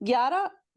11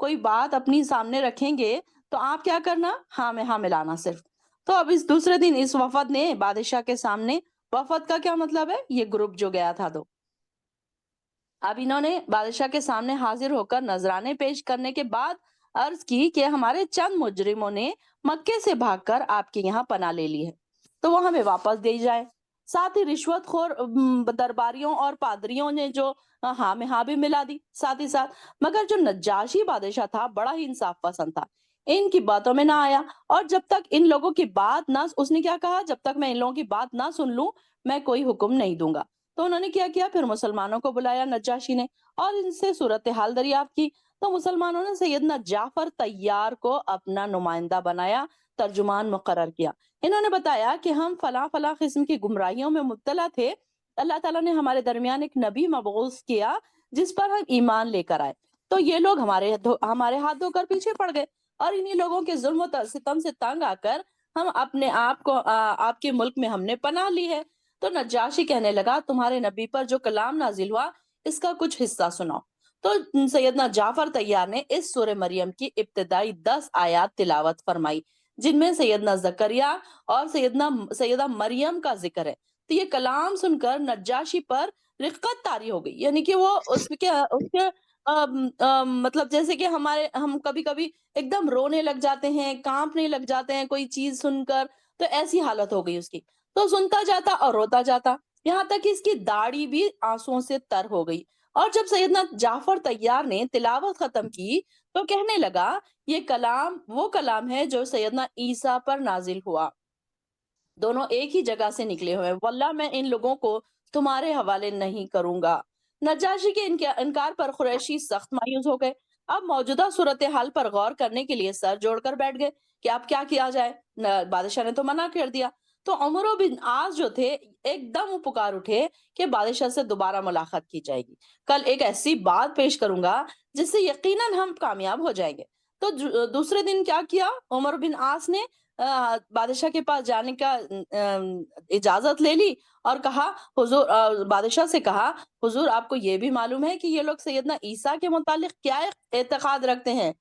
کوئی بات اپنی سامنے رکھیں گے تو آپ کیا کرنا؟ ہاں میں ہاں ملانا صرف۔ تو اب اس دوسرے دن اس وفد نے بادشاہ کے سامنے، وفد کا کیا مطلب ہے؟ یہ گروپ جو گیا تھا، تو اب انہوں نے بادشاہ کے سامنے حاضر ہو کر نذرانے پیش کرنے کے بعد عرض کی کہ ہمارے چند مجرموں نے مکے سے بھاگ کر آپ کے یہاں پناہ لے لی ہے، تو وہ ہمیں واپس دے جائے۔ ساتھ ہی رشوت خور درباریوں اور پادریوں نے جو ہاں میں ہاں بھی ملا دی ساتھ ہی ساتھ، مگر جو نجاشی بادشاہ تھا بڑا ہی انصاف پسند تھا، ان کی باتوں میں نہ آیا، اور جب تک ان لوگوں کی بات نہ، اس نے کیا کہا؟ جب تک میں ان لوگوں کی بات نہ سن لوں میں کوئی حکم نہیں دوں گا۔ تو انہوں نے کیا پھر مسلمانوں کو بلایا نجاشی نے، اور ان سے صورتحال دریافت کی۔ تو مسلمانوں نے سیدنا جعفر طیار کو اپنا نمائندہ بنایا، ترجمان مقرر کیا۔ انہوں نے بتایا کہ ہم فلاں فلاں قسم کی گمراہیوں میں مبتلا تھے، اللہ تعالیٰ نے ہمارے درمیان ایک نبی مبعوث کیا جس پر ہم ایمان لے کر آئے، تو یہ لوگ ہمارے ہاتھ دھو کر پیچھے پڑ گئے، اور انہی لوگوں کے ظلم و ستم سے تنگ آ کر ہم اپنے آپ کو آپ کے ملک میں ہم نے پناہ لی ہے۔ تو نجاشی کہنے لگا تمہارے نبی پر جو کلام نازل ہوا اس کا کچھ حصہ سناؤ۔ تو سیدنا جعفر طیار نے اس سورہ مریم کی ابتدائی 10 آیات تلاوت فرمائی، جن میں سیدنا زکریا اور سیدہ مریم کا ذکر ہے۔ تو یہ کلام سن کر نجاشی پر رقت طاری ہو گئی، یعنی کہ وہ اس کے مطلب جیسے کہ ہم کبھی کبھی ایک دم رونے لگ جاتے ہیں، کانپنے لگ جاتے ہیں کوئی چیز سن کر، تو ایسی حالت ہو گئی اس کی۔ تو سنتا جاتا اور روتا جاتا، یہاں تک کہ اس کی داڑھی بھی آنسوؤں سے تر ہو گئی۔ اور جب سیدنا جعفر طیار نے تلاوت ختم کی تو کہنے لگا یہ کلام وہ کلام ہے جو سیدنا عیسیٰ پر نازل ہوا، دونوں ایک ہی جگہ سے نکلے ہوئے، واللہ میں ان لوگوں کو تمہارے حوالے نہیں کروں گا۔ نجاشی کے انکار پر قریشی سخت مایوس ہو گئے۔ اب موجودہ صورتحال پر غور کرنے کے لیے سر جوڑ کر بیٹھ گئے کہ اب کیا کیا جائے، بادشاہ نے تو منع کر دیا۔ تو عمر بن عاص جو تھے ایک دم وہ پکار اٹھے کہ بادشاہ سے دوبارہ ملاقات کی جائے گی، کل ایک ایسی بات پیش کروں گا جس سے یقیناً ہم کامیاب ہو جائیں گے۔ تو دوسرے دن کیا کیا عمر بن عاص نے؟ بادشاہ کے پاس جانے کا اجازت لے لی اور کہا حضور، بادشاہ سے کہا حضور آپ کو یہ بھی معلوم ہے کہ یہ لوگ سیدنا عیسیٰ کے متعلق کیا اعتقاد رکھتے ہیں؟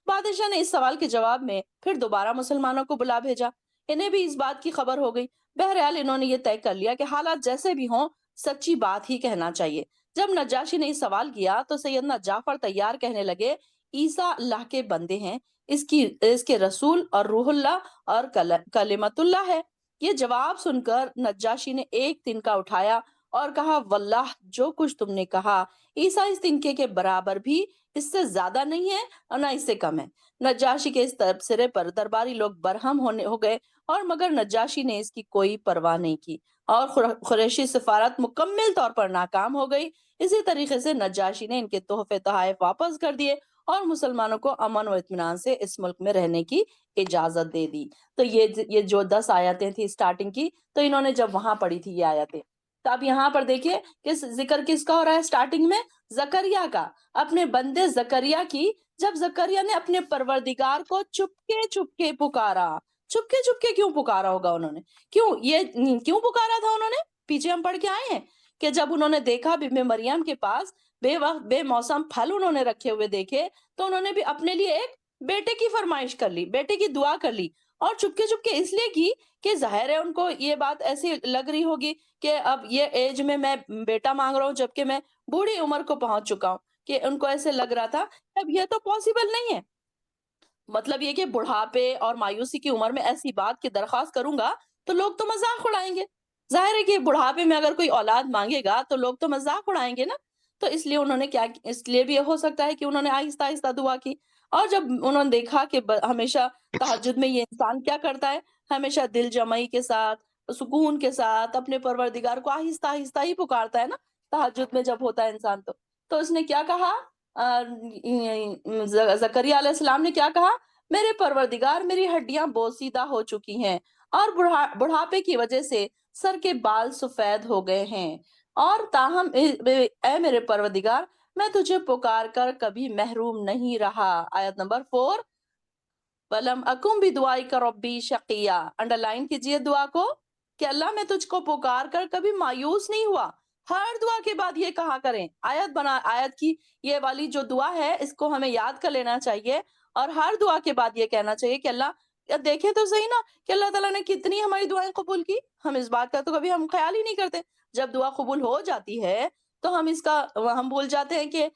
بادشاہ نے اس سوال کے جواب میں پھر دوبارہ مسلمانوں کو بلا بھیجا، انہیں بھی اس بات کی خبر ہو گئی۔ بہرحال انہوں نے یہ طے کر لیا کہ حالات جیسے بھی ہوں سچی بات ہی کہنا چاہیے۔ جب نجاشی نے یہ سوال کیا تو سیدنا جعفر طیار کہنے لگے عیسیٰ اللہ کے بندے ہیں، اس کے رسول اور روح اللہ اور کلمت اللہ ہے۔ یہ جواب سن کر نجاشی نے ایک تنکا اٹھایا اور کہا واللہ جو کچھ تم نے کہا عیسیٰ اس تنکے کے برابر بھی، اس سے زیادہ نہیں ہے اور نہ اس سے کم ہے۔ نجاشی کے اس تبصرے پر درباری لوگ برہم ہو گئے، اور مگر نجاشی نے اس کی کوئی پرواہ نہیں کی، اور قریشی سفارت مکمل طور پر ناکام ہو گئی۔ اسی طریقے سے نجاشی نے ان کے تحفے تحائف واپس کر دیے اور مسلمانوں کو امن و اطمینان سے اس ملک میں رہنے کی اجازت دے دی۔ تو یہ جو 10 آیتیں تھی سٹارٹنگ کی، تو انہوں نے جب وہاں پڑھی تھی یہ آیتیں، تو اب یہاں پر دیکھیے کہ ذکر کس کا ہو رہا ہے سٹارٹنگ میں؟ زکریا کا، اپنے بندے زکریا کی۔ جب زکریا نے اپنے پروردگار کو چپکے چپکے پکارا، چپکے چپکے کیوں پکارا ہوگا انہوں نے؟ کیوں پکارا تھا انہوں نے؟ پیچھے ہم پڑھ کے آئے ہیں کہ جب انہوں نے دیکھا بی بی مریم کے پاس بے وقت بے موسم پھل انہوں نے رکھے ہوئے دیکھے، تو انہوں نے بھی اپنے لیے ایک بیٹے کی فرمائش کر لی، بیٹے کی دعا کر لی، اور چپکے چپکے اس لیے کی کہ ظاہر ہے ان کو یہ بات ایسی لگ رہی ہوگی کہ اب یہ ایج میں بیٹا مانگ رہا ہوں جبکہ میں بوڑھی عمر کو پہنچ چکا ہوں، کہ ان کو ایسے لگ رہا تھا اب یہ تو پاسبل نہیں ہے۔ مطلب یہ کہ بڑھاپے اور مایوسی کی عمر میں ایسی بات کی درخواست کروں گا تو لوگ تو مذاق اڑائیں گے، ظاہر ہے کہ بڑھاپے میں اگر کوئی اولاد مانگے گا تو لوگ تو مذاق اڑائیں گے نا۔ تو اس لیے انہوں نے اس لیے بھی ہو سکتا ہے کہ انہوں نے آہستہ آہستہ دعا کی، اور جب انہوں نے دیکھا کہ ہمیشہ تہجد میں یہ انسان کیا کرتا ہے، ہمیشہ دل جمعی کے ساتھ سکون کے ساتھ اپنے پروردگار کو آہستہ آہستہ ہی پکارتا ہے نا تہجد میں جب ہوتا ہے انسان، تو اس نے کیا کہا؟ زکریا علیہ السلام نے کیا کہا؟ میرے پروردگار میری ہڈیاں بوسیدہ ہو چکی ہیں اور بڑھاپے کی وجہ سے سر کے بال سفید ہو گئے ہیں، اور تاہم اے میرے پروردگار میں تجھے پکار کر کبھی محروم نہیں رہا۔ آیت نمبر 4، وَلَمْ أَكُنْ بِدُعَائِكَ رَبِّي شَقِيًّا، انڈر لائن کیجئے دعا کو کہ اللہ میں تجھ کو پکار کر کبھی مایوس نہیں ہوا، ہر دعا کے بعد یہ کہا کریں، آیت کی یہ والی جو دعا ہے اس کو ہمیں یاد کر لینا چاہیے، اور ہر دعا کے بعد یہ کہنا چاہیے کہ اللہ، یا دیکھیں تو صحیح نا کہ اللہ تعالیٰ نے کتنی ہماری دعائیں قبول کی. ہم اس بات کا تو کبھی ہم خیال ہی نہیں کرتے. جب دعا قبول ہو جاتی ہے تو ہم بھول جاتے ہیں کہ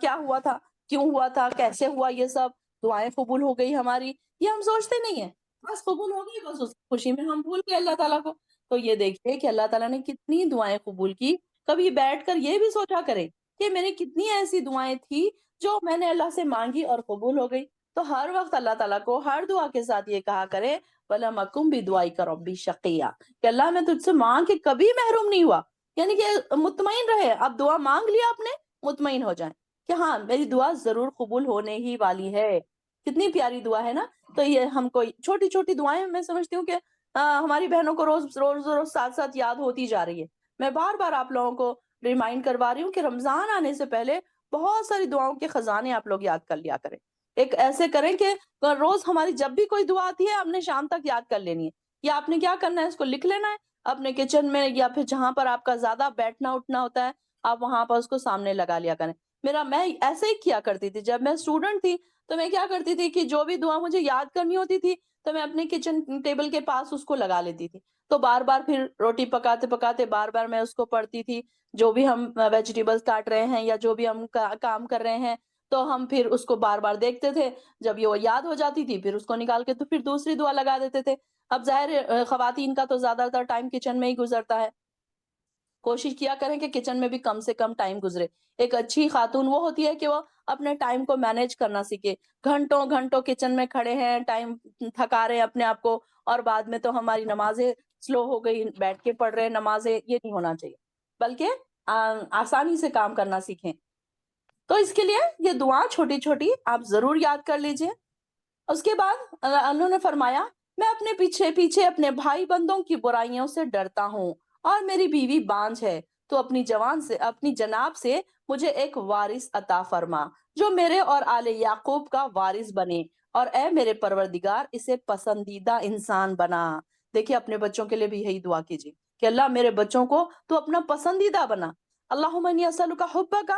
کیا ہوا تھا، کیوں ہوا تھا، کیسے ہوا، یہ سب دعائیں قبول ہو گئی ہماری، یہ ہم سوچتے نہیں ہیں. بس قبول ہو گئی، بس اس خوشی میں ہم بھول گئے اللہ تعالیٰ کو. تو یہ دیکھیے کہ اللہ تعالیٰ نے کتنی دعائیں قبول کی. کبھی بیٹھ کر یہ بھی سوچا کریں کہ میں نے کتنی ایسی دعائیں تھی جو میں نے اللہ سے مانگی اور قبول ہو گئی. تو ہر وقت اللہ تعالیٰ کو ہر دعا کے ساتھ یہ کہا کرے، وَلَمْ أَكُنْ بِدُعَائِكَ رَبِّ شَقِيًّا، کہ اللہ میں تجھ سے مانگ کے کبھی محروم نہیں ہوا. یعنی کہ مطمئن رہے، اب دعا مانگ لیا آپ نے، مطمئن ہو جائیں کہ ہاں میری دعا ضرور قبول ہونے ہی والی ہے. کتنی پیاری دعا ہے نا. تو یہ ہم کو چھوٹی چھوٹی دعائیں میں سمجھتی ہوں کہ ہماری بہنوں کو روز روز روز ساتھ ساتھ یاد ہوتی جا رہی ہے. میں بار بار آپ لوگوں کو ریمائنڈ کروا رہی ہوں کہ رمضان آنے سے پہلے بہت ساری دعاؤں کے خزانے آپ لوگ یاد کر لیا کریں. ایک ایسے کریں کہ روز ہماری جب بھی کوئی دعا آتی ہے آپ نے شام تک یاد کر لینی ہے، یا آپ نے کیا کرنا ہے، اس کو لکھ لینا ہے اپنے کچن میں، یا پھر جہاں پر آپ کا زیادہ بیٹھنا اٹھنا ہوتا ہے آپ وہاں پر اس کو سامنے لگا لیا کریں. میں ایسے ہی کیا کرتی تھی جب میں اسٹوڈنٹ تھی. تو میں کیا کرتی تھی کہ جو بھی دعا مجھے یاد کرنی ہوتی تھی تو میں اپنے کچن ٹیبل کے پاس اس کو لگا لیتی تھی. تو بار بار پھر روٹی پکاتے پکاتے بار بار میں اس کو پڑھتی تھی. جو بھی ہم ویجیٹیبلز کاٹ رہے ہیں یا جو بھی ہم کام کر رہے ہیں تو ہم پھر اس کو بار بار دیکھتے تھے. جب یہ یاد ہو جاتی تھی پھر اس کو نکال کے تو پھر دوسری دعا لگا دیتے تھے. اب ظاہر خواتین کا تو زیادہ تر ٹائم کچن میں ہی گزرتا ہے. کوشش کیا کریں کہ کچن میں بھی کم سے کم ٹائم گزرے. ایک اچھی خاتون وہ ہوتی ہے کہ وہ اپنے ٹائم کو مینج کرنا سیکھے. گھنٹوں گھنٹوں کچن میں کھڑے ہیں، ٹائم تھکا رہے ہیں اپنے آپ کو، اور بعد میں تو ہماری نمازیں سلو ہو گئی، بیٹھ کے پڑھ رہے ہیں نمازیں، یہ نہیں ہونا چاہیے. بلکہ آسانی سے کام کرنا سیکھیں. تو اس کے لیے یہ دعا چھوٹی چھوٹی آپ ضرور یاد کر لیجئے. اس کے بعد انہوں نے فرمایا، میں اپنے پیچھے پیچھے اپنے بھائی بندوں کی برائیوں سے ڈرتا ہوں، اور میری بیوی بانجھ ہے، تو اپنی جناب سے مجھے ایک وارث عطا فرما جو میرے اور آل یعقوب کا وارث بنے، اور اے میرے پروردگار اسے پسندیدہ انسان بنا. دیکھیے اپنے بچوں کے لیے بھی یہی دعا کیجیے کہ اللہ میرے بچوں کو تو اپنا پسندیدہ بنا. اللہم انی اسألک حبک،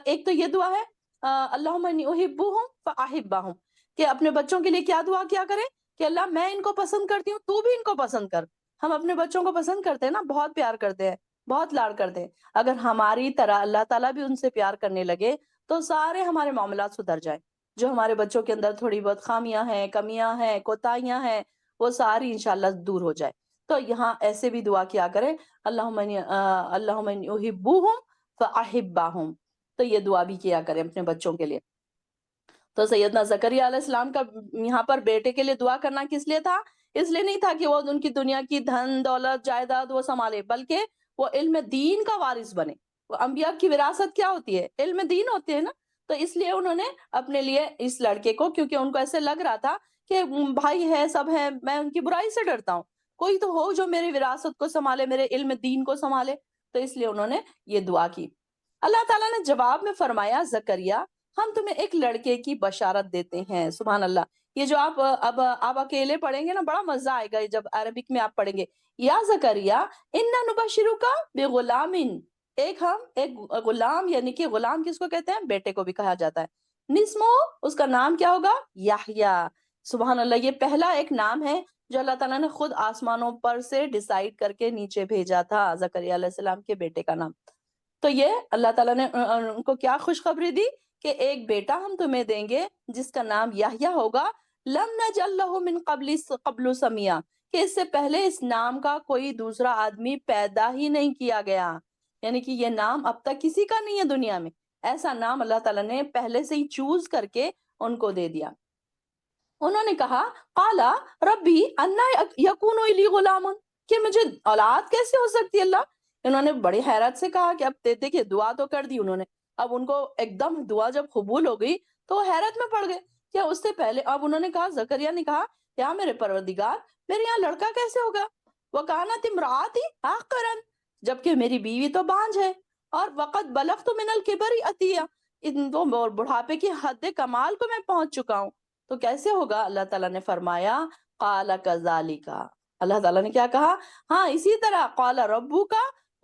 ایک تو یہ دعا ہے اللہم انی احبہم فاحبہم، کہ اپنے بچوں کے لیے کیا دعا کیا کریں کہ اللہ میں ان کو پسند کرتی ہوں تو بھی ان کو پسند کر. ہم اپنے بچوں کو پسند کرتے ہیں نا، بہت پیار کرتے ہیں، بہت لاڑ کرتے ہیں. اگر ہماری طرح اللہ تعالیٰ بھی ان سے پیار کرنے لگے تو سارے ہمارے معاملات سدھر جائیں. جو ہمارے بچوں کے اندر تھوڑی بہت خامیاں ہیں، کمیاں ہیں، کوتاہیاں ہیں، وہ ساری انشاءاللہ دور ہو جائے. تو یہاں ایسے بھی دعا کیا کریں اللہم انی احبہم فاحبہم. تو یہ دعا بھی کیا کریں اپنے بچوں کے لیے. تو سیدنا زکریا علیہ السلام کا یہاں پر بیٹے کے لیے دعا کرنا کس لیے تھا؟ اس لیے نہیں تھا کہ وہ ان کی دنیا کی دھن دولت جائیداد وہ سنبھالے، بلکہ وہ علم دین کا وارث بنے. وہ انبیاء کی وراثت کیا ہوتی ہے؟ علم دین ہوتے ہیں نا. تو اس لیے انہوں نے اپنے لیے اس لڑکے کو، کیونکہ ان کو ایسے لگ رہا تھا کہ بھائی ہے سب ہے، میں ان کی برائی سے ڈرتا ہوں، کوئی تو ہو جو میری وراثت کو سنبھالے، میرے علم دین کو سنبھالے. تو اس لیے انہوں نے یہ دعا کی. اللہ تعالیٰ نے جواب میں فرمایا، زکریا ہم تمہیں ایک لڑکے کی بشارت دیتے ہیں. سبحان اللہ. یہ جو آپ اکیلے پڑھیں گے نا بڑا مزہ آئے گا جب عربک میں آپ پڑھیں گے. یا زکریا انا نبشرک بغلام، ایک غلام، یعنی کہ غلام کس کو کہتے ہیں؟ بیٹے کو بھی کہا جاتا ہے. نسمو، اس کا نام کیا ہوگا؟ یحییٰ. سبحان اللہ. یہ پہلا ایک نام ہے جو اللہ تعالیٰ نے خود آسمانوں پر سے ڈیسائیڈ کر کے نیچے بھیجا تھا، زکریا علیہ السلام کے بیٹے کا نام. تو یہ اللہ تعالیٰ نے ان کو کیا خوشخبری دی کہ ایک بیٹا ہم تمہیں دیں گے جس کا نام یحییٰ ہوگا. لم نجعل له من قبل سمیا، کہ اس سے پہلے اس نام کا کوئی دوسرا آدمی پیدا ہی نہیں کیا گیا. یعنی کہ یہ نام اب تک کسی کا نہیں ہے دنیا میں. ایسا نام اللہ تعالیٰ نے پہلے سے ہی چوز کر کے ان کو دے دیا. انہوں نے کہا قالا ربی انا یکون لی غلام، کہ مجھے اولاد کیسے ہو سکتی ہے اللہ. انہوں نے بڑی حیرت سے کہا کہ اب دیکھیے دعا تو کر دی انہوں نے، اب ان کو ایک دم دعا جب قبول ہو گئی تو وہ حیرت میں پڑ گئے. کیا اس سے پہلے اب انہوں نے کہا، زکریا نے کہا یا میرے پروردگار میرے یہاں لڑکا کیسے ہوگا؟ وکانت امراتی عاقرا، جبکہ میری بیوی تو بانجھ ہے، اور وقت بلغت من الکبر عتیہ، تو بڑھاپے کی حد کمال کو میں پہنچ چکا ہوں. تو کیسے ہوگا؟ اللہ تعالیٰ نے فرمایا قال کذالک، اللہ تعالیٰ نے کیا کہا؟ ہاں اسی طرح، قال ربک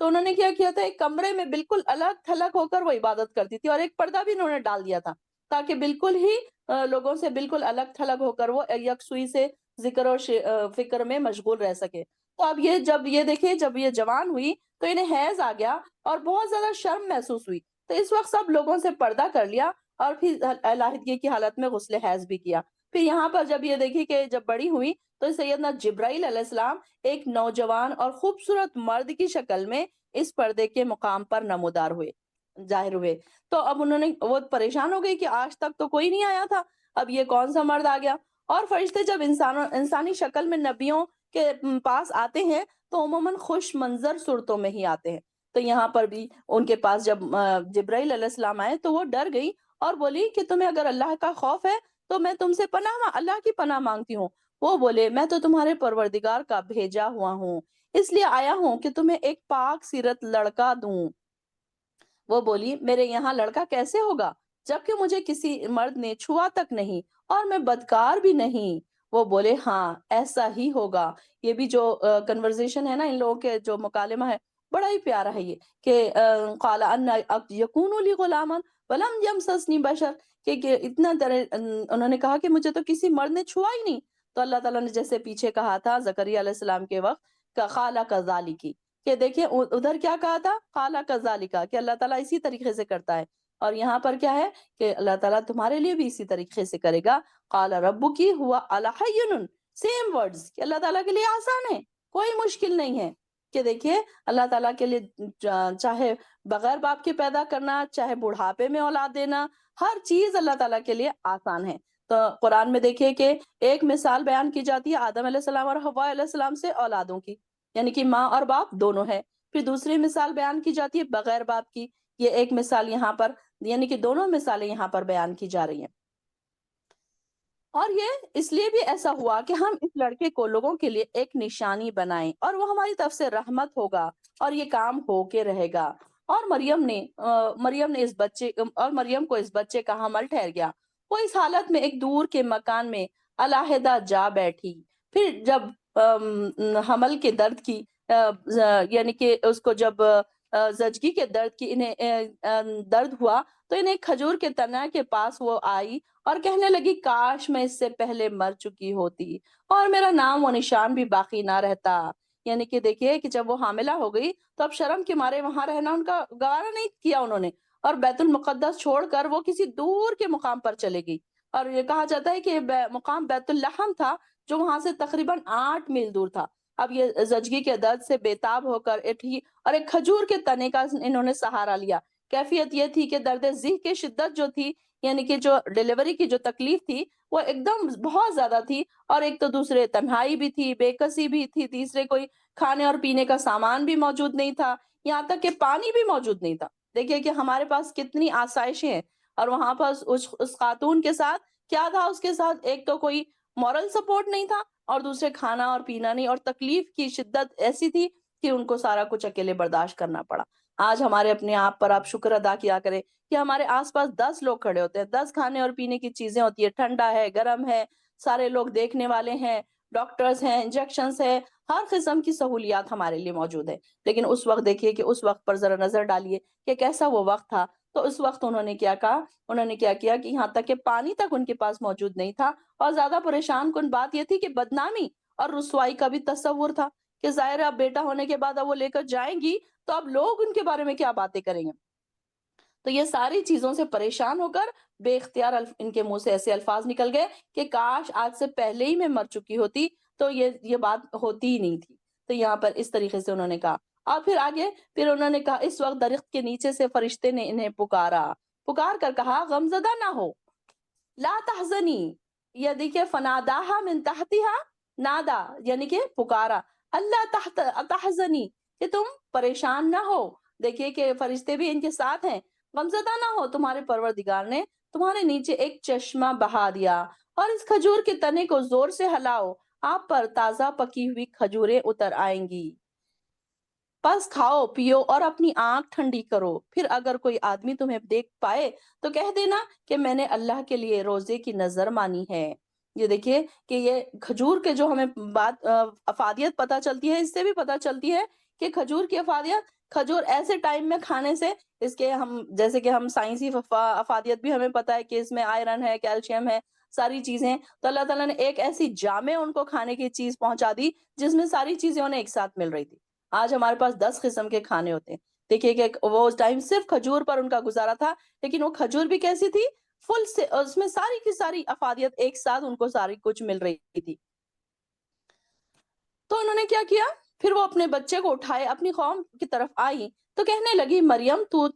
تو انہوں نے کیا کیا تھا، ایک کمرے میں بالکل الگ تھلگ ہو کر وہ عبادت کرتی تھی، اور ایک پردہ بھی انہوں نے ڈال دیا تھا تاکہ بالکل ہی لوگوں سے بالکل الگ تھلگ ہو کر وہ یکسوئی سے ذکر اور فکر میں مشغول رہ سکے۔ تو اب یہ جب یہ دیکھیں، جب یہ جوان ہوئی تو انہیں حیض آ گیا اور بہت زیادہ شرم محسوس ہوئی، تو اس وقت سب لوگوں سے پردہ کر لیا اور پھر علیحدگی کی حالت میں غسل حیض بھی کیا۔ پھر یہاں پر جب یہ دیکھی کہ جب بڑی ہوئی تو سیدنا جبرائیل علیہ السلام ایک نوجوان اور خوبصورت مرد کی شکل میں اس پردے کے مقام پر نمودار ہوئے، ظاہر ہوئے۔ تو اب انہوں نے وہ پریشان ہو گئی کہ آج تک تو کوئی نہیں آیا تھا، اب یہ کون سا مرد آ گیا۔ اور فرشتے جب انسانی شکل میں نبیوں کے پاس آتے ہیں تو عموماً خوش منظر صورتوں میں ہی آتے ہیں۔ تو یہاں پر بھی ان کے پاس جب جبرائیل علیہ السلام آئے تو وہ ڈر گئی اور بولی کہ تمہیں اگر اللہ کا خوف ہے تو میں تم سے اللہ کی پناہ مانگتی ہوں۔ وہ بولے، میں تو تمہارے پروردگار کا بھیجا ہوا ہوں، اس لیے آیا ہوں کہ تمہیں ایک پاک سیرت لڑکا دوں۔ وہ بولی، میرے یہاں لڑکا کیسے ہوگا جبکہ مجھے کسی مرد نے چھوا تک نہیں اور میں بدکار بھی نہیں۔ وہ بولے، ہاں ایسا ہی ہوگا۔ یہ بھی جو کنورزیشن ہے نا، ان لوگوں کے جو مکالمہ ہے، بڑا ہی پیارا ہے یہ کہ قال ان یکون لی غلاما ولم یمسسنی بشر، کہ اتنا انہوں نے کہا کہ مجھے تو کسی مرد نے چھوا ہی نہیں۔ تو اللہ تعالیٰ نے جیسے پیچھے کہا تھا زکریا علیہ السلام کے وقت کا خالہ کذالکی، کہ دیکھیں ادھر کیا کہا تھا، خالہ کذالکا، کہ اللہ تعالیٰ اسی طریقے سے کرتا ہے، اور یہاں پر کیا ہے کہ اللہ تعالیٰ تمہارے لیے بھی اسی طریقے سے کرے گا۔ قال ربکی ہوا الحین، سیم ورڈز، کہ اللہ تعالیٰ کے لیے آسان ہے، کوئی مشکل نہیں ہے۔ کہ دیکھیے اللہ تعالیٰ کے لیے چاہے بغیر باپ کے پیدا کرنا، چاہے بڑھاپے میں اولاد دینا، ہر چیز اللہ تعالیٰ کے لیے آسان ہے۔ تو قرآن میں دیکھیے کہ ایک مثال بیان کی جاتی ہے آدم علیہ السلام اور حوا علیہ السلام سے اولادوں کی، یعنی کہ ماں اور باپ دونوں ہے۔ پھر دوسری مثال بیان کی جاتی ہے بغیر باپ کی، یہ ایک مثال یہاں پر، یعنی کہ دونوں مثالیں یہاں پر بیان کی جا رہی ہیں۔ اور یہ اس لیے بھی ایسا ہوا کہ ہم اس لڑکے کو لوگوں کے لیے ایک نشانی بنائیں اور وہ ہماری طرف سے رحمت ہوگا اور یہ کام ہو کے رہے گا۔ اور مریم کو اس بچے کا حمل ٹھہر گیا۔ وہ اس حالت میں ایک دور کے مکان میں علیحدہ جا بیٹھی۔ پھر جب حمل کے درد کی یعنی کہ اس کو جب زچگی کے درد کی انہیں درد ہوا تو انہیں کھجور کے تنہ کے پاس وہ آئی اور کہنے لگی، کاش میں اس سے پہلے مر چکی ہوتی اور میرا نام و نشان بھی باقی نہ رہتا۔ یعنی کہ دیکھیے کہ جب وہ حاملہ ہو گئی تو اب شرم کے مارے وہاں رہنا ان کا گوارا نہیں کیا انہوں نے، اور بیت المقدس چھوڑ کر وہ کسی دور کے مقام پر چلے گئی۔ اور یہ کہا جاتا ہے کہ مقام بیت اللحم تھا جو وہاں سے تقریباً 8 میل دور تھا۔ اب یہ زچگی کے درد سے بےتاب ہو کر اٹھی اور ایک کھجور کے تنے کا انہوں نے سہارا لیا۔ کیفیت یہ تھی کہ درد ذیح کی شدت جو تھی، یعنی کہ جو ڈیلیوری کی جو تکلیف تھی وہ ایک دم بہت زیادہ تھی، اور ایک تو دوسرے تنہائی بھی تھی، بے کسی بھی تھی، تیسرے کوئی کھانے اور پینے کا سامان بھی موجود نہیں تھا، یہاں تک کہ پانی بھی موجود نہیں تھا۔ دیکھیے کہ ہمارے پاس کتنی آسائشیں ہیں، اور وہاں پر اس خاتون کے ساتھ کیا تھا، اس کے ساتھ ایک تو کوئی مورل سپورٹ نہیں تھا، اور دوسرے کھانا اور پینا نہیں، اور تکلیف کی شدت ایسی تھی کہ ان کو سارا کچھ اکیلے برداشت کرنا پڑا۔ آج ہمارے اپنے آپ پر آپ شکر ادا کیا کریں کہ ہمارے آس پاس 10 لوگ کھڑے ہوتے ہیں، 10 کھانے اور پینے کی چیزیں ہوتی ہے، ٹھنڈا ہے، گرم ہے، سارے لوگ دیکھنے والے ہیں، ڈاکٹرز ہیں، انجیکشنز ہیں، ہر قسم کی سہولیات ہمارے لیے موجود ہے۔ لیکن اس وقت دیکھیے کہ اس وقت پر ذرا نظر ڈالیے کہ کیسا وہ وقت تھا۔ تو اس وقت انہوں نے کیا کہا، انہوں نے کیا کیا کہ یہاں تک کہ پانی تک ان کے پاس موجود نہیں تھا، اور زیادہ پریشان کن بات یہ تھی کہ بدنامی اور رسوائی کا بھی تصور تھا کہ ظاہر ہے اب بیٹا ہونے کے بعد اب وہ لے کر جائیں گی تو اب لوگ ان کے بارے میں کیا باتیں کریں گے۔ تو یہ ساری چیزوں سے پریشان ہو کر بے اختیار ان کے منہ سے ایسے الفاظ نکل گئے کہ کاش آج سے پہلے ہی میں مر چکی ہوتی تو یہ بات ہوتی ہی نہیں تھی۔ تو یہاں پر اس طریقے سے انہوں نے کہا، اور پھر آگے پھر انہوں نے کہا، اس وقت درخت کے نیچے سے فرشتے نے انہیں پکار کر کہا، غمزدہ نہ ہو، لا تحزنی۔ یہ دیکھیے فناداہا من تحتہا، نادا یعنی کہ پکارا، اللہ تحزنی، کہ تم پریشان نہ ہو۔ دیکھیے کہ فرشتے بھی ان کے ساتھ ہیں، غمزدہ نہ ہو، تمہارے پروردگار نے تمہارے نیچے ایک چشمہ بہا دیا، اور اس کھجور کے تنے کو زور سے ہلاؤ، آپ پر تازہ پکی ہوئی کھجوریں اتر آئیں گی، پس کھاؤ پیو اور اپنی آنکھ ٹھنڈی کرو۔ پھر اگر کوئی آدمی تمہیں دیکھ پائے تو کہہ دینا کہ میں نے اللہ کے لیے روزے کی نظر مانی ہے۔ یہ دیکھیے کہ یہ کھجور کے جو ہمیں بات افادیت پتہ چلتی ہے، اس سے بھی پتہ چلتی ہے کہ کھجور کی افادیت کھجور ایسے ٹائم میں کھانے سے اس کے ہم جیسے کہ ہم سائنسی افادیت بھی ہمیں پتا ہے کہ اس میں آئرن ہے، کیلشیم ہے، ساری چیزیں، تو اللہ تعالیٰ نے ایک ایسی جامع ان کو کھانے کی چیز پہنچا دی جس میں ساری چیزیں انہیں ایک ساتھ مل رہی تھی۔ آج ہمارے پاس 10 قسم کے کھانے ہوتے ہیں۔ دیکھیے کہ وہ اس ٹائم صرف کھجور پر ان کا گزارا تھا، لیکن وہ کھجور بھی کیسی تھی؟ فل سے اس میں ساری کی ساری افادیت ایک ساتھ ان کو ساری کچھ مل رہی تھی۔ تو انہوں نے کیا کیا؟ پھر وہ اپنے بچے کو اٹھائے اپنی قوم کی طرف آئی تو کہنے لگی مریم تو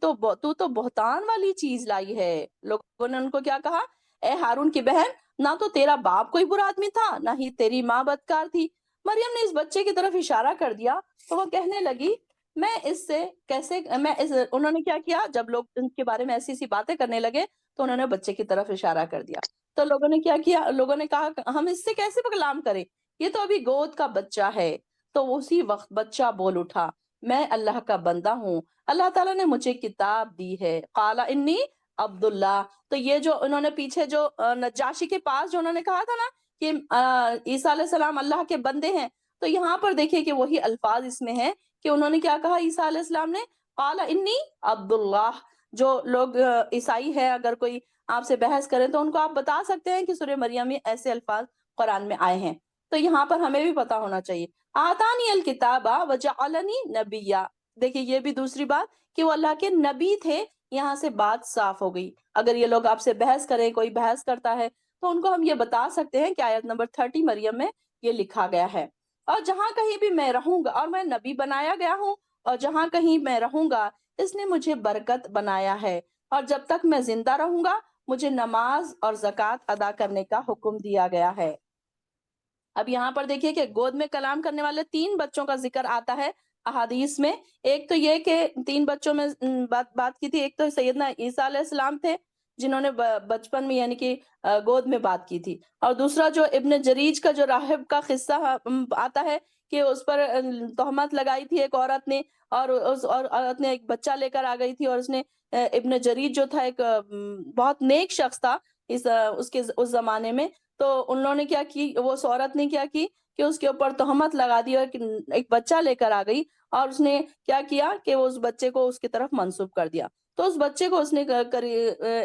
تو بہتان والی چیز لائی ہے۔ لوگوں نے ان کو کیا کہا؟ اے ہارون کی بہن، نہ تو تیرا باپ کوئی برا آدمی تھا، نہ ہی تیری ماں بدکار تھی۔ مریم نے اس بچے کی طرف اشارہ کر دیا تو وہ کہنے لگی میں اس سے کیسے انہوں نے کیا کیا؟ جب لوگ ان کے بارے میں ایسی سی باتیں کرنے لگے تو انہوں نے بچے کی طرف اشارہ کر دیا۔ تو لوگوں نے کیا کیا؟ لوگوں نے کہا ہم اس سے کیسے کلام کریں، یہ تو ابھی گود کا بچہ ہے۔ تو اسی وقت بچہ بول اٹھا میں اللہ کا بندہ ہوں، اللہ تعالیٰ نے مجھے کتاب دی ہے۔ قال انی عبداللہ۔ تو یہ جو انہوں نے پیچھے جو نجاشی کے پاس جو انہوں نے کہا تھا نا کہ عیسیٰ علیہ السلام اللہ کے بندے ہیں، تو یہاں پر دیکھیے کہ وہی الفاظ اس میں ہیں کہ انہوں نے کیا کہا عیسیٰ علیہ السلام نے؟ قال انی عبداللہ۔ جو لوگ عیسائی ہیں اگر کوئی آپ سے بحث کریں تو ان کو آپ بتا سکتے ہیں کہ سورہ مریم میں ایسے الفاظ قرآن میں آئے ہیں۔ تو یہاں پر ہمیں بھی پتا ہونا چاہیے آتانی الکتاب وجعلنی نبیا۔ دیکھیے یہ بھی دوسری بات کہ وہ اللہ کے نبی تھے، یہاں سے بات صاف ہو گئی۔ اگر یہ لوگ آپ سے بحث کریں، کوئی بحث کرتا ہے تو ان کو ہم یہ بتا سکتے ہیں کہ آیت نمبر 30 مریم میں یہ لکھا گیا ہے، اور جہاں کہیں بھی میں رہوں گا، اور میں نبی بنایا گیا ہوں، اور جہاں کہیں میں رہوں گا اس نے مجھے برکت بنایا ہے، اور جب تک میں زندہ رہوں گا مجھے نماز اور زکوٰۃ ادا کرنے کا حکم دیا گیا ہے۔ اب یہاں پر دیکھیے کہ گود میں کلام کرنے والے 3 بچوں کا ذکر آتا ہے احادیث میں۔ ایک تو یہ کہ 3 بچوں میں بات کی تھی، ایک تو سیدنا عیسیٰ علیہ السلام تھے جنہوں نے بچپن میں یعنی کہ گود میں بات کی تھی، اور دوسرا جو ابن جریج کا جو راہب کا قصہ آتا ہے کہ اس پر تہمت لگائی تھی ایک عورت نے، اور اس عورت نے ایک بچہ لے کر آ گئی تھی، اور اس نے ابن جریج جو تھا ایک بہت نیک شخص تھا اس زمانے میں، تو انہوں نے کیا کی، وہ عورت نے کیا کی کہ اس کے اوپر تہمت لگا دی، اور ایک بچہ لے کر آ گئی، اور اس نے کیا کیا کہ وہ اس بچے کو اس کی طرف منسوب کر دیا۔ تو اس بچے کو اس نے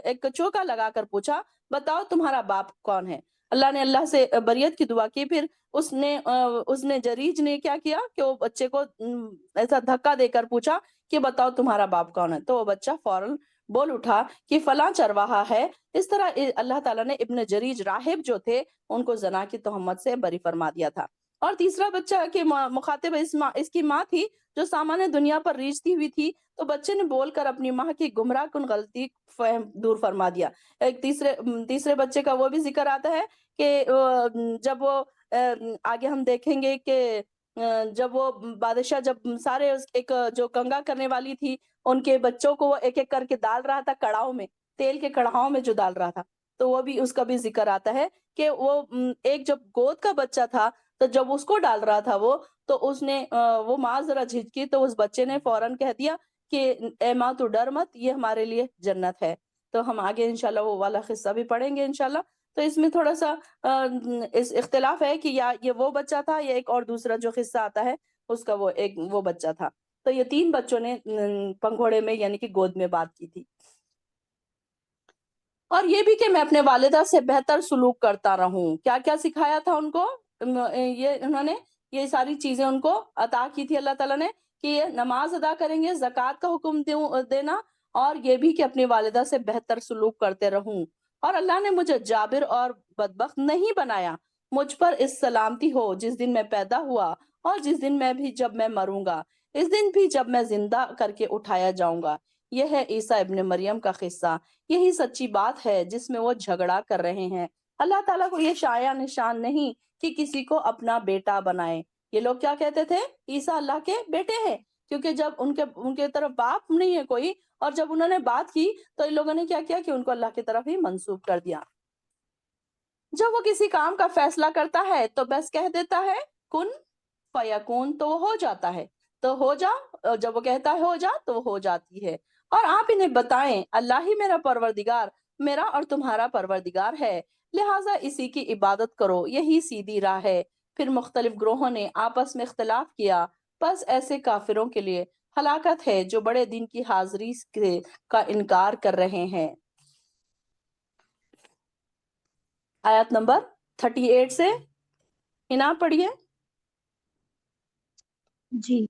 ایک چوکا لگا کر پوچھا بتاؤ تمہارا باپ کون ہے؟ اللہ سے بریت کی دعا کی، پھر اس نے جریج نے کیا کیا کہ وہ بچے کو ایسا دھکا دے کر پوچھا کہ بتاؤ تمہارا باپ کون ہے؟ تو وہ بچہ فوراً بول اٹھا کہ فلاں چرواہا ہے۔ اس طرح اللہ تعالیٰ نے ابن جریج راہب جو تھے ان کو زنا کی تہمت سے بری فرما دیا تھا۔ اور تیسرا بچہ کہ مخاطب اس کی ماں تھی جو سامان دنیا پر ریچھتی ہوئی تھی، تو بچے نے بول کر اپنی ماں کی گمراہ کن غلطی فہم دور فرما دیا۔ ایک تیسرے بچے کا وہ بھی ذکر آتا ہے کہ جب وہ آگے ہم دیکھیں گے کہ جب وہ بادشاہ جب سارے ایک جو کنگا کرنے والی تھی ان کے بچوں کو وہ ایک ایک کر کے ڈال رہا تھا کڑاؤں میں، تیل کے کڑاؤں میں جو ڈال رہا تھا، تو وہ بھی اس کا بھی ذکر آتا ہے کہ وہ ایک جب گود کا بچہ تھا تو جب اس کو ڈال رہا تھا وہ، تو اس نے وہ ماں ذرا جھجکی تو اس بچے نے فوراً کہہ دیا کہ اے ماں تو ڈر مت، یہ ہمارے لیے جنت ہے۔ تو ہم آگے انشاءاللہ وہ والا قصہ بھی پڑھیں گے انشاءاللہ۔ تو اس میں تھوڑا سا اس اختلاف ہے کہ یا یہ وہ بچہ تھا یا ایک اور دوسرا جو قصہ آتا ہے اس کا وہ بچہ تھا۔ تو یہ 3 بچوں نے پنگھوڑے میں یعنی کہ گود میں بات کی تھی۔ اور یہ بھی کہ میں اپنے والدہ سے بہتر سلوک کرتا رہوں۔ کیا کیا سکھایا تھا ان کو؟ انہوں نے یہ ساری چیزیں ان کو عطا کی تھی اللہ تعالیٰ نے کہ یہ نماز ادا کریں گے، زکوٰۃ کا حکم دینا، اور یہ بھی کہ اپنی والدہ سے بہتر سلوک کرتے رہوں۔ اور اللہ نے مجھے جابر اور بدبخت نہیں بنایا، مجھ پر اس سلامتی ہو جس دن میں پیدا ہوا اور جس دن میں بھی جب میں مروں گا، اس دن بھی جب میں زندہ کر کے اٹھایا جاؤں گا۔ یہ ہے عیسیٰ ابن مریم کا قصہ۔ یہی سچی بات ہے جس میں وہ جھگڑا کر رہے ہیں۔ اللہ تعالیٰ کو یہ شایع نشان نہیں کہ کسی کو اپنا بیٹا بنائے۔ یہ لوگ کیا کہتے تھے؟ عیسیٰ اللہ کے بیٹے ہیں، کیونکہ جب ان کے طرف باپ نہیں ہے کوئی، اور جب انہوں نے بات کی تو ان لوگوں نے کیا کیا کہ ان کو اللہ کی طرف ہی منسوب کر دیا۔ جب وہ کسی کام کا فیصلہ کرتا ہے تو بس کہہ دیتا ہے کن فیکون، تو وہ ہو جاتا ہے، تو ہو جا، جب وہ کہتا ہے ہو جا تو وہ ہو جاتی ہے۔ اور آپ انہیں بتائیں اللہ ہی میرا پروردگار، میرا اور تمہارا پروردگار ہے، لہٰذا اسی کی عبادت کرو، یہی سیدھی راہ ہے۔ پھر مختلف گروہوں نے آپس میں اختلاف کیا، بس ایسے کافروں کے لیے ہلاکت ہے جو بڑے دن کی حاضری کا انکار کر رہے ہیں۔ آیت نمبر 38 سے ہنا پڑھیے۔ جی،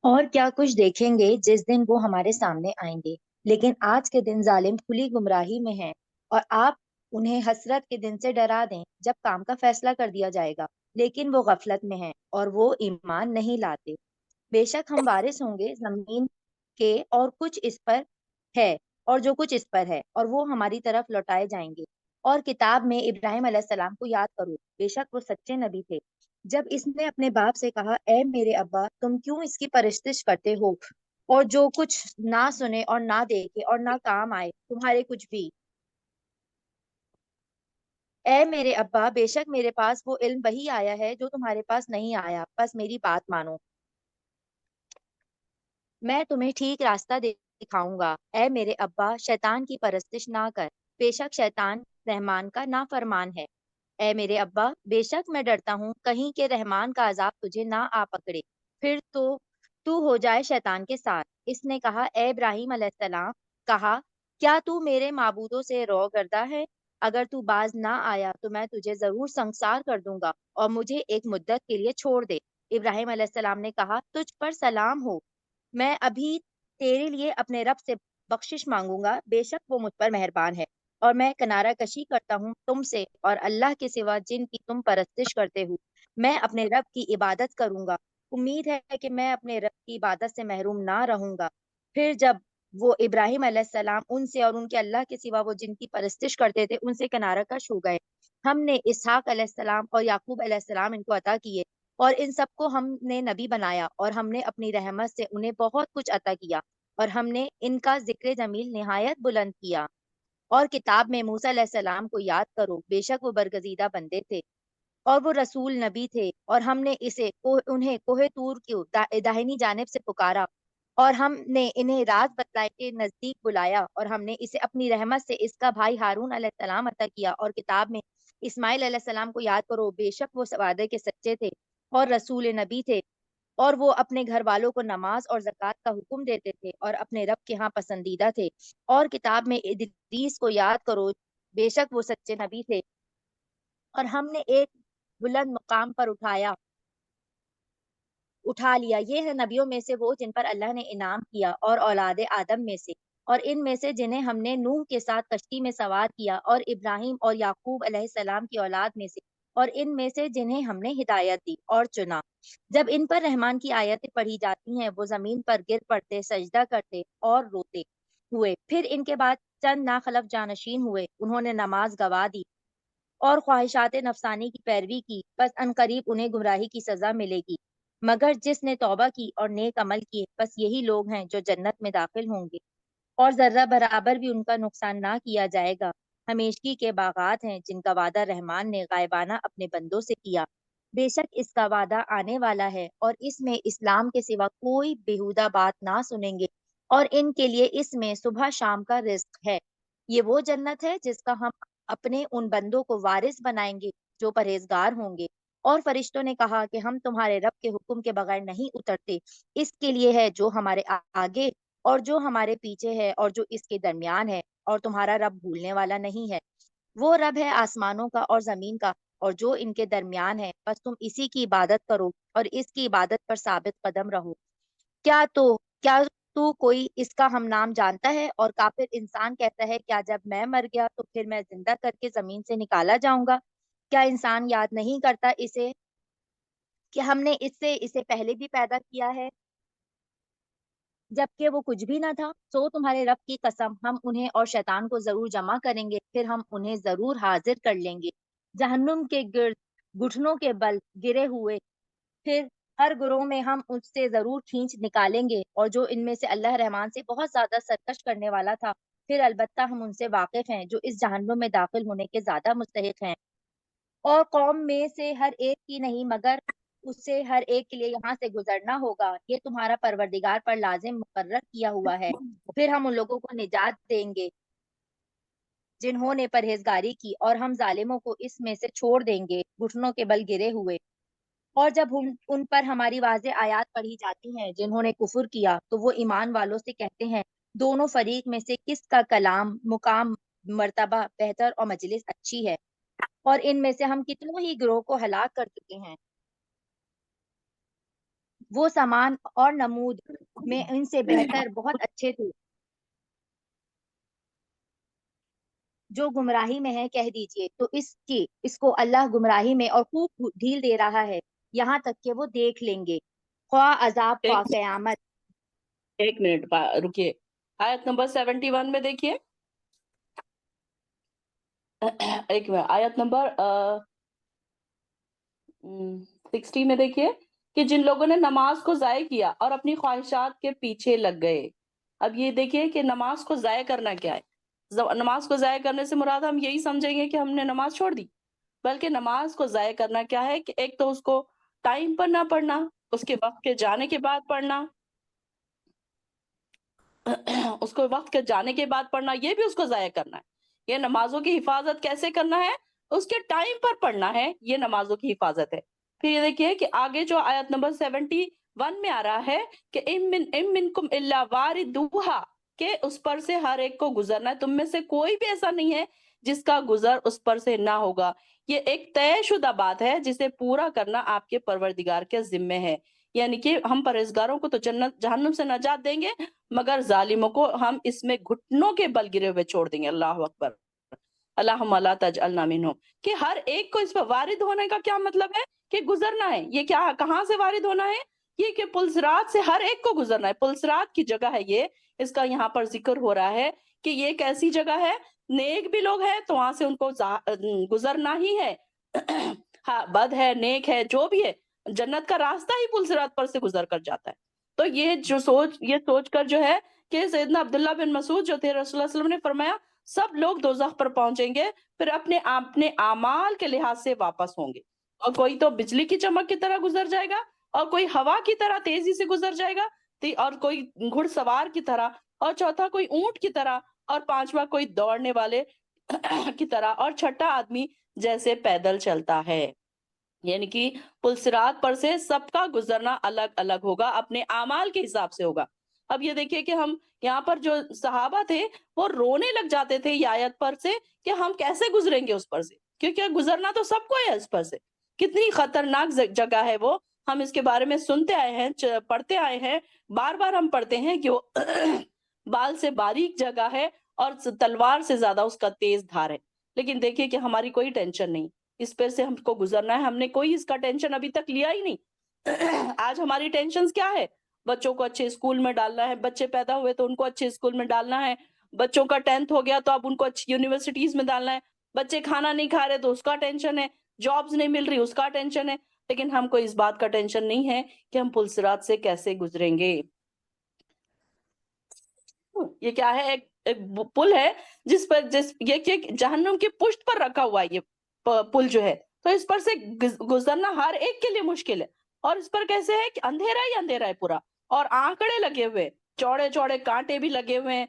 اور کیا کچھ دیکھیں گے جس دن وہ ہمارے سامنے آئیں گے، لیکن آج کے دن ظالم کھلی گمراہی میں ہیں، اور آپ انہیں حسرت کے دن سے ڈرا دیں جب کام کا فیصلہ کر دیا جائے گا، لیکن وہ غفلت میں ہیں اور وہ ایمان نہیں لاتے۔ بے شک ہم وارث ہوں گے زمین کے اور کچھ اس پر ہے، اور جو کچھ اس پر ہے، اور وہ ہماری طرف لوٹائے جائیں گے۔ اور کتاب میں ابراہیم علیہ السلام کو یاد کرو، بے شک وہ سچے نبی تھے، جب اس نے اپنے باپ سے کہا، اے میرے ابا، تم کیوں اس کی پرستش کرتے ہو، اور جو کچھ نہ سنے اور نہ دیکھے اور نہ کام آئے تمہارے کچھ بھی۔ اے میرے ابا، بے شک میرے پاس وہ علم وہی آیا ہے جو تمہارے پاس نہیں آیا، بس میری بات مانو، میں تمہیں ٹھیک راستہ دکھاؤں گا۔ اے میرے ابا، شیطان کی پرستش نہ کر، بے شک شیطان رحمان کا نافرمان ہے۔ اے میرے ابا، بے شک میں ڈرتا ہوں کہیں کہ رحمان کا عذاب تجھے نہ آ پکڑے، پھر تو ہو جائے شیطان کے ساتھ۔ اس نے کہا، اے ابراہیم علیہ السلام، کہا، کیا تو میرے معبودوں سے رو گردہ ہے؟ اگر تو باز نہ آیا تو میں تجھے ضرور سنگسار کر دوں گا اور مجھے ایک مدت کے لیے چھوڑ دے۔ ابراہیم علیہ السلام نے کہا، تجھ پر سلام ہو، میں ابھی تیرے لیے اپنے رب سے بخشش مانگوں گا، بے شک وہ مجھ پر مہربان ہے، اور میں کنارہ کشی کرتا ہوں تم سے اور اللہ کے سوا جن کی تم پرستش کرتے ہو، میں اپنے رب کی عبادت کروں گا، امید ہے کہ میں اپنے رب کی عبادت سے محروم نہ رہوں گا۔ پھر جب وہ ابراہیم علیہ السلام ان سے اور ان کے اللہ کے سوا وہ جن کی پرستش کرتے تھے ان سے کنارہ کش ہو گئے، ہم نے اسحاق علیہ السلام اور یعقوب علیہ السلام ان کو عطا کیے، اور ان سب کو ہم نے نبی بنایا، اور ہم نے اپنی رحمت سے انہیں بہت کچھ عطا کیا، اور ہم نے ان کا ذکر جمیل نہایت بلند کیا۔ اور کتاب میں موسیٰ علیہ السلام کو یاد کرو، بے شک وہ برگزیدہ بندے تھے اور وہ رسول نبی تھے، اور ہم نے انہیں کوہ طور کی داہنی جانب سے پکارا، اور ہم نے انہیں راز بتلائے کے نزدیک بلایا، اور ہم نے اسے اپنی رحمت سے اس کا بھائی ہارون علیہ السلام عطا کیا۔ اور کتاب میں اسماعیل علیہ السلام کو یاد کرو، بے شک وہ وعدے کے سچے تھے اور رسول نبی تھے، اور وہ اپنے گھر والوں کو نماز اور زکوٰۃ کا حکم دیتے تھے اور اپنے رب کے ہاں پسندیدہ تھے۔ اور کتاب میں ادریس کو یاد کرو، بے شک وہ سچے نبی تھے، اور ہم نے ایک بلند مقام پر اٹھا لیا۔ یہ ہے نبیوں میں سے وہ جن پر اللہ نے انعام کیا، اور اولاد آدم میں سے، اور ان میں سے جنہیں ہم نے نوح کے ساتھ کشتی میں سوار کیا، اور ابراہیم اور یعقوب علیہ السلام کی اولاد میں سے، اور ان میں سے جنہیں ہم نے ہدایت دی اور چنا۔ جب ان پر رحمان کی آیتیں پڑھی جاتی ہیں وہ زمین پر گر پڑتے، سجدہ کرتے اور روتے ہوئے، پھر ان کے بعد چند ناخلف جانشین ہوئے، انہوں نے نماز گوا دی اور خواہشات نفسانی کی پیروی کی، بس ان قریب انہیں گمراہی کی سزا ملے گی۔ مگر جس نے توبہ کی اور نیک عمل کیے، بس یہی لوگ ہیں جو جنت میں داخل ہوں گے، اور ذرہ برابر بھی ان کا نقصان نہ کیا جائے گا۔ ہمیشگی کے باغات ہیں جن کا وعدہ رحمان نے غائبانہ اپنے بندوں سے کیا، بے شک اس کا وعدہ آنے والا ہے، اور اس میں اسلام کے سوا کوئی بیہودہ بات نہ سنیں گے، اور ان کے لیے اس میں صبح شام کا رزق ہے۔ یہ وہ جنت ہے جس کا ہم اپنے ان بندوں کو وارث بنائیں گے جو پرہیزگار ہوں گے۔ اور فرشتوں نے کہا کہ ہم تمہارے رب کے حکم کے بغیر نہیں اترتے، اس کے لیے ہے جو ہمارے آگے اور جو ہمارے پیچھے ہے اور جو اس کے درمیان ہے، اور تمہارا رب بھولنے والا نہیں ہے۔ وہ رب ہے آسمانوں کا اور زمین کا اور جو ان کے درمیان ہے، بس تم اسی کی عبادت کرو اور اس کی عبادت پر ثابت قدم رہو۔ کیا تو کوئی اس کا ہم نام جانتا ہے؟ اور کافر انسان کہتا ہے، کیا جب میں مر گیا تو پھر میں زندہ کر کے زمین سے نکالا جاؤں گا؟ کیا انسان یاد نہیں کرتا اسے کہ ہم نے اسے پہلے بھی پیدا کیا ہے جبکہ وہ کچھ بھی نہ تھا؟ سو تمہارے رب کی قسم، ہم انہیں اور شیطان کو ضرور جمع کریں گے، پھر ہم انہیں ضرور حاضر کر لیں گے جہنم کے گرد گھٹنوں کے بل گرے ہوئے، پھر ہر گروہ میں ہم اس سے ضرور کھینچ نکالیں گے، اور جو ان میں سے اللہ رحمان سے بہت زیادہ سرکش کرنے والا تھا، پھر البتہ ہم ان سے واقف ہیں جو اس جہنم میں داخل ہونے کے زیادہ مستحق ہیں۔ اور قوم میں سے ہر ایک کی نہیں مگر اس سے ہر ایک کے لیے یہاں سے گزرنا ہوگا، یہ تمہارا پروردگار پر لازم مقرر کیا ہوا ہے۔ پھر ہم ان لوگوں کو نجات دیں گے جنہوں نے پرہیزگاری کی، اور ہم ظالموں کو اس میں سے چھوڑ دیں گے گھٹنوں کے بل گرے ہوئے۔ اور جب ان پر ہماری واضح آیات پڑھی جاتی ہیں جنہوں نے کفر کیا تو وہ ایمان والوں سے کہتے ہیں دونوں فریق میں سے کس کا کلام، مقام، مرتبہ بہتر اور مجلس اچھی ہے، اور ان میں سے ہم کتنوں ہی گروہ کو ہلاک کر چکے ہیں۔ وہ سامان اور نمود میں ان سے بہتر بہت اچھے تھے۔ جو گمراہی میں ہے کہہ دیجئے تو اس کو اللہ گمراہی میں اور خوب ڈھیل دے رہا ہے، یہاں تک کہ وہ دیکھ لیں گے، خواہ عذاب خواہ ایک قیامت۔ ایک منٹ رکیے، آیت نمبر 71 میں دیکھیے، ایک منٹ، آیت نمبر 60 میں دیکھیے کہ جن لوگوں نے نماز کو ضائع کیا اور اپنی خواہشات کے پیچھے لگ گئے۔ اب یہ دیکھیے کہ نماز کو ضائع کرنا کیا ہے۔ نماز کو ضائع کرنے سے مراد ہم یہی سمجھیں گے کہ ہم نے نماز چھوڑ دی، بلکہ نماز کو ضائع کرنا کیا ہے کہ ایک تو اس کو ٹائم پر نہ پڑھنا، اس کے وقت کے جانے کے بعد پڑھنا، اس کو وقت کے جانے کے بعد پڑھنا، یہ بھی اس کو ضائع کرنا ہے۔ یہ نمازوں کی حفاظت کیسے کرنا ہے؟ اس کے ٹائم پر پڑھنا ہے، یہ نمازوں کی حفاظت ہے۔ پھر یہ دیکھیے کہ آگے جو آیت نمبر 71 میں آ رہا ہے کہ ام منکم الا واردوہا، کہ اس پر سے ہر ایک کو گزرنا ہے، تم میں سے کوئی بھی ایسا نہیں ہے جس کا گزر اس پر سے نہ ہوگا۔ یہ ایک طے شدہ بات ہے جسے پورا کرنا آپ کے پروردگار کے ذمے ہے، یعنی کہ ہم پرہیزگاروں کو تو جنت جہنم سے نجات دیں گے، مگر ظالموں کو ہم اس میں گھٹنوں کے بل گرے ہوئے چھوڑ دیں گے۔ اللہ اکبر، اللہم لا تجعلنا منہم، کہ ہر ایک کو اس پر وارد ہونے کا کیا مطلب ہے کہ گزرنا ہے۔ یہ کیا کہاں سے وارد ہونا ہے؟ یہ کہ پلسرات سے ہر ایک کو گزرنا ہے۔ پلسرات کی جگہ ہے یہ، اس کا یہاں پر ذکر ہو رہا ہے کہ یہ ایک ایسی جگہ ہے، نیک بھی لوگ ہیں تو وہاں سے ان کو گزرنا ہی ہے، ہاں بد ہے نیک ہے جو بھی ہے، جنت کا راستہ ہی پلسرات پر سے گزر کر جاتا ہے۔ تو یہ سوچ کر جو ہے کہ سیدنا عبداللہ بن مسعود جو تھے، رسول اللہ صلی اللہ علیہ وسلم نے فرمایا سب لوگ دوزخ پر پہنچیں گے، پھر اپنے اعمال کے لحاظ سے واپس ہوں گے، اور کوئی تو بجلی کی چمک کی طرح گزر جائے گا، اور کوئی ہوا کی طرح تیزی سے گزر جائے گا، اور کوئی گھڑ سوار کی طرح، اور چوتھا کوئی اونٹ کی طرح، اور پانچواں کوئی دوڑنے والے کی طرح، اور چھٹا آدمی جیسے پیدل چلتا ہے۔ یعنی کہ پلسرات پر سے سب کا گزرنا الگ الگ ہوگا، اپنے اعمال کے حساب سے ہوگا۔ اب یہ دیکھیے کہ ہم یہاں پر جو صحابہ تھے وہ رونے لگ جاتے تھے یہ آیت پر سے کہ ہم کیسے گزریں گے اس پر سے، کیونکہ گزرنا تو سب کو ہے اس پر سے۔ کتنی خطرناک جگہ ہے وہ، ہم اس کے بارے میں سنتے آئے ہیں، پڑھتے آئے ہیں، بار بار ہم پڑھتے ہیں کہ وہ بال سے باریک جگہ ہے اور تلوار سے زیادہ اس کا تیز دھار ہے، لیکن دیکھیے کہ ہماری کوئی ٹینشن نہیں، اس پر سے ہم کو گزرنا ہے، ہم نے کوئی اس کا ٹینشن ابھی تک لیا ہی نہیں۔ آج ہماری ٹینشنز کیا ہے؟ بچوں کو اچھے اسکول میں ڈالنا ہے، بچے پیدا ہوئے تو ان کو اچھے اسکول میں ڈالنا ہے، بچوں کا 10th ہو گیا تو اب ان کو اچھی یونیورسٹیز میں ڈالنا ہے، بچے کھانا نہیں کھا رہے تو اس کا ٹینشن ہے، جابز نہیں مل رہی اس کا ٹینشن ہے، لیکن ہم کو اس بات کا ٹینشن نہیں ہے کہ ہم پلسرات سے کیسے گزریں گے۔ یہ کیا ہے؟ ایک پل ہے جس پر یہ کہ جہنم کی پشت پر رکھا ہوا ہے یہ پل جو ہے، تو اس پر سے گزرنا ہر ایک کے لیے مشکل ہے، اور اس پر کیسے ہے کہ اندھیرا ہی اندھیرا ہے پورا، اور آنکڑے لگے ہوئے، چوڑے چوڑے کانٹے بھی لگے ہوئے ہیں،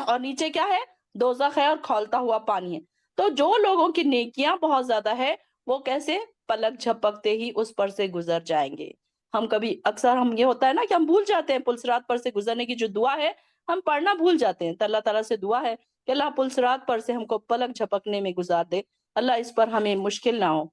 اور نیچے کیا ہے؟ دوزخ ہے اور کھولتا ہوا پانی ہے۔ تو جو لوگوں کی نیکیاں بہت زیادہ ہے وہ کیسے پلک جھپکتے ہی اس پر سے گزر جائیں گے۔ ہم کبھی اکثر ہم یہ ہوتا ہے نا کہ ہم بھول جاتے ہیں پلسرات پر سے گزرنے کی جو دعا ہے، ہم پڑھنا بھول جاتے ہیں، تو اللہ تعالیٰ سے دعا ہے کہ اللہ پلسرات پر سے ہم کو پلک جھپکنے میں گزار دے، اللہ اس پر ہمیں مشکل نہ ہو۔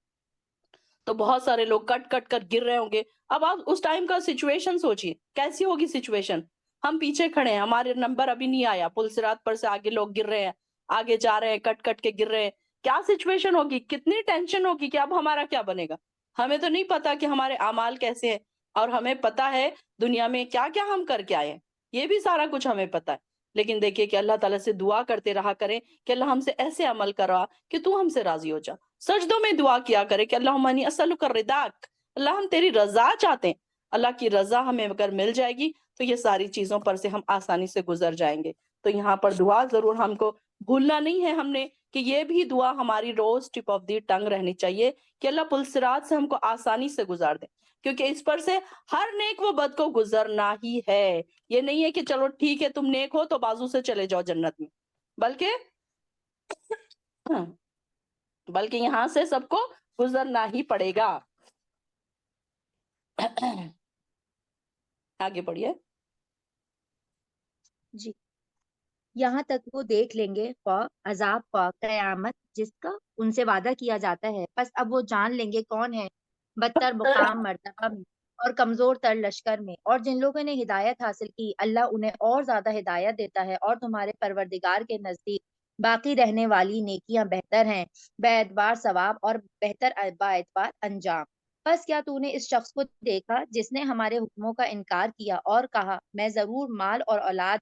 تو بہت سارے لوگ کٹ کٹ کر گر رہے ہوں گے۔ اب آپ اس ٹائم کا سچویشن سوچئے کیسی ہوگی سچویشن، ہم پیچھے کھڑے ہیں، ہمارے نمبر ابھی نہیں آیا، پلسرات پر سے آگے لوگ گر رہے ہیں، آگے جا رہے ہیں، کٹ کٹ کے گر رہے ہیں، کیا سچویشن ہوگی، کتنی ٹینشن ہوگی کہ اب ہمارا کیا بنے گا۔ ہمیں تو نہیں پتا کہ ہمارے اعمال کیسے ہیں، اور ہمیں پتا ہے دنیا میں کیا کیا ہم کر کے آئے ہیں، یہ بھی سارا کچھ ہمیں پتا ہے، لیکن دیکھیے کہ اللہ تعالیٰ سے دعا کرتے رہا کریں کہ اللہ ہم سے ایسے عمل کرا کہ تو ہم سے راضی ہو جا۔ سجدوں میں دعا کیا کرے کہ اللہم انی اسألک الرضاک، اللہ ہم تیری رضا چاہتے ہیں، اللہ کی رضا ہمیں اگر مل جائے گی تو یہ ساری چیزوں پر سے ہم آسانی سے گزر جائیں گے۔ تو یہاں پر دعا ضرور ہم کو بھولنا نہیں ہے، ہم نے کہ یہ بھی دعا ہماری روز ٹپ آف دی ٹنگ رہنی چاہیے کہ اللہ پلسرات سے ہم کو آسانی سے گزار دے، کیونکہ اس پر سے ہر نیک و بد کو گزرنا ہی ہے۔ یہ نہیں ہے کہ چلو ٹھیک ہے تم نیک ہو تو بازو سے چلے جاؤ جنت میں، بلکہ یہاں سے سب کو گزرنا ہی پڑے گا۔ آگے پڑھیے. جی، یہاں تک وہ دیکھ لیں گے خواہ عذاب خواہ قیامت جس کا ان سے وعدہ کیا جاتا ہے، پس اب وہ جان لیں گے کون ہے بدتر مقام مرتبہ میں اور کمزور تر لشکر میں. اور جن لوگوں نے ہدایت حاصل کی اللہ انہیں اور زیادہ ہدایت دیتا ہے، اور تمہارے پروردگار کے نزدیک باقی رہنے والی نیکیاں بہتر ہیں باعتبار ثواب اور بہتر باعتبار انجام. بس کیا تو نے اس شخص کو دیکھا جس نے ہمارے حکموں کا انکار کیا اور کہا میں ضرور مال اور اولاد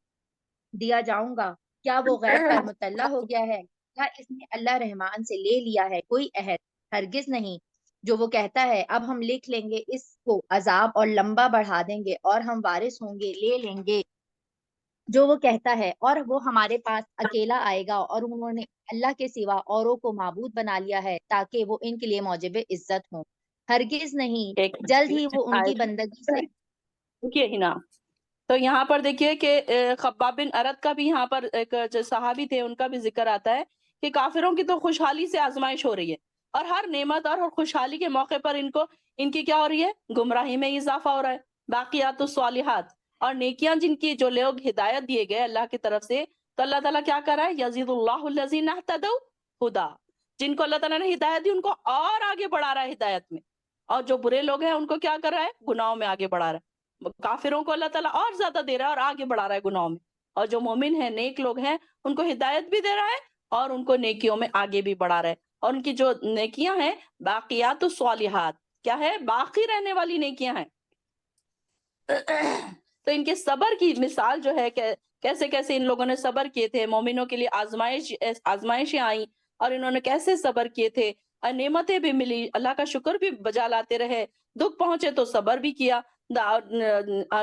دیا جاؤں گا؟ کیا وہ غیب پر مطلع ہو گیا ہے؟ کیا اس نے اللہ رحمان سے لے لیا ہے کوئی عہد؟ ہرگز نہیں. جو وہ کہتا ہے اب ہم لکھ لیں گے اس کو عذاب اور لمبا بڑھا دیں گے اور ہم وارث ہوں گے لے لیں گے. جو وہ کہتا ہے اور وہ ہمارے پاس اکیلا آئے گا، اور انہوں نے اللہ کے سوا اوروں کو معبود بنا لیا ہے تاکہ وہ ان کے لیے موجب عزت ہوں. ہرگز نہیں، ایک جلد ہی وہ ان کی بندگی سے رکیے ہی نا. تو یہاں پر دیکھیے کہ خباب بن ارد کا بھی یہاں پر ایک جو صحابی تھے ان کا بھی ذکر آتا ہے کہ کافروں کی تو خوشحالی سے آزمائش ہو رہی ہے، اور ہر نعمت اور خوشحالی کے موقع پر ان کی کیا ہو رہی ہے؟ گمراہی میں اضافہ ہو رہا ہے. باقیات الصالحات اور نیکیاں جن کی جو لوگ ہدایت دیے گئے اللہ کی طرف سے، تو اللہ تعالیٰ کیا کر رہا ہے؟ یزید اللہ الذین اہتدوا ہدا. جن کو اللہ تعالیٰ نے ہدایت دی ان کو اور آگے بڑھا رہا ہے ہدایت میں، اور جو برے لوگ ہیں ان کو کیا کر رہا ہے؟ گناہوں میں آگے بڑھا رہا ہے. کافروں کو اللہ تعالیٰ اور زیادہ دے رہا ہے اور آگے بڑھا رہا ہے گناہوں میں، اور جو مومن ہیں نیک لوگ ہیں ان کو ہدایت بھی دے رہا ہے اور ان کو نیکیوں میں آگے بھی بڑھا رہا ہے. اور ان کی جو نیکیاں ہیں باقیات الصالحات، کیا ہے؟ باقی رہنے والی نیکیاں ہیں. تو ان کے صبر کی مثال جو ہے کہ کیسے کیسے ان لوگوں نے صبر کیے تھے، مومنوں کے لیے آزمائشیں آئیں اور انہوں نے کیسے صبر کیے تھے، اور نعمتیں بھی ملی، اللہ کا شکر بھی بجا لاتے رہے، دکھ پہنچے تو صبر بھی کیا،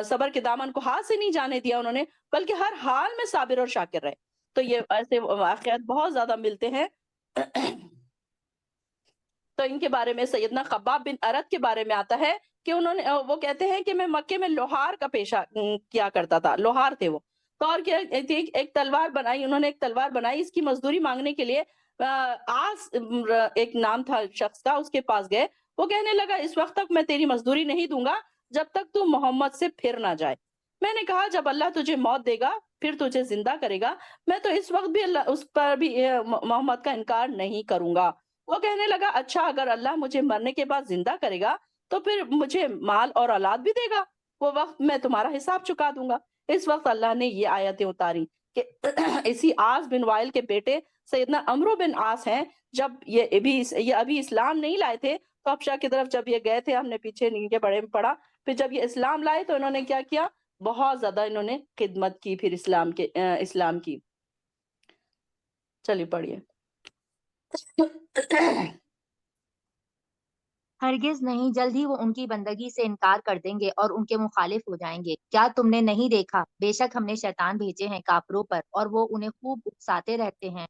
صبر کے دامن کو ہاتھ سے نہیں جانے دیا انہوں نے، بلکہ ہر حال میں صابر اور شاکر رہے. تو یہ ایسے واقعات بہت زیادہ ملتے ہیں. تو ان کے بارے میں سیدنا خباب بن ارد کے بارے میں آتا ہے کہ وہ کہتے ہیں کہ میں مکے میں لوہار کا پیشہ کیا کرتا تھا. لوہار تھے وہ. تو اور کیا ایک تلوار بنائی انہوں نے، ایک تلوار بنائی اس کی مزدوری مانگنے کے لیے. آس ایک نام تھا شخص کا، اس کے پاس گئے. وہ کہنے لگا اس وقت تک میں تیری مزدوری نہیں دوں گا جب تک تو محمد سے پھر نہ جائے. میں نے کہا جب اللہ تجھے موت دے گا پھر تجھے زندہ کرے گا، میں تو اس وقت بھی اس پر بھی محمد کا انکار نہیں کروں گا. وہ کہنے لگا اچھا اگر اللہ مجھے مرنے کے بعد زندہ کرے گا تو پھر مجھے مال اور اولاد بھی دے گا، وہ وقت میں تمہارا حساب چکا دوں گا. اس وقت اللہ نے یہ آیتیں اتاری کہ اسی عاص بن وائل کے بیٹے سیدنا عمرو بن عاص ہیں، جب یہ ابھی اسلام نہیں لائے تھے تو ابشا کی طرف جب یہ گئے تھے، ہم نے پیچھے ان کے بڑے میں پڑھا، پھر جب یہ اسلام لائے تو انہوں نے کیا کیا؟ بہت زیادہ انہوں نے خدمت کی پھر اسلام کی. چلیے پڑھیے. ہرگز نہیں، جلد ہی وہ ان کی بندگی سے انکار کر دیں گے اور ان کے مخالف ہو جائیں گے. کیا تم نے نہیں دیکھا بے شک ہم نے شیطان بھیجے ہیں کافروں پر اور وہ انہیں خوب اکساتے رہتے ہیں،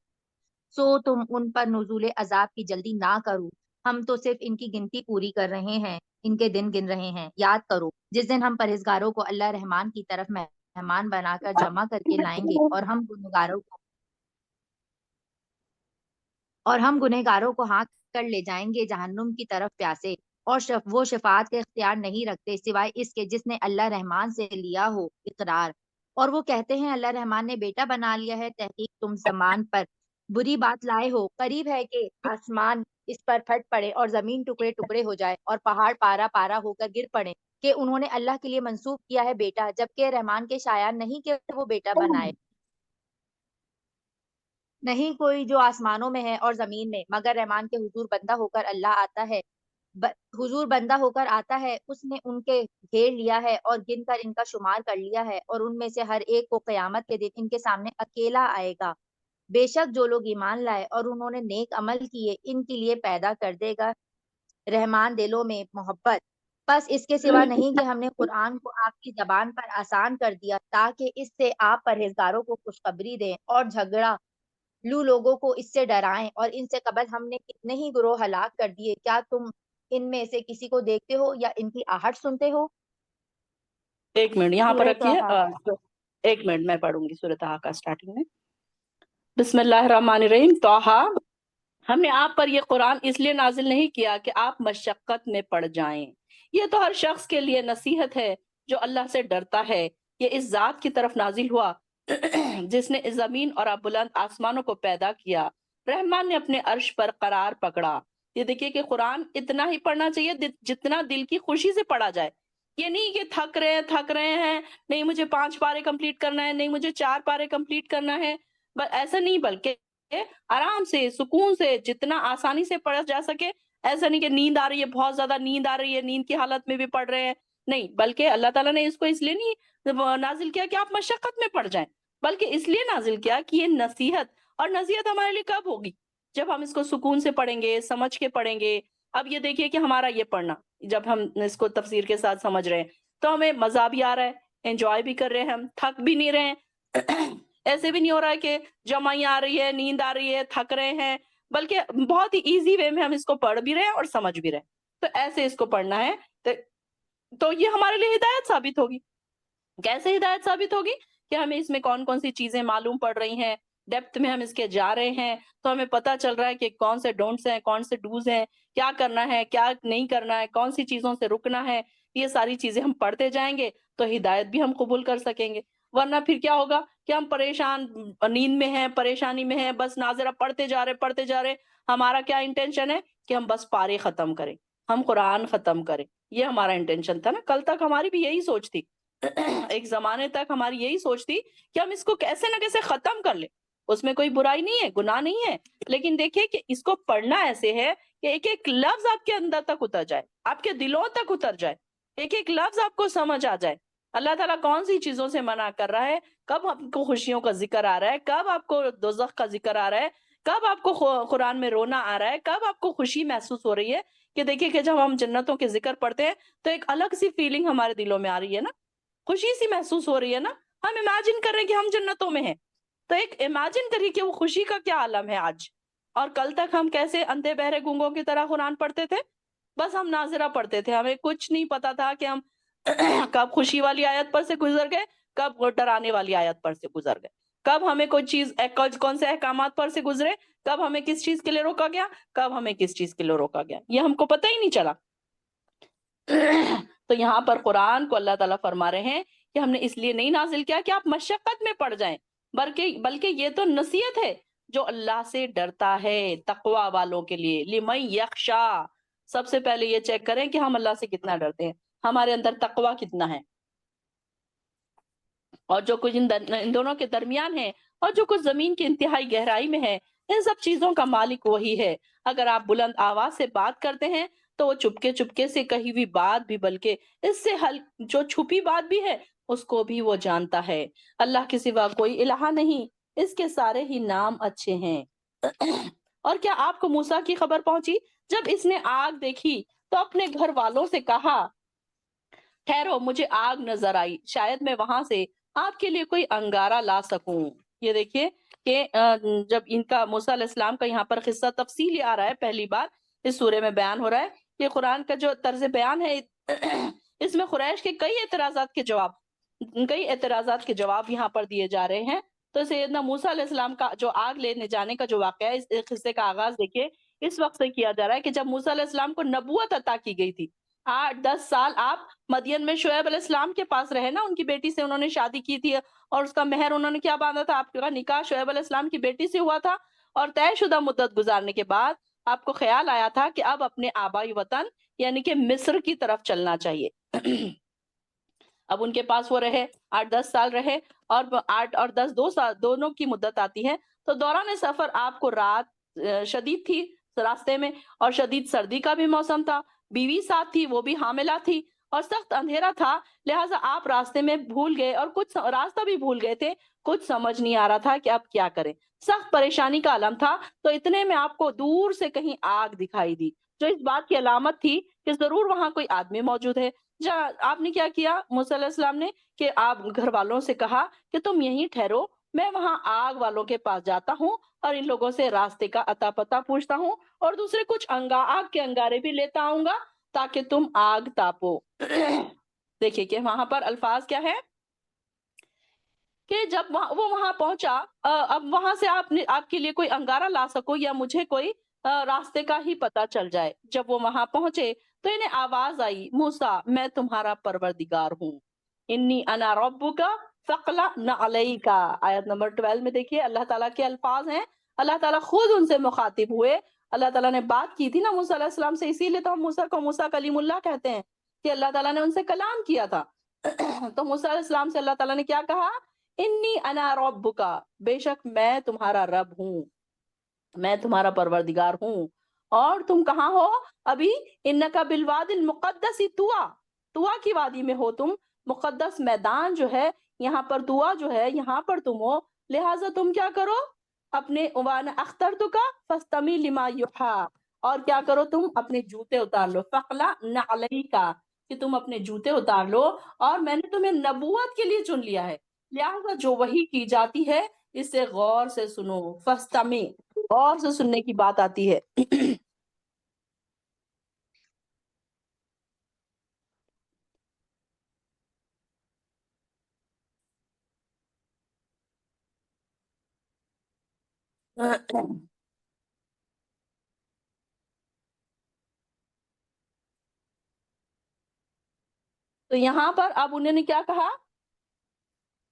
سو تم ان پر نزول عذاب کی جلدی نہ کرو، ہم تو صرف ان کی گنتی پوری کر رہے ہیں، ان کے دن گن رہے ہیں. یاد کرو جس دن ہم پرہیزگاروں کو اللہ رحمان کی طرف مہمان بنا کر جمع کر کے لائیں گے اور ہم گنہگاروں کو ہاتھ کر لے جائیں گے جہنم کی طرف پیاسے، اور وہ شفاعت کے اختیار نہیں رکھتے سوائے اس کے جس نے اللہ رحمان سے لیا ہو اقرار. اور وہ کہتے ہیں اللہ رحمان نے بیٹا بنا لیا ہے، تحقیق تم زمان پر بری بات لائے ہو. قریب ہے کہ آسمان اس پر پھٹ پڑے اور زمین ٹکڑے ٹکڑے ہو جائے اور پہاڑ پارا پارا ہو کر گر پڑے کہ انہوں نے اللہ کے لیے منسوب کیا ہے بیٹا، جبکہ رحمان کے شایان نہیں کہ وہ بیٹا بنائے. نہیں کوئی جو آسمانوں میں ہے اور زمین میں مگر رحمان کے حضور بندہ ہو کر اللہ آتا ہے، حضور بندہ ہو کر آتا ہے. اس نے ان کے گھیر لیا ہے اور گن کر ان کا شمار کر لیا ہے، اور ان میں سے ہر ایک کو قیامت کے دن ان کے سامنے اکیلا آئے گا. بے شک جو لوگ ایمان لائے اور انہوں نے نیک عمل کیے ان کے لیے پیدا کر دے گا رحمان دلوں میں محبت. بس اس کے سوا نہیں کہ ہم نے قرآن کو آپ کی زبان پر آسان کر دیا تاکہ اس سے آپ پرہیزگاروں کو خوشخبری دیں اور جھگڑا لوگوں کو اس سے ڈرائیں. اور ان سے قبل ہم نے کتنے ہی گروہ ہلاک کر دیے، کیا تم ان میں سے کسی کو دیکھتے ہو یا ان کی آہٹ سنتے ہو؟ ایک منٹ یہاں پر سورہ رکھیے. طٰہٰ. ایک منٹ میں پڑھوں گی سورۃ طٰہٰ کا اسٹارٹنگ میں. بسم اللہ الرحمن الرحیم. طٰہٰ، ہم نے آپ پر یہ قرآن اس لیے نازل نہیں کیا کہ آپ مشقت میں پڑ جائیں، یہ تو ہر شخص کے لیے نصیحت ہے جو اللہ سے ڈرتا ہے۔ یہ اس ذات کی طرف نازل ہوا جس نے زمین اور بلند آسمانوں کو پیدا کیا۔ رحمان نے اپنے عرش پر قرار پکڑا۔ یہ دیکھیے کہ قرآن اتنا ہی پڑھنا چاہیے جتنا دل کی خوشی سے پڑھا جائے۔ یہ نہیں کہ تھک رہے ہیں، نہیں مجھے 5 پارے کمپلیٹ کرنا ہے، نہیں مجھے 4 پارے کمپلیٹ کرنا ہے، ایسا نہیں، بلکہ آرام سے، سکون سے، جتنا آسانی سے پڑھا جا سکے۔ ایسا نہیں کہ نیند آ رہی ہے، بہت زیادہ نیند آ رہی ہے، نیند کی حالت میں بھی پڑھ رہے ہیں، نہیں، بلکہ اللہ تعالیٰ نے اس کو اس لیے نہیں نازل کیا کہ آپ مشقت میں پڑ جائیں، بلکہ اس لیے نازل کیا کہ یہ نصیحت، اور نصیحت ہمارے لیے کب ہوگی؟ جب ہم اس کو سکون سے پڑھیں گے، سمجھ کے پڑھیں گے۔ اب یہ دیکھیے کہ ہمارا یہ پڑھنا، جب ہم اس کو تفسیر کے ساتھ سمجھ رہے ہیں تو ہمیں مزہ بھی آ رہا ہے، انجوائے بھی کر رہے ہیں، ہم تھک بھی نہیں رہے ہیں ایسے بھی نہیں ہو رہا ہے کہ جمعی آ رہی ہے، نیند آ رہی ہے، تھک رہے ہیں، بلکہ بہت ہی ایزی وے میں ہم اس کو پڑھ بھی رہے ہیں اور سمجھ بھی رہے ہیں۔ تو ایسے اس کو پڑھنا ہے، تو یہ ہمارے لیے ہدایت ثابت ہوگی۔ کیسے ہدایت ثابت ہوگی؟ کہ ہمیں اس میں کون کون سی چیزیں معلوم پڑ رہی ہیں، ڈیپتھ میں ہم اس کے جا رہے ہیں، تو ہمیں پتہ چل رہا ہے کہ کون سے ڈونٹس ہیں، کون سے ڈوز ہیں، کیا کرنا ہے، کیا نہیں کرنا ہے، کون سی چیزوں سے رکنا ہے۔ یہ ساری چیزیں ہم پڑھتے جائیں گے تو ہدایت بھی ہم قبول کر سکیں گے۔ ورنہ پھر کیا ہوگا کہ ہم پریشان، نیند میں ہیں، پریشانی میں ہیں، بس ناظرہ پڑھتے جا رہے۔ ہمارا کیا انٹینشن ہے کہ ہم بس پارے ختم کریں، ہم قرآن ختم کریں۔ یہ ہمارا انٹینشن تھا نا، کل تک ہماری بھی یہی سوچ تھی ایک زمانے تک ہماری یہی سوچ تھی کہ ہم اس کو کیسے نہ کیسے ختم کر لیں۔ اس میں کوئی برائی نہیں ہے، گناہ نہیں ہے، لیکن دیکھیے کہ اس کو پڑھنا ایسے ہے کہ ایک ایک لفظ آپ کے اندر تک اتر جائے، آپ کے دلوں تک اتر جائے، ایک ایک لفظ آپ کو سمجھ آ جائے۔ اللہ تعالیٰ کون سی چیزوں سے منع کر رہا ہے، کب آپ کو خوشیوں کا ذکر آ رہا ہے، کب آپ کو دوزخ کا ذکر آ رہا ہے، کب آپ کو قرآن میں رونا آ رہا ہے، کب آپ کو خوشی محسوس ہو رہی ہے۔ کہ دیکھیے کہ جب ہم جنتوں کے ذکر پڑھتے ہیں تو ایک الگ سی فیلنگ ہمارے دلوں میں آ رہی ہے نا، خوشی سی محسوس ہو رہی ہے نا، ہم امیجن کر رہے ہیں کہ ہم جنتوں میں ہیں، تو ایک امیجن کریے کہ وہ خوشی کا کیا عالم ہے آج۔ اور کل تک ہم کیسے اندھے بہرے گونگوں کی طرح قرآن پڑھتے تھے، بس ہم ناظرہ پڑھتے تھے، ہمیں کچھ نہیں پتا تھا کہ ہم کب خوشی والی آیت پر سے گزر گئے، کب ڈرانے والی آیت پر سے گزر گئے، کب ہمیں کوئی چیز، کون سے احکامات پر سے گزرے، کب ہمیں کس چیز کے لیے روکا گیا، کب ہمیں کس چیز کے لیے روکا گیا، یہ ہم کو پتہ ہی نہیں چلا۔ تو یہاں پر قرآن کو اللہ تعالیٰ فرما رہے ہیں کہ ہم نے اس لیے نہیں نازل کیا کہ آپ مشقت میں پڑ جائیں، بلکہ یہ تو نصیحت ہے جو اللہ سے ڈرتا ہے، تقوی والوں کے لیے، لمن یخشا۔ سب سے پہلے یہ چیک کریں کہ ہم اللہ سے کتنا ڈرتے ہیں، ہمارے اندر تقوی کتنا ہے، اور جو کچھ ان دونوں کے درمیان ہے، اور جو کچھ زمین کی انتہائی گہرائی میں ہے، ان سب چیزوں کا مالک وہی ہے۔ اگر آپ بلند آواز سے بات کرتے ہیں تو وہ چپکے سے کہی ہوئی بات بھی، بلکہ اس سے جو چھپی بات بھی ہے اس کو بھی وہ جانتا ہے۔ اللہ کے سوا کوئی الہ نہیں، اس کے سارے ہی نام اچھے ہیں۔ اور کیا آپ کو موسیٰ کی خبر پہنچی؟ جب اس نے آگ دیکھی تو اپنے گھر والوں سے کہا، ٹھہرو، مجھے آگ نظر آئی، شاید میں وہاں سے آپ کے لیے کوئی انگارہ لا سکوں۔ یہ دیکھیے کہ جب ان کا موسیٰ علیہ السلام کا یہاں پر قصہ تفصیلی آ رہا ہے، پہلی بار اس سورے میں بیان ہو رہا ہے۔ یہ قرآن کا جو طرز بیان ہے اس میں قریش کے کئی اعتراضات کے جواب یہاں پر دیے جا رہے ہیں۔ تو سیدنا موسیٰ علیہ السلام کا جو آگ لینے جانے کا جو واقعہ ہے، اس قصے کا آغاز دیکھیے اس وقت سے کیا جا رہا ہے کہ جب موسیٰ علیہ السلام کو نبوت عطا کی گئی تھی۔ 8-10 سال آپ مدین میں شعیب علیہ السلام کے پاس رہے نا، ان کی بیٹی سے انہوں نے شادی کی تھی، اور اس کا مہر انہوں نے کیا باندھا تھا، آپ کا نکاح شعیب علیہ السلام کی بیٹی سے ہوا تھا، اور طے شدہ مدت گزارنے کے بعد آپ کو خیال آیا تھا کہ اب اپنے آبائی وطن یعنی کہ مصر کی طرف چلنا چاہیے۔ اب ان کے پاس وہ رہے، 8-10 سال رہے، اور 8 اور 10 2 سال دونوں کی مدت آتی ہے۔ تو دوران سفر آپ کو رات شدید تھی راستے میں، اور شدید سردی کا بھی موسم تھا، بیوی ساتھ تھی، وہ بھی حاملہ تھی، اور سخت اندھیرا تھا، لہٰذا آپ راستے میں بھول گئے، اور کچھ راستہ بھی بھول گئے تھے، کچھ سمجھ نہیں آ رہا تھا کہ اب کیا کریں، سخت پریشانی کا عالم تھا۔ تو اتنے میں آپ کو دور سے کہیں آگ دکھائی دی، جو اس بات کی علامت تھی کہ ضرور وہاں کوئی آدمی موجود ہے۔ آپ نے کیا کیا موسیٰ علیہ السلام نے کہ آپ گھر والوں سے کہا کہ تم یہیں ٹھہرو، میں وہاں آگ والوں کے پاس جاتا ہوں اور ان لوگوں سے راستے کا اتا پتہ پوچھتا ہوں، اور دوسرے کچھ آگ کے انگارے بھی لیتا آؤں گا تاکہ تم آگ تاپو۔ دیکھیے کہ وہاں پر الفاظ کیا ہے کہ جب وہ وہاں پہنچا، اب وہاں سے آپ کے لیے کوئی انگارہ لا سکو یا مجھے کوئی راستے کا ہی پتہ چل جائے۔ جب وہ وہاں پہنچے تو انہیں آواز آئی موسیٰ میں تمہارا پروردگار ہوں، انی انا ربک فاخلع علیک۔ آیت نمبر 12 میں دیکھیے اللہ تعالیٰ کے الفاظ ہیں، اللہ تعالیٰ خود ان سے مخاطب ہوئے، اللہ تعالیٰ نے بات کی تھی نا موسیٰ علیہ السلام سے، اسی لیے تو ہم موسیٰ کو موسیٰ کلیم اللہ کہتے ہیں کہ اللہ تعالیٰ نے ان سے کلام کیا تھا۔ تو موسیٰ علیہ السلام سے اللہ تعالیٰ نے کیا کہا؟ انی انا ربک، بے شک میں تمہارا رب ہوں، میں تمہارا پروردگار ہوں، اور تم کہاں ہو ابھی؟ انکا بالواد المقدس طویٰ، طویٰ کی وادی میں ہو تم، مقدس میدان جو ہے یہاں پر، طویٰ جو ہے یہاں پر تم ہو، لہٰذا تم کیا کرو؟ اپنے وانا اخترتک فاستمع لما یوحیٰ، اور کیا کرو تم؟ اپنے جوتے اتار لو، فاخلع علیک، کہ تم اپنے جوتے اتار لو، اور میں نے تمہیں نبوت کے لیے چن لیا ہے، لہٰذا جو وحی کی جاتی ہے اسے غور سے سنو، فاستمع، غور سے سننے کی بات آتی ہے۔ تو یہاں پر اب انہوں نے کیا کہا؟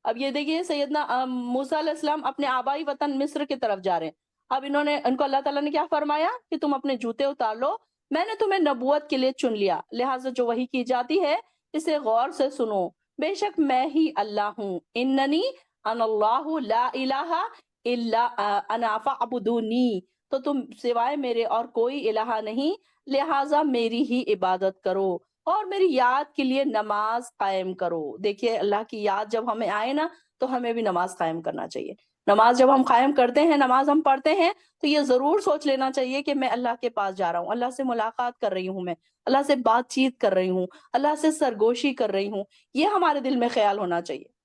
اب یہ دیکھیے سیدنا موسیٰ علیہ السلام اپنے آبائی وطن مصر کی طرف جا رہے ہیں، اب ان کو اللہ تعالیٰ نے کیا فرمایا کہ تم اپنے جوتے اتار لو، میں نے تمہیں نبوت کے لیے چن لیا، لہٰذا جو وحی کی جاتی ہے اسے غور سے سنو، بے شک میں ہی اللہ ہوں، اننی انا اللہ لا الہ الا انا فاعبدونی، تو تم سوائے میرے اور کوئی الہ نہیں، لہٰذا میری ہی عبادت کرو اور میری یاد کے لیے نماز قائم کرو۔ دیکھیے اللہ کی یاد جب ہمیں آئے نا تو ہمیں بھی نماز قائم کرنا چاہیے۔ نماز جب ہم قائم کرتے ہیں، نماز ہم پڑھتے ہیں، تو یہ ضرور سوچ لینا چاہیے کہ میں اللہ کے پاس جا رہا ہوں، اللہ سے ملاقات کر رہی ہوں، میں اللہ سے بات چیت کر رہی ہوں، اللہ سے سرگوشی کر رہی ہوں، یہ ہمارے دل میں خیال ہونا چاہیے۔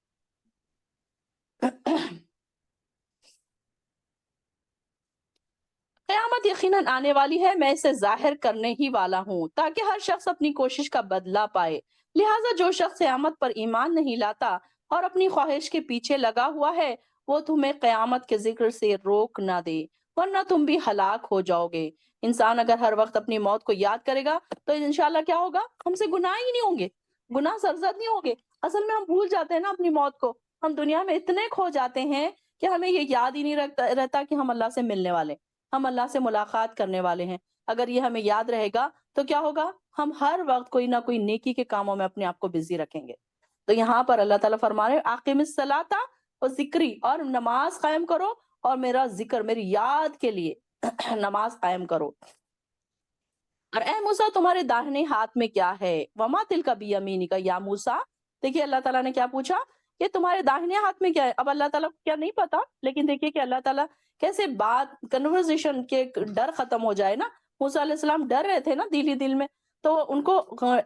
قیامت یقیناً آنے والی ہے، میں اسے ظاہر کرنے ہی والا ہوں تاکہ ہر شخص اپنی کوشش کا بدلہ پائے، لہٰذا جو شخص قیامت پر ایمان نہیں لاتا اور اپنی خواہش کے پیچھے لگا ہوا ہے وہ تمہیں قیامت کے ذکر سے روک نہ دے، ورنہ تم بھی ہلاک ہو جاؤ گے۔ انسان اگر ہر وقت اپنی موت کو یاد کرے گا تو انشاءاللہ کیا ہوگا؟ ہم سے گناہ ہی نہیں ہوں گے، گناہ سرزد نہیں ہوں گے۔ اصل میں ہم بھول جاتے ہیں نا اپنی موت کو، ہم دنیا میں اتنے کھو جاتے ہیں کہ ہمیں یہ یاد ہی نہیں رہتا کہ ہم اللہ سے ملنے والے، ہم اللہ سے ملاقات کرنے والے ہیں۔ اگر یہ ہمیں یاد رہے گا تو کیا ہوگا؟ ہم ہر وقت کوئی نہ کوئی نیکی کے کاموں میں اپنے آپ کو بزی رکھیں گے۔ تو یہاں پر اللہ تعالیٰ فرما رہے اقیم الصلاۃ و ذکری، اور نماز قائم کرو اور میرا ذکر، میری یاد کے لیے نماز قائم کرو۔ اور اے موسیٰ تمہارے داہنے ہاتھ میں کیا ہے؟ وما تلک بیمینک یا موسیٰ، دیکھیے اللہ تعالیٰ نے کیا پوچھا کہ تمہارے داہنے ہاتھ میں کیا ہے؟ اب اللہ تعالیٰ کو کیا نہیں پتا، لیکن دیکھیے کہ اللہ تعالیٰ کیسے بات کنورزیشن کے ڈر ختم ہو جائے نا، موسیٰ علیہ السلام ڈر رہے تھے نا دلی دل میں، تو ان کو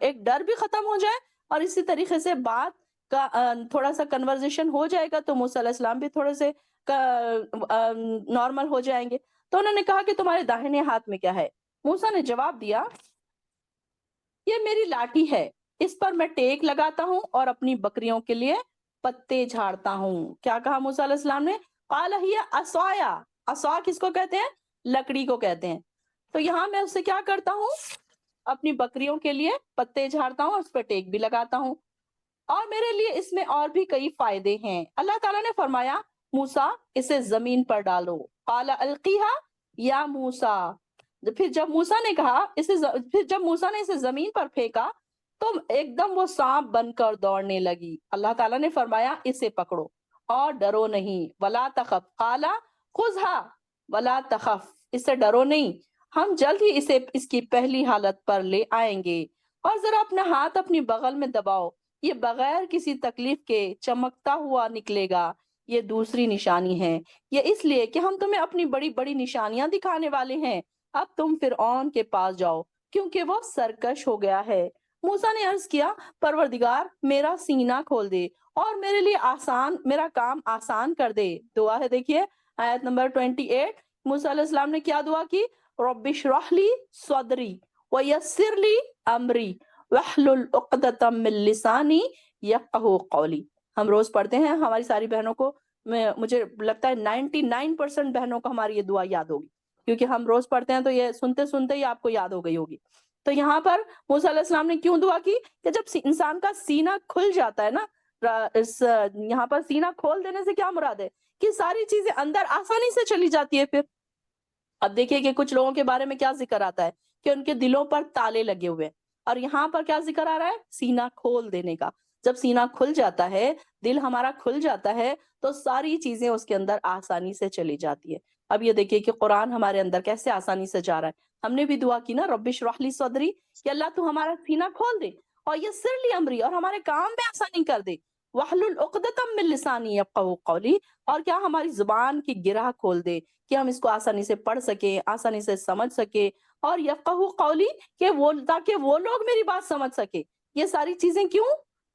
ایک ڈر بھی ختم ہو جائے اور اسی طریقے سے بات کا تھوڑا سا کنورزیشن ہو جائے گا تو موسیٰ علیہ السلام بھی تھوڑے سے نارمل ہو جائیں گے۔ تو انہوں نے کہا کہ تمہارے داہنے ہاتھ میں کیا ہے؟ موسیٰ نے جواب دیا یہ میری لاٹھی ہے، اس پر میں ٹیک لگاتا ہوں اور اپنی بکریوں کے لیے پتے جھاڑتا ہوں۔ کیا کہا موسیٰ علیہ السلام نے؟ قال ہی عصایا، عصا کس کو کہتے ہیں؟ لکڑی کو کہتے ہیں۔ تو یہاں میں اس سے کیا کرتا ہوں؟ اپنی بکریوں کے لیے پتے جھاڑتا ہوں اور اس پہ ٹیک بھی لگاتا ہوں، اور میرے لیے اس میں اور بھی کئی فائدے ہیں۔ اللہ تعالیٰ نے فرمایا موسیٰ اسے زمین پر ڈالو، قال القیہا یا موسیٰ، پھر جب موسیٰ نے کہا پھر جب موسیٰ نے اسے زمین پر پھینکا تو ایک دم وہ سانپ بن کر دوڑنے لگی۔ اللہ تعالیٰ نے فرمایا اسے پکڑو اور ڈرو نہیں، ولا تخف، قال خذها ولا تخف، اس سے ڈرو نہیں، ہم جلد ہی اسے اس کی پہلی حالت پر لے آئیں گے، اور ذرا اپنا ہاتھ اپنی بغل میں دباؤ، یہ بغیر کسی تکلیف کے چمکتا ہوا نکلے گا، یہ دوسری نشانی ہے، یہ اس لیے کہ ہم تمہیں اپنی بڑی بڑی نشانیاں دکھانے والے ہیں، اب تم فرعون کے پاس جاؤ کیونکہ وہ سرکش ہو گیا ہے۔ موسیٰ نے عرض کیا پروردگار میرا سینہ کھول دے اور میرے لیے میرا کام آسان کر دے۔ دعا ہے دیکھیے آیت نمبر 28، موسیٰ علیہ السلام نے کیا دعا کی؟ رب اشرح لی صدری ویسر لی امری واحلل عقدۃ من لسانی یفقہوا قولی۔ ہم روز پڑھتے ہیں، ہماری ساری بہنوں کو، مجھے لگتا ہے 99% بہنوں کو ہماری یہ دعا یاد ہوگی، کیونکہ ہم روز پڑھتے ہیں تو یہ سنتے سنتے ہی آپ کو یاد ہو گئی ہوگی۔ تو یہاں پر موسیٰ علیہ السلام نے کیوں دعا کی کہ جب انسان کا سینہ کھل جاتا ہے نا، یہاں پر سینہ کھول دینے سے کیا مراد ہے کہ ساری چیزیں اندر آسانی سے چلی جاتی ہے پھر۔ اب دیکھیے کہ کچھ لوگوں کے بارے میں کیا ذکر آتا ہے کہ ان کے دلوں پر تالے لگے ہوئے ہیں، اور یہاں پر کیا ذکر آ رہا ہے؟ سینہ کھول دینے کا۔ جب سینہ کھل جاتا ہے، دل ہمارا کھل جاتا ہے، تو ساری چیزیں اس کے اندر آسانی سے چلی جاتی ہے۔ اب یہ دیکھیے کہ قرآن ہمارے اندر کیسے آسانی سے جا رہا ہے۔ ہم نے بھی دعا کی نا، رب اشرح لی صدری، کہ اللہ تو ہمارا سینہ کھول دے، اور یسر لی امری، اور ہمارے کام میں آسانی کر دے، واحلل عقدۃ من لسانی یفقہوا قولی، اور کیا ہماری زبان کی گرہ کھول دے کہ ہم اس کو آسانی سے پڑھ سکیں، آسانی سے سمجھ سکیں، اور یفقہوا قولی، کہ تاکہ وہ لوگ میری بات سمجھ سکیں۔ یہ ساری چیزیں کیوں؟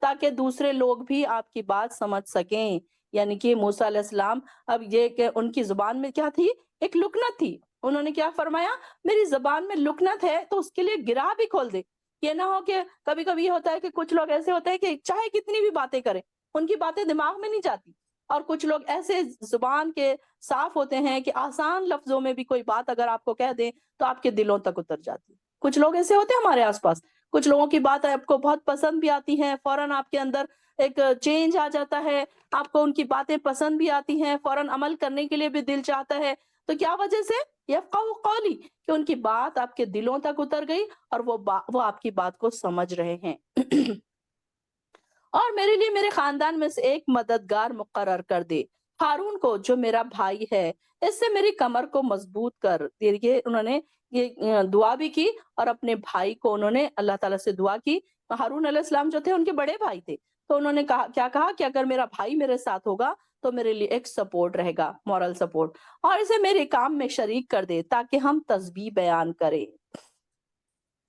تاکہ دوسرے لوگ بھی آپ کی بات سمجھ سکیں۔ یعنی کہ موسیٰ علیہ السلام، اب یہ کہ ان کی زبان میں کیا تھی؟ ایک لکنت تھی۔ انہوں نے کیا فرمایا؟ میری زبان میں لکنت ہے تو اس کے لیے گرہ بھی کھول دے۔ یہ نہ ہو کہ کبھی کبھی یہ ہوتا ہے کہ کچھ لوگ ایسے ہوتے ہیں کہ چاہے کتنی بھی باتیں کریں، ان کی باتیں دماغ میں نہیں جاتی، اور کچھ لوگ ایسے زبان کے صاف ہوتے ہیں کہ آسان لفظوں میں بھی کوئی بات اگر آپ کو کہہ دیں تو آپ کے دلوں تک اتر جاتی ہے۔ کچھ لوگ ایسے ہوتے ہیں ہمارے آس پاس، کچھ لوگوں کی بات آپ کو بہت پسند بھی آتی ہیں، فوراً آپ کے اندر ایک چینج آ جاتا ہے، آپ کو ان کی باتیں پسند بھی آتی ہیں، فوراً عمل کرنے کے لیے بھی دل چاہتا ہے۔ تو کیا وجہ سے؟ یفقہوا قولی، کہ ان کی بات آپ کے دلوں تک اتر گئی، اور وہ آپ کی بات کو سمجھ رہے ہیں۔ اور میرے لیے میرے خاندان میں سے ایک مددگار مقرر کر دے، ہارون کو جو میرا بھائی ہے، اس سے میری کمر کو مضبوط کر۔ یہ انہوں نے یہ دعا بھی کی، اور اپنے بھائی کو انہوں نے اللہ تعالیٰ سے دعا کی۔ ہارون علیہ السلام جو تھے ان کے بڑے بھائی تھے، تو انہوں نے کہا کہ اگر میرا بھائی میرے ساتھ ہوگا تو میرے لیے ایک سپورٹ رہے گا، مورل سپورٹ، اور اسے میرے کام میں شریک کر دے تاکہ ہم تسبیح بیان کریں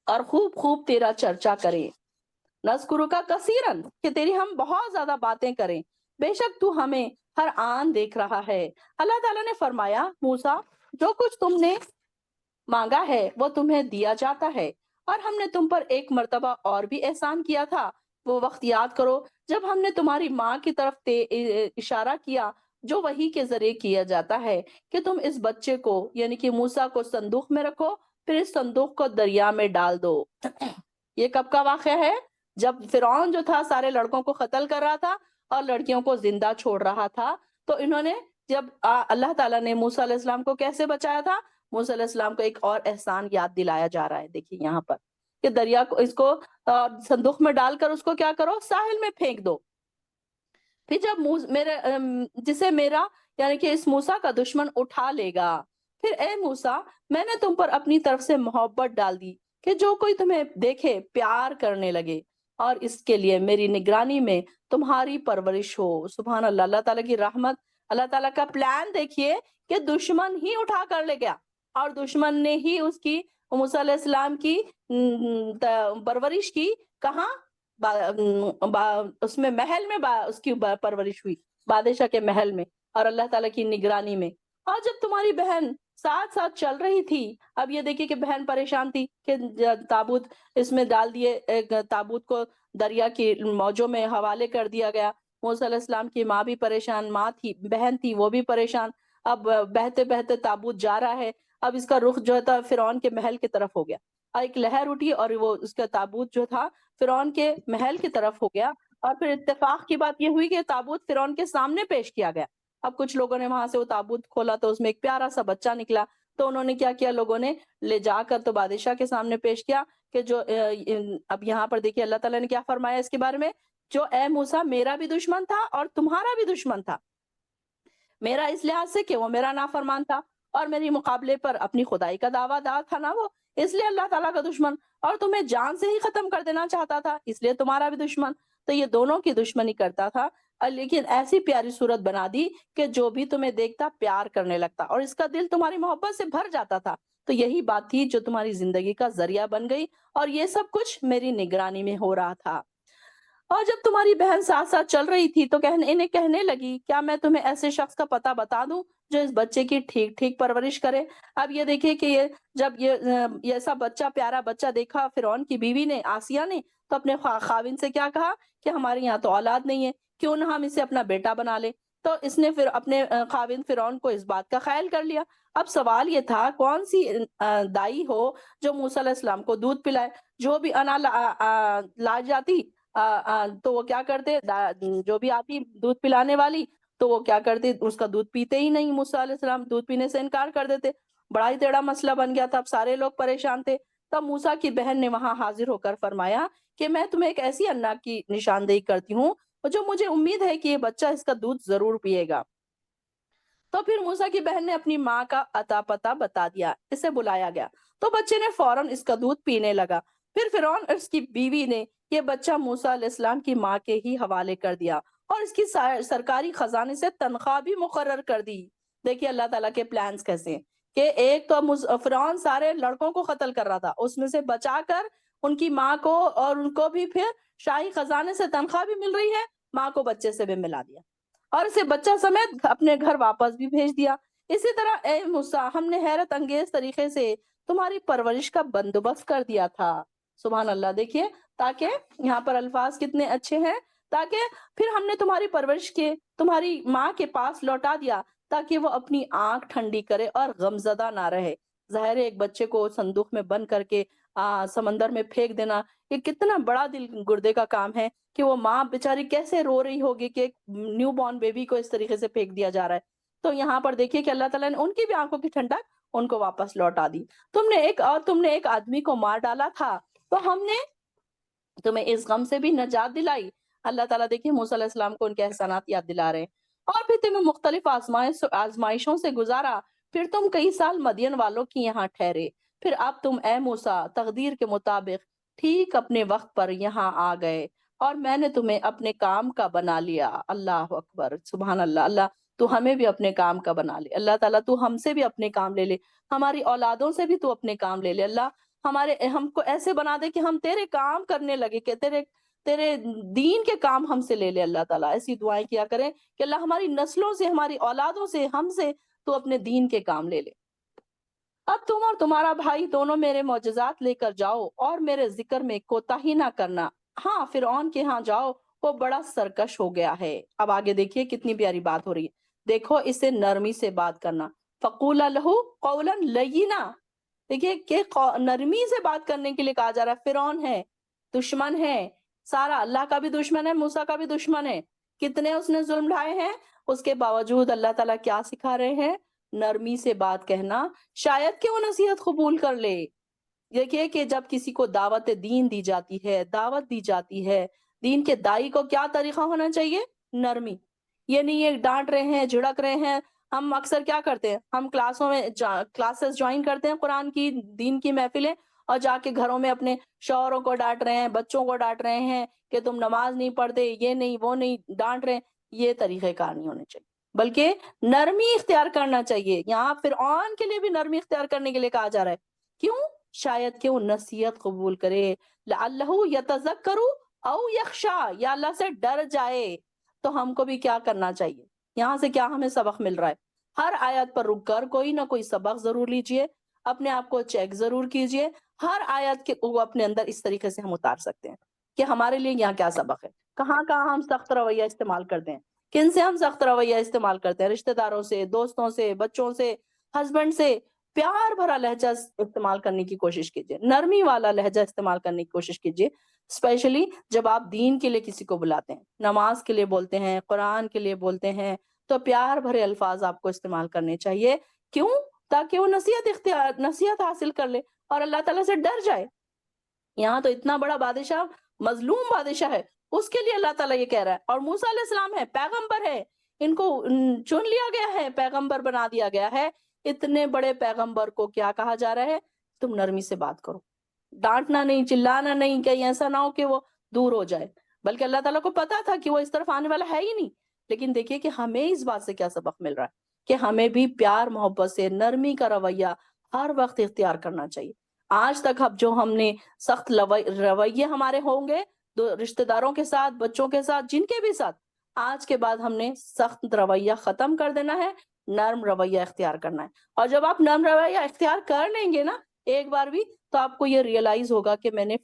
اور خوب خوب تیرا چرچا کریں۔ نذکرک کثیرن، کہ تیری ہم بہت زیادہ باتیں کریں، بے شک تو ہمیں ہر آن دیکھ رہا ہے۔ اللہ تعالیٰ نے فرمایا، موسیٰ، جو کچھ تم نے مانگا ہے وہ تمہیں دیا جاتا ہے، اور ہم نے تم پر ایک مرتبہ اور بھی احسان کیا تھا۔ وہ وقت یاد کرو جب ہم نے تمہاری ماں کی طرف اشارہ کیا، جو وحی کے ذریعے کیا جاتا ہے، کہ تم اس بچے کو یعنی کہ موسیٰ کو صندوق میں رکھو، پھر اس صندوق کو دریا میں ڈال دو۔ یہ کب کا واقعہ ہے؟ جب فرعون جو تھا سارے لڑکوں کو قتل کر رہا تھا اور لڑکیوں کو زندہ چھوڑ رہا تھا، تو انہوں نے جب اللہ تعالیٰ نے موسیٰ علیہ السلام کو کیسے بچایا تھا؟ موسیٰ علیہ السلام کو ایک اور احسان یاد دلایا جا رہا ہے، دیکھیے یہاں پر، کہ دریا کو اس کو صندوق میں ڈال کر اس کو کیا کرو؟ ساحل میں پھینک دو۔ پھر جب جسے میرا یعنی کہ اس موسیٰ کا دشمن اٹھا لے گا، پھر اے موسیٰ، میں نے تم پر اپنی طرف سے محبت ڈال دی کہ جو کوئی تمہیں دیکھے پیار کرنے لگے، اور اس کے لیے میری نگرانی میں تمہاری پرورش ہو۔ سبحان اللہ، اللہ تعالیٰ کی رحمت، اللہ تعالیٰ کا پلان دیکھیے کہ دشمن ہی اٹھا کر لے گیا، اور دشمن نے ہی اس کی موسیٰ علیہ السلام کی پرورش کی۔ کہاں؟ اس میں محل میں اس کی پرورش ہوئی، بادشاہ کے محل میں، اور اللہ تعالیٰ کی نگرانی میں۔ اور جب تمہاری بہن ساتھ ساتھ چل رہی تھی، اب یہ دیکھیے کہ بہن پریشان تھی کہ تابوت اس میں ڈال دیے، تابوت کو دریا کی موجوں میں حوالے کر دیا گیا۔ موسیٰ علیہ السلام کی ماں بھی پریشان، ماں تھی، بہن تھی، وہ بھی پریشان۔ اب بہتے بہتے تابوت جا رہا ہے، اب اس کا رخ جو تھا فرعون کے محل کی طرف ہو گیا، اور ایک لہر اٹھی اور وہ اس کا تابوت جو تھا فرعون کے محل کی طرف ہو گیا۔ اور پھر اتفاق کی بات یہ ہوئی کہ تابوت فرعون کے سامنے پیش کیا گیا۔ اب کچھ لوگوں نے وہاں سے وہ تابوت کھولا تو اس میں ایک پیارا سا بچہ نکلا، تو انہوں نے کیا کیا، لوگوں نے لے جا کر تو بادشاہ کے سامنے پیش کیا کہ جو اب یہاں پر دیکھیے اللہ تعالیٰ نے کیا فرمایا اس کے بارے میں، جو اے موسیٰ میرا بھی دشمن تھا اور تمہارا بھی دشمن تھا، میرا اس لحاظ سے کہ وہ میرا نافرمان تھا اور میری مقابلے پر اپنی خدائی کا دعویٰ دار تھا نا وہ، اس لیے اللہ تعالیٰ کا دشمن، اور تمہیں جان سے ہی ختم کر دینا چاہتا تھا، اس لیے تمہارا بھی دشمن۔ تو یہ دونوں کی دشمنی کرتا تھا، لیکن ایسی پیاری صورت بنا دی کہ جو بھی تمہیں دیکھتا پیار کرنے لگتا، اور اس کا دل تمہاری محبت سے بھر جاتا تھا۔ تو یہی بات تھی جو تمہاری زندگی کا ذریعہ بن گئی، اور یہ سب کچھ میری نگرانی میں ہو رہا تھا۔ اور جب تمہاری بہن ساتھ ساتھ چل رہی تھی تو انہیں کہنے لگی، کیا میں تمہیں ایسے شخص کا پتہ بتا دوں جو اس بچے کی ٹھیک ٹھیک پرورش کرے؟ اب یہ دیکھیے کہ جب یہ ایسا بچہ، پیارا بچہ دیکھا فرعون کی بیوی نے، آسیہ نے، تو اپنے خاوند سے کیا کہا کہ ہمارے یہاں تو اولاد نہیں ہے، کیوں نہ ہم اسے اپنا بیٹا بنا لیں۔ تو اس نے پھر اپنے خاوند فرعون کو اس بات کا خیال کر لیا۔ اب سوال یہ تھا کون سی دائی ہو جو موسیٰ علیہ السلام کو دودھ پلائے۔ جو بھی انا لا جاتی تو وہ کیا کرتے، جو بھی آتی دودھ پلانے والی تو وہ کیا کرتے، اس کا دودھ پیتے ہی نہیں، موسیٰ علیہ السلام دودھ پینے سے انکار کر دیتے۔ بڑا ہی ٹیڑھا مسئلہ بن گیا تھا، اب سارے لوگ پریشان تھے۔ تب موسیٰ کی بہن نے وہاں حاضر ہو کر فرمایا کہ میں تمہیں ایک ایسی انا کی نشاندہی کرتی ہوں جو مجھے امید ہے کہ یہ بچہ اس کا دودھ ضرور پیے گا۔ تو پھر موسیٰ کی بہن نے اپنی ماں کا عطا پتہ بتا دیا، اسے بلایا گیا تو بچے نے فوراً اس کا دودھ پینے لگا۔ پھر فرعون اور اس کی بیوی نے یہ بچہ موسیٰ علیہ السلام کی ماں کے ہی حوالے کر دیا اور اس کی سرکاری خزانے سے تنخواہ بھی مقرر کر دی۔ دیکھیے اللہ تعالیٰ کے پلانز کیسے ہیں کہ ایک تو فرعون سارے لڑکوں کو قتل کر رہا تھا، اس میں سے بچا کر ان کی ماں کو اور ان کو بھی پھر شاہی خزانے سے تنخواہ بھی مل رہی ہے، ماں کو بچے سے بھی ملا دیا اور اسے بچہ سمیت اپنے گھر واپس بھی بھیج دیا۔ اسی طرح اے موسیٰ، ہم نے حیرت انگیز طریقے سے تمہاری پرورش کا بندوبست کر دیا تھا۔ سبحان اللہ، دیکھیے تاکہ یہاں پر الفاظ کتنے اچھے ہیں، تاکہ پھر ہم نے تمہاری پرورش کے تمہاری ماں کے پاس لوٹا دیا تاکہ وہ اپنی آنکھ ٹھنڈی کرے اور غمزدہ نہ رہے۔ ظاہر ہے ایک بچے کو صندوق میں بند کر کے سمندر میں پھینک دینا یہ کتنا بڑا دل گردے کا کام ہے کہ وہ ماں بیچاری کیسے رو رہی ہوگی کہ ایک نیو بورن بیبی کو اس طریقے سے پھینک دیا جا رہا ہے۔ تو یہاں پر دیکھیے کہ اللہ تعالیٰ نے ان کی بھی آنکھوں کی ٹھنڈک ان کو واپس لوٹا دی۔ تم نے ایک آدمی کو مار ڈالا تھا تو ہم نے تمہیں اس غم سے بھی نجات دلائی۔ اللہ تعالیٰ دیکھیے موسیٰ علیہ السلام کو ان کے احسانات یاد دلا رہے ہیں۔ اور پھر تمہیں مختلف آزمائشوں سے گزارا، پھر تم کئی سال مدین والوں کی یہاں ٹھہرے، پھر اب تم اے موسیٰ تقدیر کے مطابق ٹھیک اپنے وقت پر یہاں آ گئے اور میں نے تمہیں اپنے کام کا بنا لیا۔ اللہ اکبر، سبحان اللہ۔ اللہ تو ہمیں بھی اپنے کام کا بنا لے، اللہ تعالیٰ تو ہم سے بھی اپنے کام لے لے، ہماری اولادوں سے بھی تو اپنے کام لے لے۔ اللہ ہم کو ایسے بنا دے کہ ہم تیرے کام کرنے لگے، کہ تیرے دین کے کام ہم سے لے لے۔ اللہ تعالیٰ ایسی دعائیں کیا کریں کہ اللہ ہماری نسلوں سے، ہماری اولادوں سے، ہم سے تو اپنے دین کے کام لے لے۔ اب تم اور تمہارا بھائی دونوں میرے معجزات لے کر جاؤ اور میرے ذکر میں کوتاہی نہ کرنا۔ ہاں فرعون کے ہاں جاؤ، وہ بڑا سرکش ہو گیا ہے۔ اب آگے دیکھیے کتنی پیاری بات ہو رہی ہے، دیکھو اسے نرمی سے بات کرنا۔ فَقُولَ لَهُ قَوْلًا لَيِّنًا، دیکھیے کہ نرمی سے بات کرنے کے لیے کہا جا رہا ہے۔ فرعون ہے، دشمن ہے، سارا اللہ کا بھی دشمن ہے، موسیٰ کا بھی دشمن ہے، کتنے اس نے ظلم ڈھائے ہیں، اس کے باوجود اللہ تعالیٰ کیا سکھا رہے ہیں؟ نرمی سے بات کہنا، شاید کہ وہ نصیحت قبول کر لے۔ دیکھیے کہ جب کسی کو دعوت دین دی جاتی ہے، دعوت دی جاتی ہے، دین کے دائی کو کیا طریقہ ہونا چاہیے؟ نرمی۔ یہ نہیں ہے ڈانٹ رہے ہیں، جھڑک رہے ہیں۔ ہم اکثر کیا کرتے ہیں، ہم کلاسز جوائن کرتے ہیں قرآن کی، دین کی محفلیں، اور جا کے گھروں میں اپنے شوہروں کو ڈانٹ رہے ہیں، بچوں کو ڈانٹ رہے ہیں کہ تم نماز نہیں پڑھتے، یہ نہیں وہ نہیں، ڈانٹ رہے ہیں۔ یہ طریقہ کار نہیں ہونے چاہیے، بلکہ نرمی اختیار کرنا چاہیے۔ یہاں فرعون کے لیے بھی نرمی اختیار کرنے کے لیے کہا جا رہا ہے، کیوں؟ شاید کہ وہ نصیحت قبول کرے، لعلہ یتذکر او یخشا، یا اللہ سے ڈر جائے۔ تو ہم کو بھی کیا کرنا چاہیے؟ یہاں سے کیا ہمیں سبق مل رہا ہے؟ ہر آیت پر رک کر کوئی نہ کوئی سبق ضرور لیجئے، اپنے آپ کو چیک ضرور کیجئے۔ ہر آیت کے وہ اپنے اندر اس طریقے سے ہم اتار سکتے ہیں کہ ہمارے لیے یہاں کیا سبق ہے، کہاں کہاں ہم سخت رویہ استعمال کرتے ہیں، کن سے ہم سخت رویہ استعمال کرتے ہیں، رشتہ داروں سے، دوستوں سے، بچوں سے، ہسبینڈ سے۔ پیار بھرا لہجہ استعمال کرنے کی کوشش کیجیے، نرمی والا لہجہ استعمال کرنے کی کوشش کیجیے، اسپیشلی جب آپ دین کے لیے کسی کو بلاتے ہیں، نماز کے لیے بولتے ہیں، قرآن کے لیے بولتے ہیں، تو پیار بھرے الفاظ آپ کو استعمال کرنے چاہیے۔ کیوں؟ تاکہ وہ نصیحت حاصل کر لے اور اللہ تعالیٰ سے ڈر جائے۔ یہاں تو اتنا بڑا بادشاہ، مظلوم بادشاہ ہے، اس کے لیے اللہ تعالیٰ یہ کہہ رہا ہے، اور موسیٰ علیہ السلام ہے، پیغمبر ہے، ان کو چن لیا گیا ہے، پیغمبر بنا دیا گیا ہے۔ اتنے بڑے پیغمبر کو کیا کہا جا رہا ہے؟ تم نرمی سے بات کرو، ڈانٹنا نہیں، چلانا نہیں، کہیں ایسا نہ ہو کہ وہ دور ہو جائے۔ بلکہ اللہ تعالیٰ کو پتا تھا کہ وہ اس طرف آنے والا ہے ہی نہیں، لیکن دیکھیے کہ ہمیں اس بات سے کیا سبق مل رہا ہے کہ ہمیں بھی پیار محبت سے نرمی کا رویہ ہر وقت اختیار کرنا چاہیے۔ آج تک اب جو ہم نے سخت رویے ہمارے ہوں گے رشتہ داروں کے ساتھ، بچوں کے ساتھ، جن کے بھی ساتھ، آج کے بعد ہم نے سخت رویہ ختم کر دینا ہے، نرم رویہ اختیار کرنا ہے۔ اور جب آپ نرم رویہ اختیار کر لیں گے نا ایک بار بھی، تو آپ کو یہ ریئلائز ہوگا کہ میں نے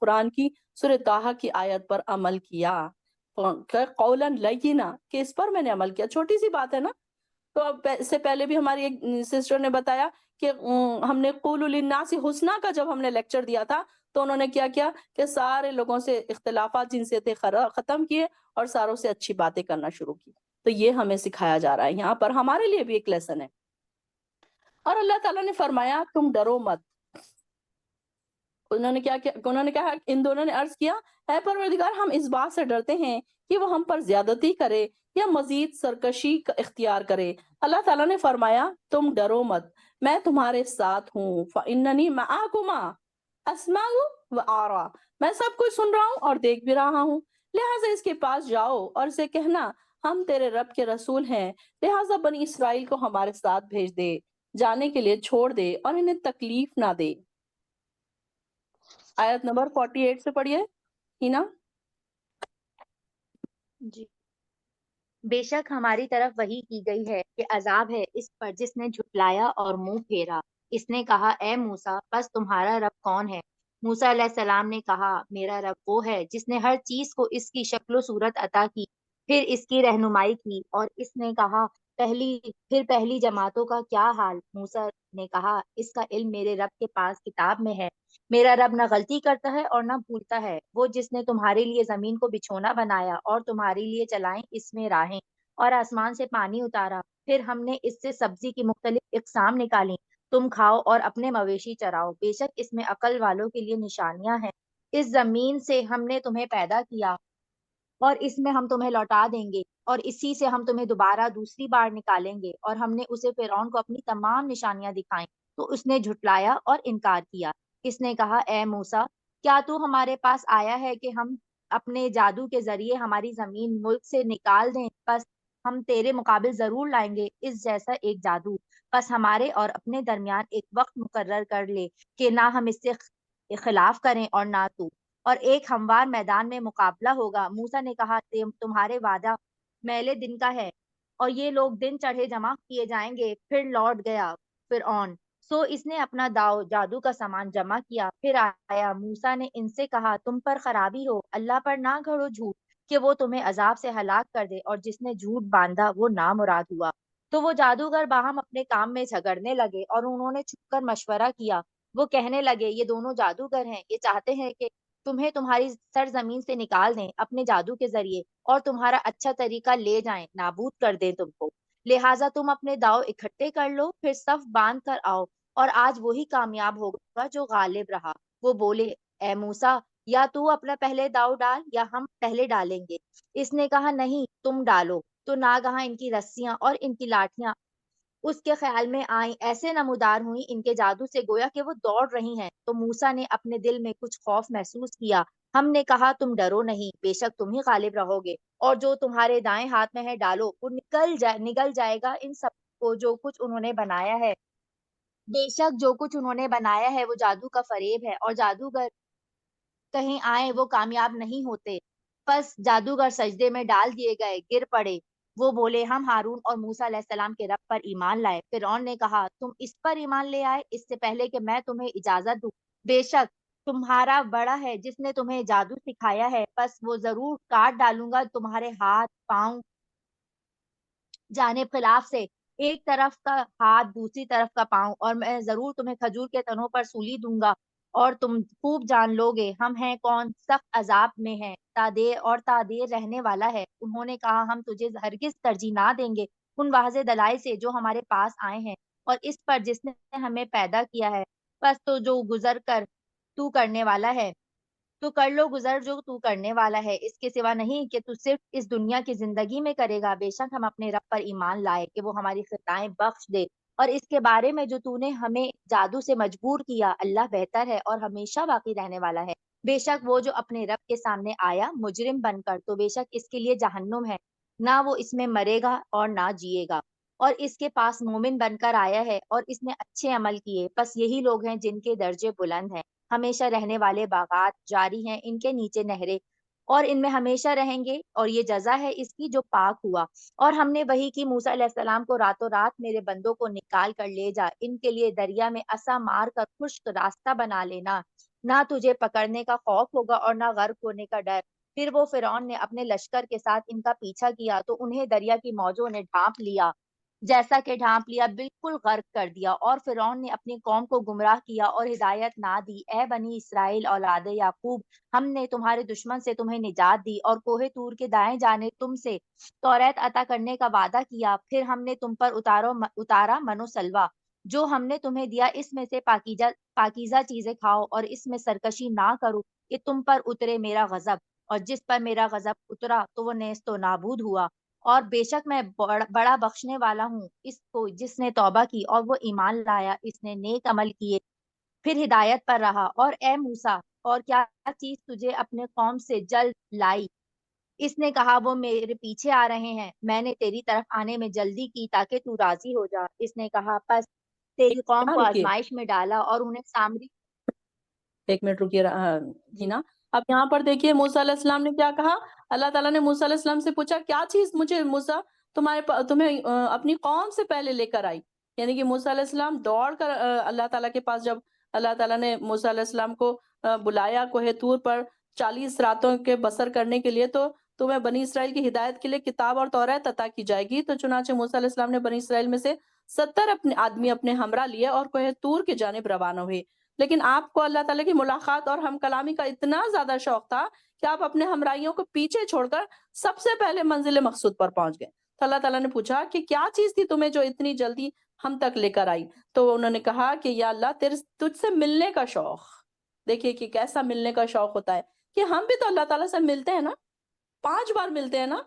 قرآن کی سورہ طٰہٰ کی آیت پر عمل کیا۔ قولاً لینا کہ اس پر میں نے عمل کیا. چھوٹی سی بات ہے نا. تو اب اس سے پہلے بھی ہماری ایک سسٹر نے بتایا کہ ہم نے قولوا للناس حسنا کا جب ہم نے لیکچر دیا تھا تو انہوں نے کیا کیا کہ سارے لوگوں سے اختلافات جن سے تھے ختم کیے اور ساروں سے اچھی باتیں کرنا شروع کی. تو یہ ہمیں سکھایا جا رہا ہے یہاں پر, ہمارے لیے بھی ایک لیسن ہے. اور اللہ تعالیٰ نے فرمایا تم ڈرو مت. انہوں نے کیا کیا, انہوں نے کہا, ان دونوں نے عرض کیا اے پروردگار ہم اس بات سے ڈرتے ہیں کہ وہ ہم پر زیادتی کرے یا مزید سرکشی کا اختیار کرے. اللہ تعالیٰ نے فرمایا تم ڈرو مت, میں تمہارے ساتھ ہوں. فَإِنَّنِي مَعَكُمَا أَسْمَعُ وَأَرَى, میں سب کچھ سن رہا ہوں اور دیکھ بھی رہا ہوں. لہٰذا اس کے پاس جاؤ اور اسے کہنا ہم تیرے رب کے رسول ہیں, لہٰذا بنی اسرائیل کو ہمارے ساتھ بھیج دے, جانے کے لیے چھوڑ دے اور انہیں تکلیف نہ دے. آیت نمبر 48 سے پڑھیے ہینا. جی. بے شک ہماری طرف وحی کی گئی ہے کہ عذاب ہے اس پر جس نے جھٹلایا اور منہ پھیرا. اس نے کہا اے موسیٰ بس تمہارا رب کون ہے؟ موسیٰ علیہ السلام نے کہا میرا رب وہ ہے جس نے ہر چیز کو اس کی شکل و صورت عطا کی, پھر اس کی رہنمائی کی. اور اس نے کہا پہلی جماعتوں کا کیا حال؟ موسیٰ نے کہا اس کا علم میرے رب کے پاس کتاب میں ہے. میرا رب نہ غلطی کرتا ہے اور نہ بھولتا ہے. وہ جس نے تمہارے لیے زمین کو بچھونا بنایا اور تمہارے لیے چلائیں اس میں راہیں اور آسمان سے پانی اتارا, پھر ہم نے اس سے سبزی کی مختلف اقسام نکالی, تم کھاؤ اور اپنے مویشی چراؤ. بے شک اس میں عقل والوں کے لیے نشانیاں ہیں. اس زمین سے ہم نے تمہیں پیدا کیا اور اس میں ہم تمہیں لوٹا دیں گے, اور اسی سے ہم تمہیں دوبارہ دوسری بار نکالیں گے. اور ہم نے اسے فرعون کو اپنی تمام نشانیاں دکھائیں تو اس نے جھٹلایا اور انکار کیا. اس نے کہا اے موسیٰ کیا تو ہمارے پاس آیا ہے کہ ہم اپنے جادو کے ذریعے ہماری زمین ملک سے نکال دیں؟ بس ہم تیرے مقابل ضرور لائیں گے اس جیسا ایک جادو. بس ہمارے اور اپنے درمیان ایک وقت مقرر کر لے کہ نہ ہم اس سے خلاف کریں اور نہ تو, اور ایک ہموار میدان میں مقابلہ ہوگا. موسیٰ نے کہا تمہارے وعدہ میلے دن کا ہے اور یہ لوگ دن چڑھے جمع کیے جائیں گے. پھر لوٹ گیا فرعون, سو اس نے اپنا جادو کا سامان جمع کیا. پھر آیا موسیٰ نے ان سے کہا تم پر خرابی ہو, اللہ پر نہ گھڑو جھوٹ کہ وہ تمہیں عذاب سے ہلاک کر دے. اور جس نے جھوٹ باندھا وہ نامراد ہوا. تو وہ جادوگر باہم اپنے کام میں جھگڑنے لگے اور انہوں نے چھپ کر مشورہ کیا. وہ کہنے لگے یہ دونوں جادوگر ہیں, یہ چاہتے ہیں کہ تمہیں تمہاری سرزمین سے نکال دیں اپنے جادو کے ذریعے اور تمہارا اچھا طریقہ لے جائیں, نابود کر دیں تم کو. لہٰذا تم اپنے داؤ اکٹھے کر لو, پھر صف باندھ کر آؤ, اور آج وہی کامیاب ہوگا جو غالب رہا. وہ بولے اے موسیٰ یا تو اپنا پہلے داؤ ڈال یا ہم پہلے ڈالیں گے. اس نے کہا نہیں تم ڈالو. تو ناگہاں ان کی رسیاں اور ان کی لاٹھیاں اس کے خیال میں آئیں, ایسے نمودار ہوئی ان کے جادو سے گویا کہ وہ دوڑ رہی ہیں. تو موسیٰ نے اپنے دل میں کچھ خوف محسوس کیا. ہم نے کہا تم ڈرو نہیں, بے شک تم ہی غالب رہو گے, اور جو تمہارے دائیں ہاتھ میں ہے ڈالو, وہ نگل جائے گا ان سب کو جو کچھ انہوں نے بنایا ہے. بے شک جو کچھ انہوں نے بنایا ہے وہ جادو کا فریب ہے, اور جادوگر کہیں آئے وہ کامیاب نہیں ہوتے. پس جادوگر سجدے میں ڈال دیے گئے, گر پڑے. وہ بولے ہم ہارون اور موسیٰ علیہ السلام کے رب پر ایمان لائے. فرعون نے کہا تم اس پر ایمان لے آئے اس سے پہلے کہ میں تمہیں اجازت دوں؟ بے شک تمہارا بڑا ہے جس نے تمہیں جادو سکھایا ہے, پس وہ ضرور کاٹ ڈالوں گا تمہارے ہاتھ پاؤں جانب خلاف سے, ایک طرف کا ہاتھ دوسری طرف کا پاؤں, اور میں ضرور تمہیں کھجور کے تنوں پر سولی دوں گا اور تم خوب جان لو گے ہم ہیں کون, سخت عذاب میں ہے, تادیر رہنے والا ہے. انہوں نے کہا ہم تجھے ہرگز ترجیح نہ دیں گے ان واضح دلائل سے جو ہمارے پاس آئے ہیں, اور اس پر جس نے ہمیں پیدا کیا ہے. بس تو جو گزر کر تو کرنے والا ہے تو کر لو گزر جو تو کرنے والا ہے, اس کے سوا نہیں کہ تو صرف اس دنیا کی زندگی میں کرے گا. بے شک ہم اپنے رب پر ایمان لائے کہ وہ ہماری خطائیں بخش دے, اور اس کے بارے میں جو تو نے ہمیں جادو سے مجبور کیا اللہ بہتر ہے اور ہمیشہ باقی رہنے والا ہے. بے شک وہ جو اپنے رب کے سامنے آیا مجرم بن کر تو بے شک اس کے لیے جہنم ہے, نہ وہ اس میں مرے گا اور نہ جیے گا. اور اس کے پاس مومن بن کر آیا ہے اور اس نے اچھے عمل کیے, بس یہی لوگ ہیں جن کے درجے بلند ہیں. ہمیشہ رہنے والے باغات جاری ہیں ان کے نیچے نہریں, اور ان میں ہمیشہ رہیں گے, اور یہ جزا ہے اس کی جو پاک ہوا. اور ہم نے وحی کی موسیٰ علیہ السلام کو راتوں رات میرے بندوں کو نکال کر لے جا, ان کے لیے دریا میں عصا مار کر خشک راستہ بنا لینا, نہ تجھے پکڑنے کا خوف ہوگا اور نہ غرق ہونے کا ڈر. پھر وہ فرعون نے اپنے لشکر کے ساتھ ان کا پیچھا کیا تو انہیں دریا کی موجوں نے ڈھانپ لیا، جیسا کہ ڈھانپ لیا، بالکل غرق کر دیا، اور فرعون نے اپنی قوم کو گمراہ کیا اور ہدایت نہ دی۔ اے بنی اسرائیل اولاد یعقوب، ہم نے تمہارے دشمن سے تمہیں نجات دی اور کوہ طور کے دائیں جانب تم سے توریت عطا کرنے کا وعدہ کیا۔ پھر ہم نے تم پر اتارا من و سلوہ، جو ہم نے تمہیں دیا، اس میں سے پاکیزہ چیزیں کھاؤ اور اس میں سرکشی نہ کرو کہ تم پر اترے میرا غضب، اور جس پر میرا غضب اترا تو وہ نیست و نابود ہوا۔ اور بے شک میں بڑا بخشنے والا ہوں اس کو جس نے توبہ کی اور وہ ایمان لایا، اس نے نیک عمل کیے پھر ہدایت پر رہا۔ اور اے موسیٰ، اور کیا چیز تجھے اپنے قوم سے جلد لائی؟ اس نے کہا وہ میرے پیچھے آ رہے ہیں، میں نے تیری طرف آنے میں جلدی کی تاکہ تو راضی ہو جا۔ اس نے کہا پس تیری قوم یہاں کو رکیے، آزمائش میں ڈالا اور انہیں سامری۔ 1 منٹ رکیے جی جینا۔ اب یہاں پر دیکھیے موسیٰ علیہ السلام نے کیا کہا۔ اللہ تعالیٰ نے موسیٰ علیہ السلام سے پوچھا کیا چیز مجھے موسیٰ تمہیں اپنی قوم سے پہلے لے کر آئی، یعنی کہ موسیٰ علیہ السلام دوڑ کر اللہ تعالیٰ کے پاس، جب اللہ تعالیٰ نے موسیٰ علیہ السلام کو بلایا کوہ طور پر 40 راتوں کے بسر کرنے کے لیے، تو تمہیں بنی اسرائیل کی ہدایت کے لیے کتاب اور توریت عطا کی جائے گی، تو چنانچہ موسیٰ علیہ السلام نے بنی اسرائیل میں سے 70 اپنے آدمی اپنے ہمراہ لیے اور کوہ طور کی جانب روانہ ہوئے۔ لیکن آپ کو اللہ تعالیٰ کی ملاقات اور ہم کلامی کا اتنا زیادہ شوق تھا کہ آپ اپنے ہمراہیوں کو پیچھے چھوڑ کر سب سے پہلے منزل مقصود پر پہنچ گئے۔ تو اللہ تعالیٰ نے پوچھا کہ کیا چیز تھی تمہیں جو اتنی جلدی ہم تک لے کر آئی؟ تو انہوں نے کہا کہ یا اللہ تجھ سے ملنے کا شوق۔ دیکھیے کہ کیسا ملنے کا شوق ہوتا ہے، کہ ہم بھی تو اللہ تعالیٰ سے ملتے ہیں نا، 5 بار ملتے ہیں نا،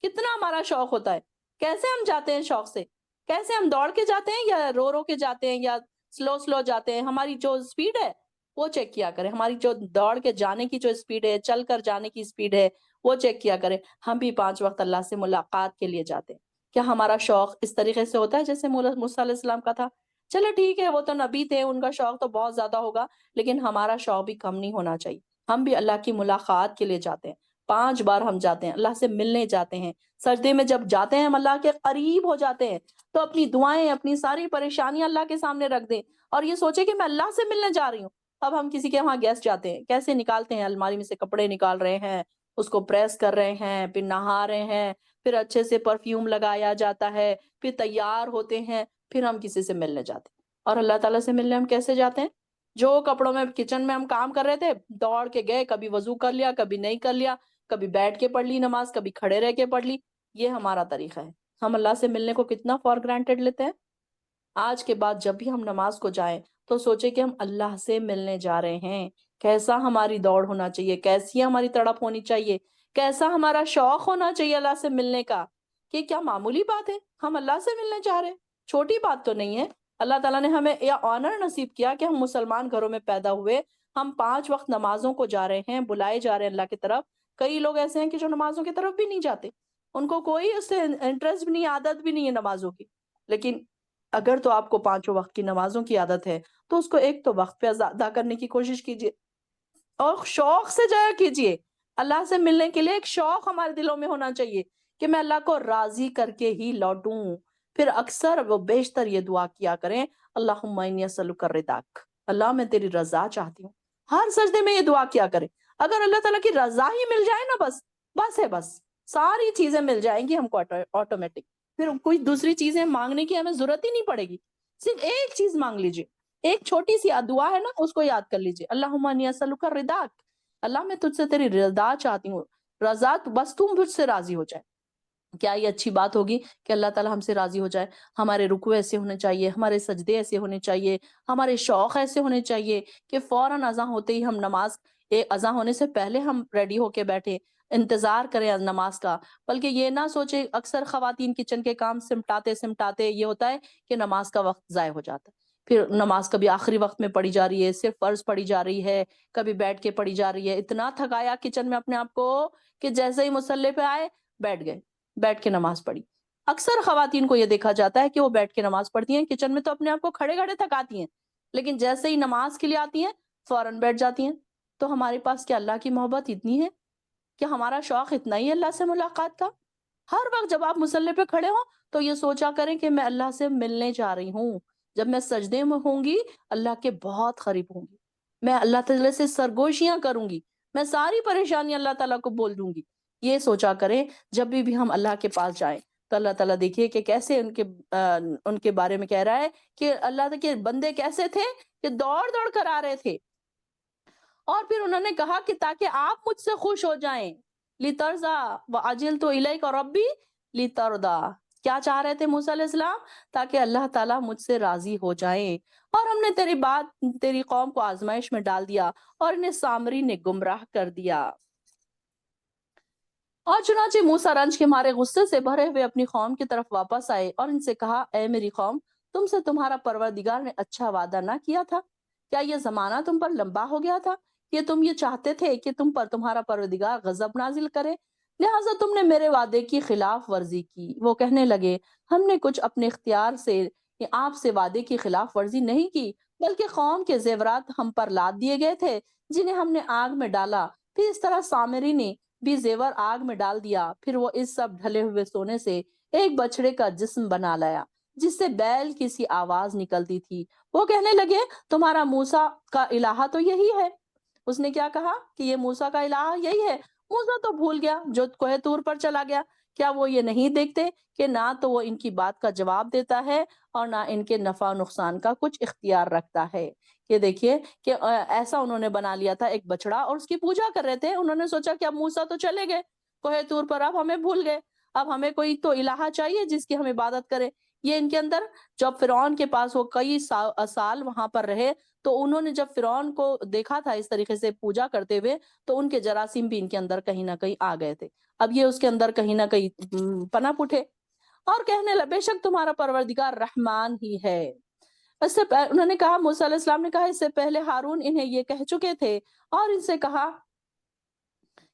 کتنا ہمارا شوق ہوتا ہے۔ کیسے ہم جاتے ہیں شوق سے؟ کیسے ہم دوڑ کے جاتے ہیں یا رو رو کے جاتے ہیں یا سلو جاتے ہیں؟ ہماری جو سپیڈ ہے وہ چیک کیا کریں، ہماری جو دوڑ کے جانے کی جو سپیڈ ہے، چل کر جانے کی سپیڈ ہے، وہ چیک کیا کریں۔ ہم بھی 5 وقت اللہ سے ملاقات کے لیے جاتے ہیں، کیا ہمارا شوق اس طریقے سے ہوتا ہے جیسے موسیٰ علیہ السلام کا تھا؟ چلو ٹھیک ہے، وہ تو نبی تھے، ان کا شوق تو بہت زیادہ ہوگا، لیکن ہمارا شوق بھی کم نہیں ہونا چاہیے۔ ہم بھی اللہ کی ملاقات کے لیے جاتے ہیں، 5 بار ہم جاتے ہیں، اللہ سے ملنے جاتے ہیں۔ سجدے میں جب جاتے ہیں ہم اللہ کے قریب ہو جاتے ہیں، تو اپنی دعائیں، اپنی ساری پریشانیاں اللہ کے سامنے رکھ دیں اور یہ سوچے کہ میں اللہ سے ملنے جا رہی ہوں۔ اب ہم کسی کے وہاں گیسٹ جاتے ہیں، کیسے نکالتے ہیں؟ الماری میں سے کپڑے نکال رہے ہیں، اس کو پریس کر رہے ہیں، پھر نہا رہے ہیں، پھر اچھے سے پرفیوم لگایا جاتا ہے، پھر تیار ہوتے ہیں، پھر ہم کسی سے ملنے جاتے ہیں۔ اور اللہ تعالیٰ سے ملنے ہم کیسے جاتے ہیں؟ جو کپڑوں میں کچن میں ہم کام کر رہے تھے، دوڑ کے گئے، کبھی وضو کر لیا، کبھی نہیں کر لیا، کبھی بیٹھ کے پڑھ لی نماز، کبھی کھڑے رہ کے پڑھ لی۔ یہ ہمارا طریقہ ہے۔ ہم اللہ سے ملنے کو کتنا فار گرانٹیڈ لیتے ہیں۔ آج کے بعد جب بھی ہم نماز کو جائیں تو سوچیں کہ ہم اللہ سے ملنے جا رہے ہیں۔ کیسا ہماری دوڑ ہونا چاہیے، کیسی ہماری تڑپ ہونی چاہیے، کیسا ہمارا شوق ہونا چاہیے اللہ سے ملنے کا، کہ کیا معمولی بات ہے ہم اللہ سے ملنے جا رہے ہیں؟ چھوٹی بات تو نہیں ہے۔ اللہ تعالیٰ نے ہمیں یہ آنر نصیب کیا کہ ہم مسلمان گھروں میں پیدا ہوئے، ہم 5 وقت نمازوں کو جا رہے ہیں، بلائے جا رہے ہیں اللہ کی طرف۔ کئی لوگ ایسے ہیں کہ جو نمازوں کی طرف بھی نہیں جاتے، ان کو کوئی اس سے انٹرسٹ بھی نہیں، عادت بھی نہیں ہے نمازوں کی۔ لیکن اگر تو آپ کو 5 وقت کی نمازوں کی عادت ہے تو اس کو ایک تو وقت پہ ادا کرنے کی کوشش کیجیے اور شوق سے جایا کیجیے۔ اللہ سے ملنے کے لیے ایک شوق ہمارے دلوں میں ہونا چاہیے کہ میں اللہ کو راضی کر کے ہی لوٹوں۔ پھر اکثر وہ بیشتر یہ دعا کیا کریں، اللہم انی اسألک رضاک، اللہ میں تیری رضا چاہتی ہوں۔ ہر سجدے میں یہ دعا کیا کریں۔ اگر اللہ تعالیٰ کی رضا ہی مل جائے نا، بس ساری چیزیں مل جائیں گی ہم کو آٹومیٹک۔ پھر کوئی دوسری چیزیں مانگنے کی ہمیں ضرورت ہی نہیں پڑے گی، صرف ایک چیز مانگ لیجیے، ایک چھوٹی سی دعا ہے نا، اس کو یاد کر لیجیے، اللہم انی اسألک رضاک، اللہ میں تجھ سے تیری رضا چاہتی ہوں، رضا بس تم مجھ سے راضی ہو جائے۔ کیا یہ اچھی بات ہوگی کہ اللہ تعالیٰ ہم سے راضی ہو جائے؟ ہمارے رکوع ایسے ہونے چاہیے، ہمارے سجدے ایسے ہونے چاہیے، ہمارے شوق ایسے ہونے چاہیے کہ فوراً اذان ہوتے ہی ہم اذان ہونے سے پہلے ہم ریڈی ہو کے بیٹھے، انتظار کریں نماز کا۔ بلکہ یہ نہ سوچے، اکثر خواتین کچن کے کام سمٹاتے یہ ہوتا ہے کہ نماز کا وقت ضائع ہو جاتا ہے۔ پھر نماز کبھی آخری وقت میں پڑھی جا رہی ہے، صرف فرض پڑھی جا رہی ہے، کبھی بیٹھ کے پڑھی جا رہی ہے۔ اتنا تھکایا کچن میں اپنے آپ کو کہ جیسے ہی مصلی پہ آئے بیٹھ کے نماز پڑھی۔ اکثر خواتین کو یہ دیکھا جاتا ہے کہ وہ بیٹھ کے نماز پڑھتی ہیں، کچن میں تو اپنے آپ کو کھڑے کھڑے تھکاتی ہیں، لیکن جیسے ہی نماز کے لیے آتی ہیں فوراً بیٹھ جاتی ہیں۔ تو ہمارے پاس کیا اللہ کی محبت اتنی ہے؟ کہ ہمارا شوق اتنا ہی ہے اللہ سے ملاقات کا؟ ہر وقت جب آپ مصلی پہ کھڑے ہوں تو یہ سوچا کریں کہ میں اللہ سے ملنے جا رہی ہوں۔ جب میں سجدے میں ہوں گی اللہ کے بہت قریب ہوں گی، میں اللہ تعالی سے سرگوشیاں کروں گی، میں ساری پریشانی اللہ تعالیٰ کو بول دوں گی۔ یہ سوچا کریں جب بھی ہم اللہ کے پاس جائیں تو اللہ تعالیٰ دیکھیے کہ کیسے ان کے بارے میں کہہ رہا ہے کہ اللہ کے بندے کیسے تھے کہ دوڑ دوڑ کر آ رہے تھے، اور پھر انہوں نے کہا کہ تاکہ آپ مجھ سے خوش ہو جائیں، لِتَرْضَى وَأَجِلْتُ إِلَيْكَ رَبِّي لِتَرْضَى۔ کیا چاہ رہے تھے موسیٰ علیہ السلام؟ تاکہ اللہ تعالیٰ مجھ سے راضی ہو جائیں، اور ہم نے تیری قوم کو آزمائش میں ڈال دیا اور انہیں سامری نے گمراہ کر دیا۔ اور چنانچہ موسیٰ رنج کے مارے غصے سے بھرے ہوئے اپنی قوم کی طرف واپس آئے اور ان سے کہا، اے میری قوم، تم سے تمہارا پروردگار نے اچھا وعدہ نہ کیا تھا؟ کیا یہ زمانہ تم پر لمبا ہو گیا تھا کہ تم یہ چاہتے تھے کہ تم پر تمہارا پروردگار غضب نازل کرے؟ لہٰذا تم نے میرے وعدے کی خلاف ورزی کی۔ وہ کہنے لگے، ہم نے کچھ اپنے اختیار سے آپ سے وعدے کی خلاف ورزی نہیں کی، بلکہ قوم کے زیورات ہم پر لاد دیے گئے تھے جنہیں ہم نے آگ میں ڈالا۔ پھر اس طرح سامری نے بھی زیور آگ میں ڈال دیا۔ پھر وہ اس سب ڈھلے ہوئے سونے سے ایک بچڑے کا جسم بنا لایا جس سے بیل کی سی آواز نکلتی تھی۔ وہ کہنے لگے، تمہارا موسیٰ کا الہ تو یہی ہے۔ اس نے کیا کہا کہ یہ موسیٰ کا الہ یہی ہے؟ موسیٰ تو بھول گیا جو کوہ طور پر چلا گیا۔ کیا وہ یہ نہیں دیکھتے کہ نہ تو وہ ان کی بات کا جواب دیتا ہے اور نہ ان کے نفع و نقصان کا کچھ اختیار رکھتا ہے؟ یہ دیکھیے کہ ایسا انہوں نے بنا لیا تھا ایک بچڑا، اور اس کی پوجا کر رہے تھے۔ انہوں نے سوچا کہ اب موسیٰ تو چلے گئے کوہ طور پر، اب ہمیں بھول گئے، اب ہمیں کوئی تو الہ چاہیے جس کی ہم عبادت کریں۔ یہ ان کے اندر، جب فرعون کے پاس وہ کئی سال وہاں پر رہے تو انہوں نے جب فرعون کو دیکھا تھا اس طریقے سے پوجا کرتے ہوئے تو ان کے جراثیم بھی ان کے اندر کہیں نہ کہیں آ گئے تھے۔ اب یہ اس کے اندر کہیں نہ کہیں پنپ اٹھے اور کہنے لگے، بے شک تمہارا پروردگار رحمان ہی ہے۔ انہوں نے کہا، موسیٰ علیہ السلام نے کہا، اس سے پہلے ہارون انہیں یہ کہہ چکے تھے اور ان سے کہا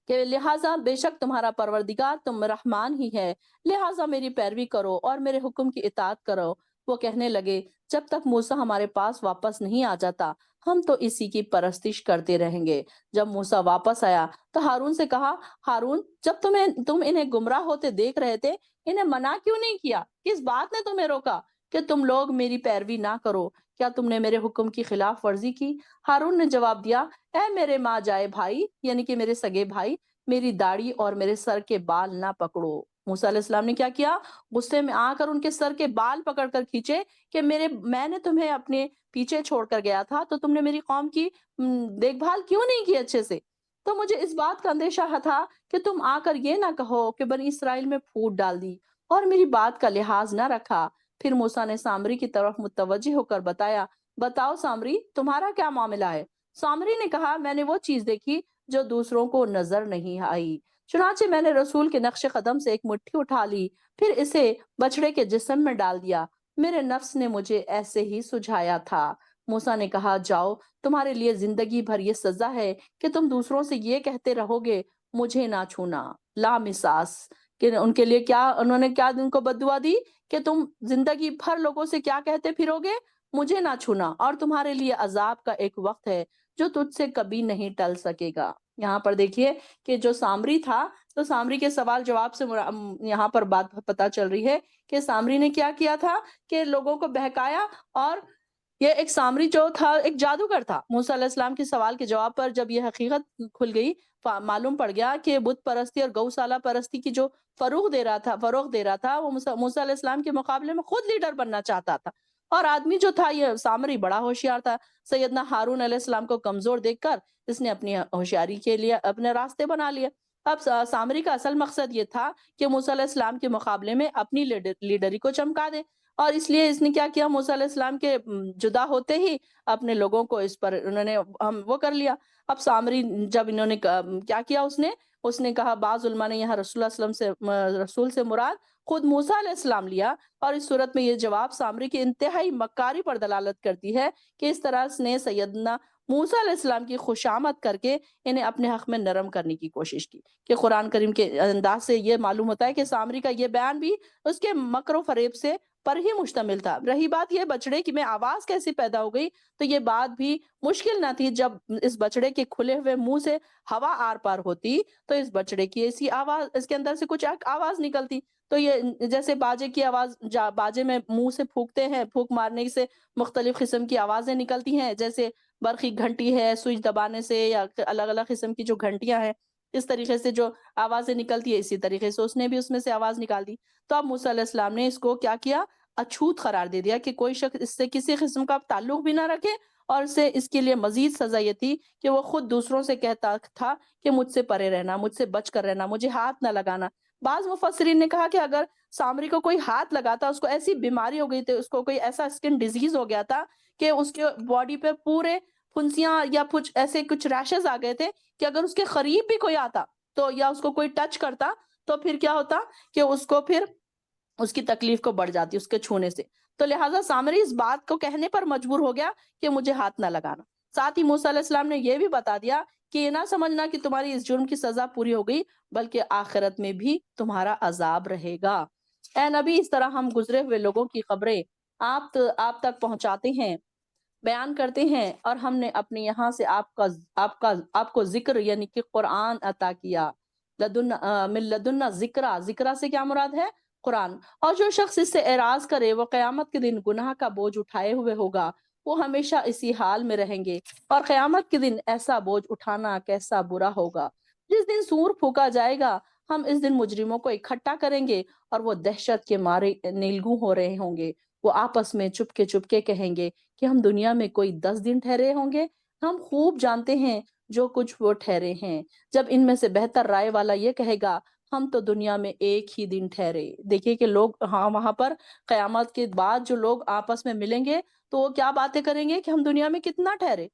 کہ لہٰذا بے شک تمہارا پروردگار تم رحمان ہی ہے، لہٰذا میری پیروی کرو اور میرے حکم کی اطاعت کرو۔ وہ کہنے لگے، جب تک موسیٰ ہمارے پاس واپس نہیں آ جاتا ہم تو اسی کی پرستش کرتے رہیں گے۔ جب موسیٰ واپس آیا تو ہارون سے کہا، ہارون، جب تم انہیں گمراہ ہوتے دیکھ رہے تھے انہیں منع کیوں نہیں کیا؟ کس بات نے تمہیں روکا کہ تم لوگ میری پیروی نہ کرو؟ کیا تم نے میرے حکم کی خلاف ورزی کی؟ ہارون نے جواب دیا، اے میرے ماں جائے بھائی، یعنی کہ میرے سگے بھائی، میری داڑھی اور میرے سر کے بال نہ پکڑو۔ موسیٰ علیہ السلام نے کیا کیا؟ غصے میں آ کر ان کے سر کے بال پکڑ کر کھینچے کہ میں نے تمہیں اپنے پیچھے چھوڑ کر گیا تھا تو تم نے میری قوم کی دیکھ بھال کیوں نہیں کی اچھے سے؟ تو مجھے اس بات کا اندیشہ تھا کہ تم آ کر یہ نہ کہو کہ بنی اسرائیل میں پھوٹ ڈال دی اور میری بات کا لحاظ نہ رکھا۔ پھر موسیٰ نے سامری کی طرف متوجہ ہو کر بتایا، بتاؤ سامری، تمہارا کیا معاملہ ہے؟ سامری نے کہا، میں نے وہ چیز دیکھی جو دوسروں کو نظر نہیں آئی، چنانچہ میں نے رسول کے نقش قدم سے ایک مٹھی اٹھا لی، پھر اسے بچڑے کے جسم میں ڈال دیا۔ میرے نفس نے مجھے ایسے ہی سجھایا تھا۔ موسیٰ نے کہا، جاؤ، تمہارے لیے زندگی بھر یہ سزا ہے کہ تم دوسروں سے یہ کہتے رہو گے، مجھے نہ چھونا، لا مساس، کہ ان کے لیے کیا، انہوں نے کیا ان کو بد دعا دی کہ تم زندگی بھر لوگوں سے کیا کہتے پھرو گے؟ مجھے نہ چھونا، اور تمہارے لیے عذاب کا ایک وقت ہے جو تجھ سے کبھی نہیں ٹل سکے گا۔ یہاں پر دیکھیے کہ جو سامری تھا تو سامری کے سوال جواب سے یہاں پر بات پتہ چل رہی ہے کہ سامری نے کیا کیا تھا کہ لوگوں کو بہکایا، اور یہ ایک سامری جو تھا ایک جادوگر تھا۔ موسیٰ علیہ السلام کے سوال کے جواب پر جب یہ حقیقت کھل گئی، معلوم پڑ گیا کہ بت پرستی اور گوشالہ پرستی کی جو فروغ دے رہا تھا وہ موسیٰ علیہ السلام کے مقابلے میں خود لیڈر بننا چاہتا تھا، اور آدمی جو تھا یہ سامری بڑا ہوشیار تھا۔ سیدنا ہارون علیہ السلام کو کمزور دیکھ کر اس نے اپنی ہوشیاری کے لیے اپنے راستے بنا لیے۔ اب سامری کا اصل مقصد یہ تھا کہ موسیٰ علیہ السلام کے مقابلے میں اپنی لیڈری کو چمکا دے، اور اس لیے اس نے کیا کیا، موسیٰ علیہ السلام کے جدا ہوتے ہی اپنے لوگوں کو اس پر انہوں نے وہ کر لیا۔ اب سامری جب انہوں نے کیا کیا، اس نے کہا، بعض علماء نے یہاں رسول اللہ صلی اللہ علیہ وسلم سے رسول سے مراد خود موسیٰ علیہ السلام لیا، اور اس صورت میں یہ جواب سامری کی انتہائی مکاری پر دلالت کرتی ہے کہ اس طرح اس نے سیدنا موسیٰ علیہ السلام کی خوشامد کر کے انہیں اپنے حق میں نرم کرنے کی کوشش کی۔ کہ قرآن کریم کے انداز سے یہ معلوم ہوتا ہے کہ سامری کا یہ بیان بھی اس کے مکر و فریب سے پر ہی مشتمل تھا۔ رہی بات یہ بچڑے کی میں آواز کیسی پیدا ہو گئی، تو یہ بات بھی مشکل نہ تھی۔ جب اس بچڑے کے کھلے ہوئے منہ سے ہوا آر پار ہوتی تو اس بچڑے کی ایسی آواز، اس کے اندر سے کچھ آواز نکلتی، تو یہ جیسے باجے کی آواز، باجے میں منہ سے پھونکتے ہیں، پھونک مارنے سے مختلف قسم کی آوازیں نکلتی ہیں، جیسے برقی گھنٹی ہے، سوئچ دبانے سے یا الگ الگ قسم کی جو گھنٹیاں ہیں اس طریقے سے جو آوازیں نکلتی ہے، اسی طریقے سے اس نے بھی اس میں سے آواز نکال دی۔ تو اب موسیٰ علیہ السلام نے اس کو کیا کیا، اچھوت قرار دے دیا کہ کوئی شخص اس سے کسی قسم کا تعلق بھی نہ رکھے، اور اسے اس کے لیے مزید سزا یہ تھی کہ وہ خود دوسروں سے کہتا تھا کہ مجھ سے پرے رہنا، مجھ سے بچ کر رہنا، مجھے ہاتھ نہ لگانا۔ بعض مفسرین نے کہا کہ اگر سامری کو کوئی ہاتھ لگاتا، اس کو ایسی بیماری ہو گئی تھی، اس کو کوئی ایسا اسکن ڈیزیز ہو گیا تھا کہ اس کے باڈی پہ پورے پھنسیاں یا کچھ ایسے کچھ ریشز آ گئے تھے کہ اگر اس کے قریب بھی کوئی آتا تو یا اس کو کوئی ٹچ کرتا تو پھر کیا ہوتا کہ اس کو پھر اس کی تکلیف کو بڑھ جاتی اس کے چھونے سے۔ تو لہٰذا سامری اس بات کو کہنے پر مجبور ہو گیا کہ مجھے ہاتھ نہ لگانا۔ ساتھ ہی موسیٰ علیہ السلام نے یہ بھی بتا دیا کہ یہ نہ سمجھنا کہ تمہاری اس جرم کی سزا پوری ہو گئی، بلکہ آخرت میں بھی تمہارا عذاب رہے گا۔ اے نبی، اس طرح ہم گزرے ہوئے لوگوں کی خبریں آپ تک پہنچاتے ہیں، بیان کرتے ہیں، اور ہم نے اپنے یہاں سے آپ کو ذکر یعنی کہ قرآن عطا کیا۔ من لدنا ذکرہ سے کیا مراد ہے؟ قرآن۔ اور جو شخص اس سے اعراض کرے وہ قیامت کے دن گناہ کا بوجھ اٹھائے ہوئے ہوگا، وہ ہمیشہ اسی حال میں رہیں گے، اور قیامت کے دن ایسا بوجھ اٹھانا کیسا برا ہوگا۔ جس دن سور پھونکا جائے گا، ہم اس دن مجرموں کو اکٹھا کریں گے، اور وہ دہشت کے مارے نیلگوں ہو رہے ہوں گے۔ وہ آپس میں چپ کے کہیں گے کہ ہم دنیا میں کوئی 10 دن ٹھہرے ہوں گے، ہم خوب جانتے ہیں جو کچھ وہ ٹھہرے ہیں۔ جب ان میں سے بہتر رائے والا یہ کہے گا ہم تو دنیا میں ایک ہی دن ٹھہرے۔ دیکھیے کہ لوگ وہاں پر قیامت کے بعد جو لوگ آپس میں ملیں گے تو وہ کیا باتیں کریں گے کہ ہم دنیا میں کتنا ٹھہرے،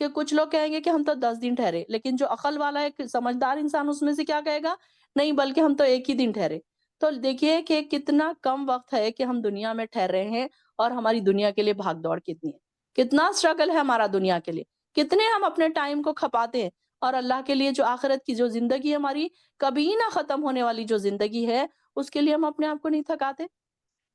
کہ کچھ لوگ کہیں گے کہ ہم تو 10 دن ٹھہرے، لیکن جو عقل والا ایک سمجھدار انسان اس میں سے کیا کہے گا، نہیں بلکہ ہم تو ایک ہی دن ٹھہرے۔ تو دیکھیے کہ کتنا کم وقت ہے کہ ہم دنیا میں ٹھہر رہے ہیں، اور ہماری دنیا کے لیے بھاگ دوڑ کتنی ہے، کتنا اسٹرگل ہے ہمارا دنیا کے لیے، کتنے ہم اپنے ٹائم کو کھپاتے ہیں، اور اللہ کے لیے جو آخرت کی جو زندگی ہماری کبھی نہ ختم ہونے والی جو زندگی ہے اس کے لیے ہم اپنے آپ کو نہیں تھکاتے۔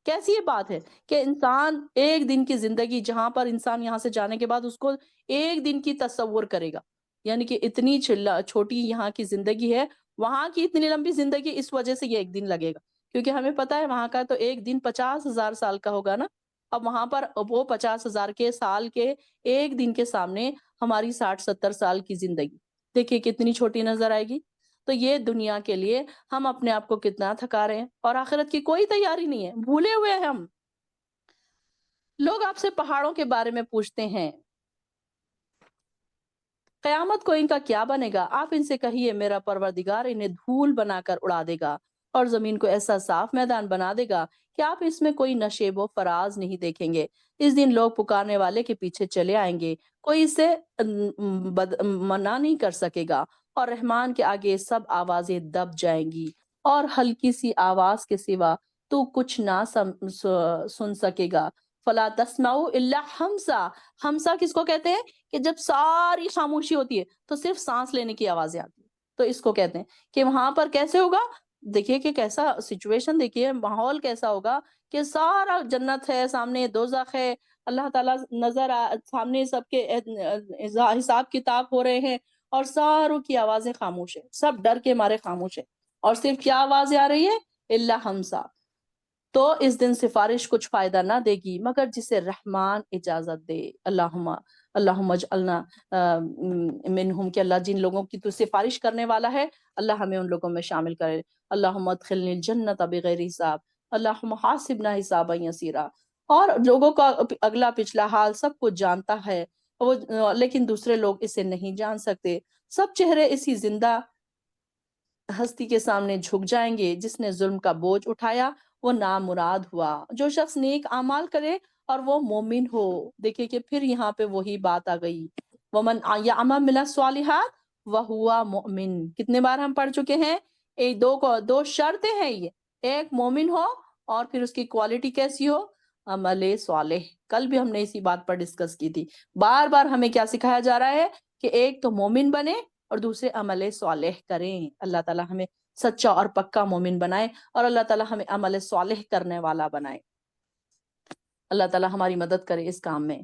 کیسی یہ بات ہے کہ انسان ایک دن کی زندگی، جہاں پر انسان یہاں سے جانے کے بعد اس کو ایک دن کی تصور کرے گا، یعنی کہ اتنی چھوٹی یہاں کی زندگی ہے، وہاں کی اتنی لمبی زندگی، اس وجہ سے یہ ایک دن لگے گا، کیونکہ ہمیں پتا ہے وہاں کا تو ایک دن 50,000 سال کا ہوگا نا۔ اب وہاں پر وہ 50,000 کے سال کے ایک دن کے سامنے ہماری 60-70 سال کی زندگی دیکھیے کتنی چھوٹی نظر آئے گی۔ تو یہ دنیا کے لیے ہم اپنے آپ کو کتنا تھکا رہے ہیں، اور آخرت کی کوئی تیاری نہیں ہے، بھولے ہوئے ہیں ہم۔ لوگ آپ سے پہاڑوں کے بارے میں پوچھتے ہیں قیامت کو ان کا کیا بنے گا؟ آپ ان سے کہیے میرا پروردگار انہیں دھول بنا کر اڑا دے گا، اور زمین کو ایسا صاف میدان بنا دے گا کہ آپ اس میں کوئی نشیب و فراز نہیں دیکھیں گے۔ اس دن لوگ پکارنے والے کے پیچھے چلے آئیں گے، کوئی اسے منع نہیں کر سکے گا، اور رحمان کے آگے سب آوازیں دب جائیں گی، اور ہلکی سی آواز کے سوا تو کچھ نہ سن سکے گا۔ فلا تسمعوا الا ہمسا۔ ہمسا کس کو کہتے ہیں؟ کہ جب ساری خاموشی ہوتی ہے تو صرف سانس لینے کی آوازیں آتی ہیں، تو اس کو کہتے ہیں کہ وہاں پر کیسے ہوگا۔ دیکھیے کہ کیسا سچویشن، دیکھیے ماحول کیسا ہوگا کہ سارا جنت ہے سامنے، دوزخ ہے، اللہ تعالیٰ سامنے سب کے حساب کتاب ہو رہے ہیں، اور ساروں کی آوازیں خاموش ہیں، سب ڈر کے مارے خاموش ہیں، اور صرف کیا آوازیں آ رہی ہے؟ اللہ ہمسا۔ تو اس دن سفارش کچھ فائدہ نہ دے گی مگر جسے رحمان اجازت دے۔ اللہم اجعلنا منہم، کہ اللہ جن لوگوں کی تو سفارش کرنے والا ہے اللہ ہمیں ان لوگوں میں شامل کرے۔ اللہم ادخلنی الجنت بغیر حساب، اللہم حاسبنا حسابا یسیرا۔ اور لوگوں کا اگلا پچھلا حال سب کچھ جانتا ہے وہ، لیکن دوسرے لوگ اسے نہیں جان سکتے۔ سب چہرے اسی زندہ ہستی کے سامنے جھک جائیں گے، جس نے ظلم کا بوجھ اٹھایا وہ نامراد ہوا۔ جو شخص نیک اعمال کرے اور وہ مومن ہو، دیکھیں کہ پھر یہاں پہ وہی بات آ گئی، ومن یعمل من الصالحات وہو مؤمن۔ کتنے بار ہم پڑھ چکے ہیں، دو شرطیں ہیں یہ، ایک مومن ہو، اور پھر اس کی کوالٹی کیسی ہو؟ عمل صالح۔ کل بھی ہم نے اسی بات پر ڈسکس کی تھی۔ بار بار ہمیں کیا سکھایا جا رہا ہے کہ ایک تو مومن بنے اور دوسرے عمل صالح کریں۔ اللہ تعالیٰ ہمیں سچا اور پکا مومن بنائے، اور اللہ تعالیٰ ہمیں عمل صالح کرنے والا بنائے۔ اللہ تعالیٰ ہماری مدد کرے اس کام میں۔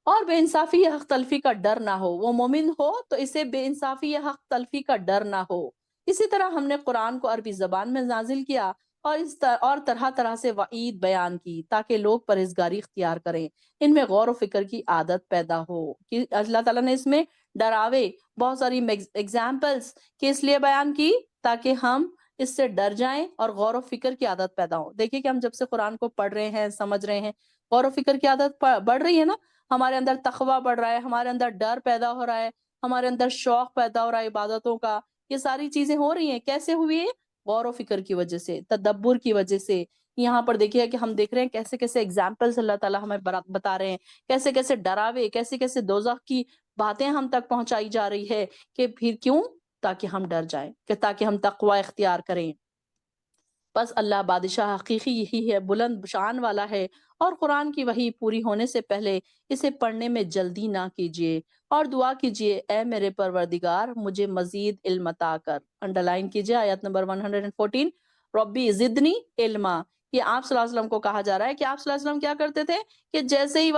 اور بے انصافی یا حق تلفی کا ڈر نہ ہو، وہ مومن ہو تو اسے بے انصافی یا حق تلفی کا ڈر نہ ہو۔ اسی طرح ہم نے قرآن کو عربی زبان میں نازل کیا اور طرح طرح سے وعید بیان کی تاکہ لوگ پرہیزگاری اختیار کریں، ان میں غور و فکر کی عادت پیدا ہو۔ کہ اللہ تعالیٰ نے اس میں ڈراوے بہت ساری ایگزامپلس کس لیے بیان کی؟ تاکہ ہم اس سے ڈر جائیں اور غور و فکر کی عادت پیدا ہو۔ دیکھیے کہ ہم جب سے قرآن کو پڑھ رہے ہیں، سمجھ رہے ہیں، غور و فکر کی عادت بڑھ رہی ہے نا، ہمارے اندر تقویٰ بڑھ رہا ہے، ہمارے اندر ڈر پیدا ہو رہا ہے، ہمارے اندر شوق پیدا ہو رہا ہے عبادتوں کا۔ یہ ساری چیزیں ہو رہی ہیں، کیسے ہوئی ہے؟ غور و فکر کی وجہ سے، تدبر کی وجہ سے۔ یہاں پر دیکھیے کہ ہم دیکھ رہے ہیں کیسے کیسے ایگزامپلس اللہ تعالیٰ ہمیں بتا رہے ہیں، کیسے کیسے ڈراوے، کیسے کیسے دوزخ کی باتیں ہم تک پہنچائی جا رہی ہے، کہ پھر کیوں؟ تاکہ ہم ڈر جائیں، کہ تاکہ ہم تقوی اختیار کریں۔ بس اللہ بادشاہ حقیقی یہی ہے، بلند شان والا ہے، اور قرآن کی وحی پوری ہونے سے پہلے اسے پڑھنے میں جلدی نہ کیجیے، اور دعا کیجیے اے میرے پروردگار مجھے مزید علم عطا کر۔ انڈرلائن کیجیے آیت نمبر 114، ربی زدنی علما۔ یہ آپ صلی اللہ علیہ وسلم کو کہا جا رہا ہے کہ آپ صلی اللہ علیہ وسلم کیا کرتے تھے کہ جیسے ہی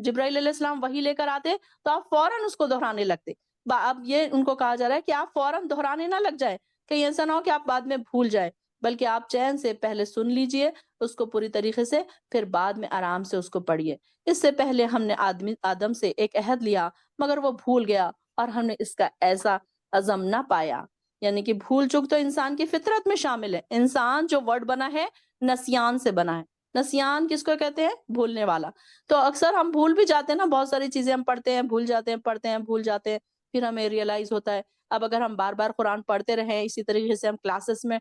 جبرائیل علیہ السلام وحی لے کر آتے تو آپ فوراً اس کو دہرانے لگتے۔ اب یہ ان کو کہا جا رہا ہے کہ آپ فوراً دہرانے نہ لگ جائیں، کہیں ایسا نہ ہو کہ آپ بعد میں بھول جائیں، بلکہ آپ چین سے پہلے سن لیجئے اس کو پوری طریقے سے، پھر بعد میں آرام سے اس کو پڑھیے۔ اس سے پہلے ہم نے آدم سے ایک عہد لیا مگر وہ بھول گیا، اور ہم نے اس کا ایسا عزم نہ پایا۔ یعنی کہ بھول چک تو انسان کی فطرت میں شامل ہے۔ انسان جو ورڈ بنا ہے نسیان سے بنا ہے۔ نسیان کس کو کہتے ہیں؟ بھولنے والا۔ تو اکثر ہم بھول بھی جاتے ہیں نا، بہت ساری چیزیں ہم پڑھتے ہیں بھول جاتے ہیں، پڑھتے ہیں بھول جاتے ہیں، پھر ہمیں ریئلائز ہوتا ہے۔ اب اگر ہم بار بار قرآن پڑھتے رہیں، اسی طریقے سے ہم کلاسز میں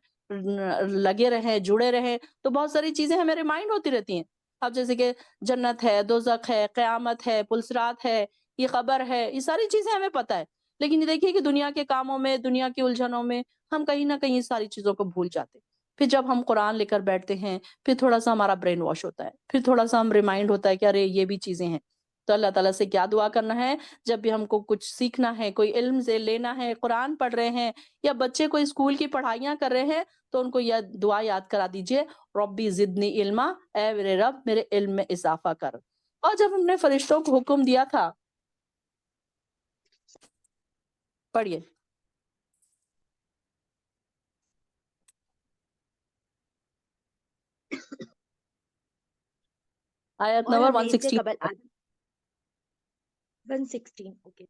لگے رہیں، جڑے رہیں، تو بہت ساری چیزیں ہمیں ریمائنڈ ہوتی رہتی ہیں۔ اب جیسے کہ جنت ہے، دوزخ ہے، قیامت ہے، پلسرات ہے، یہ خبر ہے، یہ ساری چیزیں ہمیں پتہ ہے، لیکن یہ دیکھیے کہ دنیا کے کاموں میں، دنیا کی الجھنوں میں ہم کہیں نہ کہیں ساری چیزوں کو بھول جاتے ہیں۔ پھر جب ہم قرآن لے کر بیٹھتے ہیں، پھر تھوڑا سا ہمارا برین واش ہوتا ہے، پھر تھوڑا سا ہم ریمائنڈ ہوتا ہے کہ ارے یہ بھی چیزیں ہیں۔ تو اللہ تعالیٰ سے کیا دعا کرنا ہے؟ جب بھی ہم کو کچھ سیکھنا ہے، کوئی علم سے لینا ہے، قرآن پڑھ رہے ہیں، یا بچے کوئی اسکول کی پڑھائیاں کر رہے ہیں، تو ان کو یہ دعا یاد کرا دیجئے، ربی زدنی علما، اے میرے رب میرے علم میں اضافہ کر۔ اور جب ہم نے فرشتوں کو حکم دیا تھا، پڑھیے آیت اور نمبر ہم نے اس سے 116۔ قبل 116 اوکے۔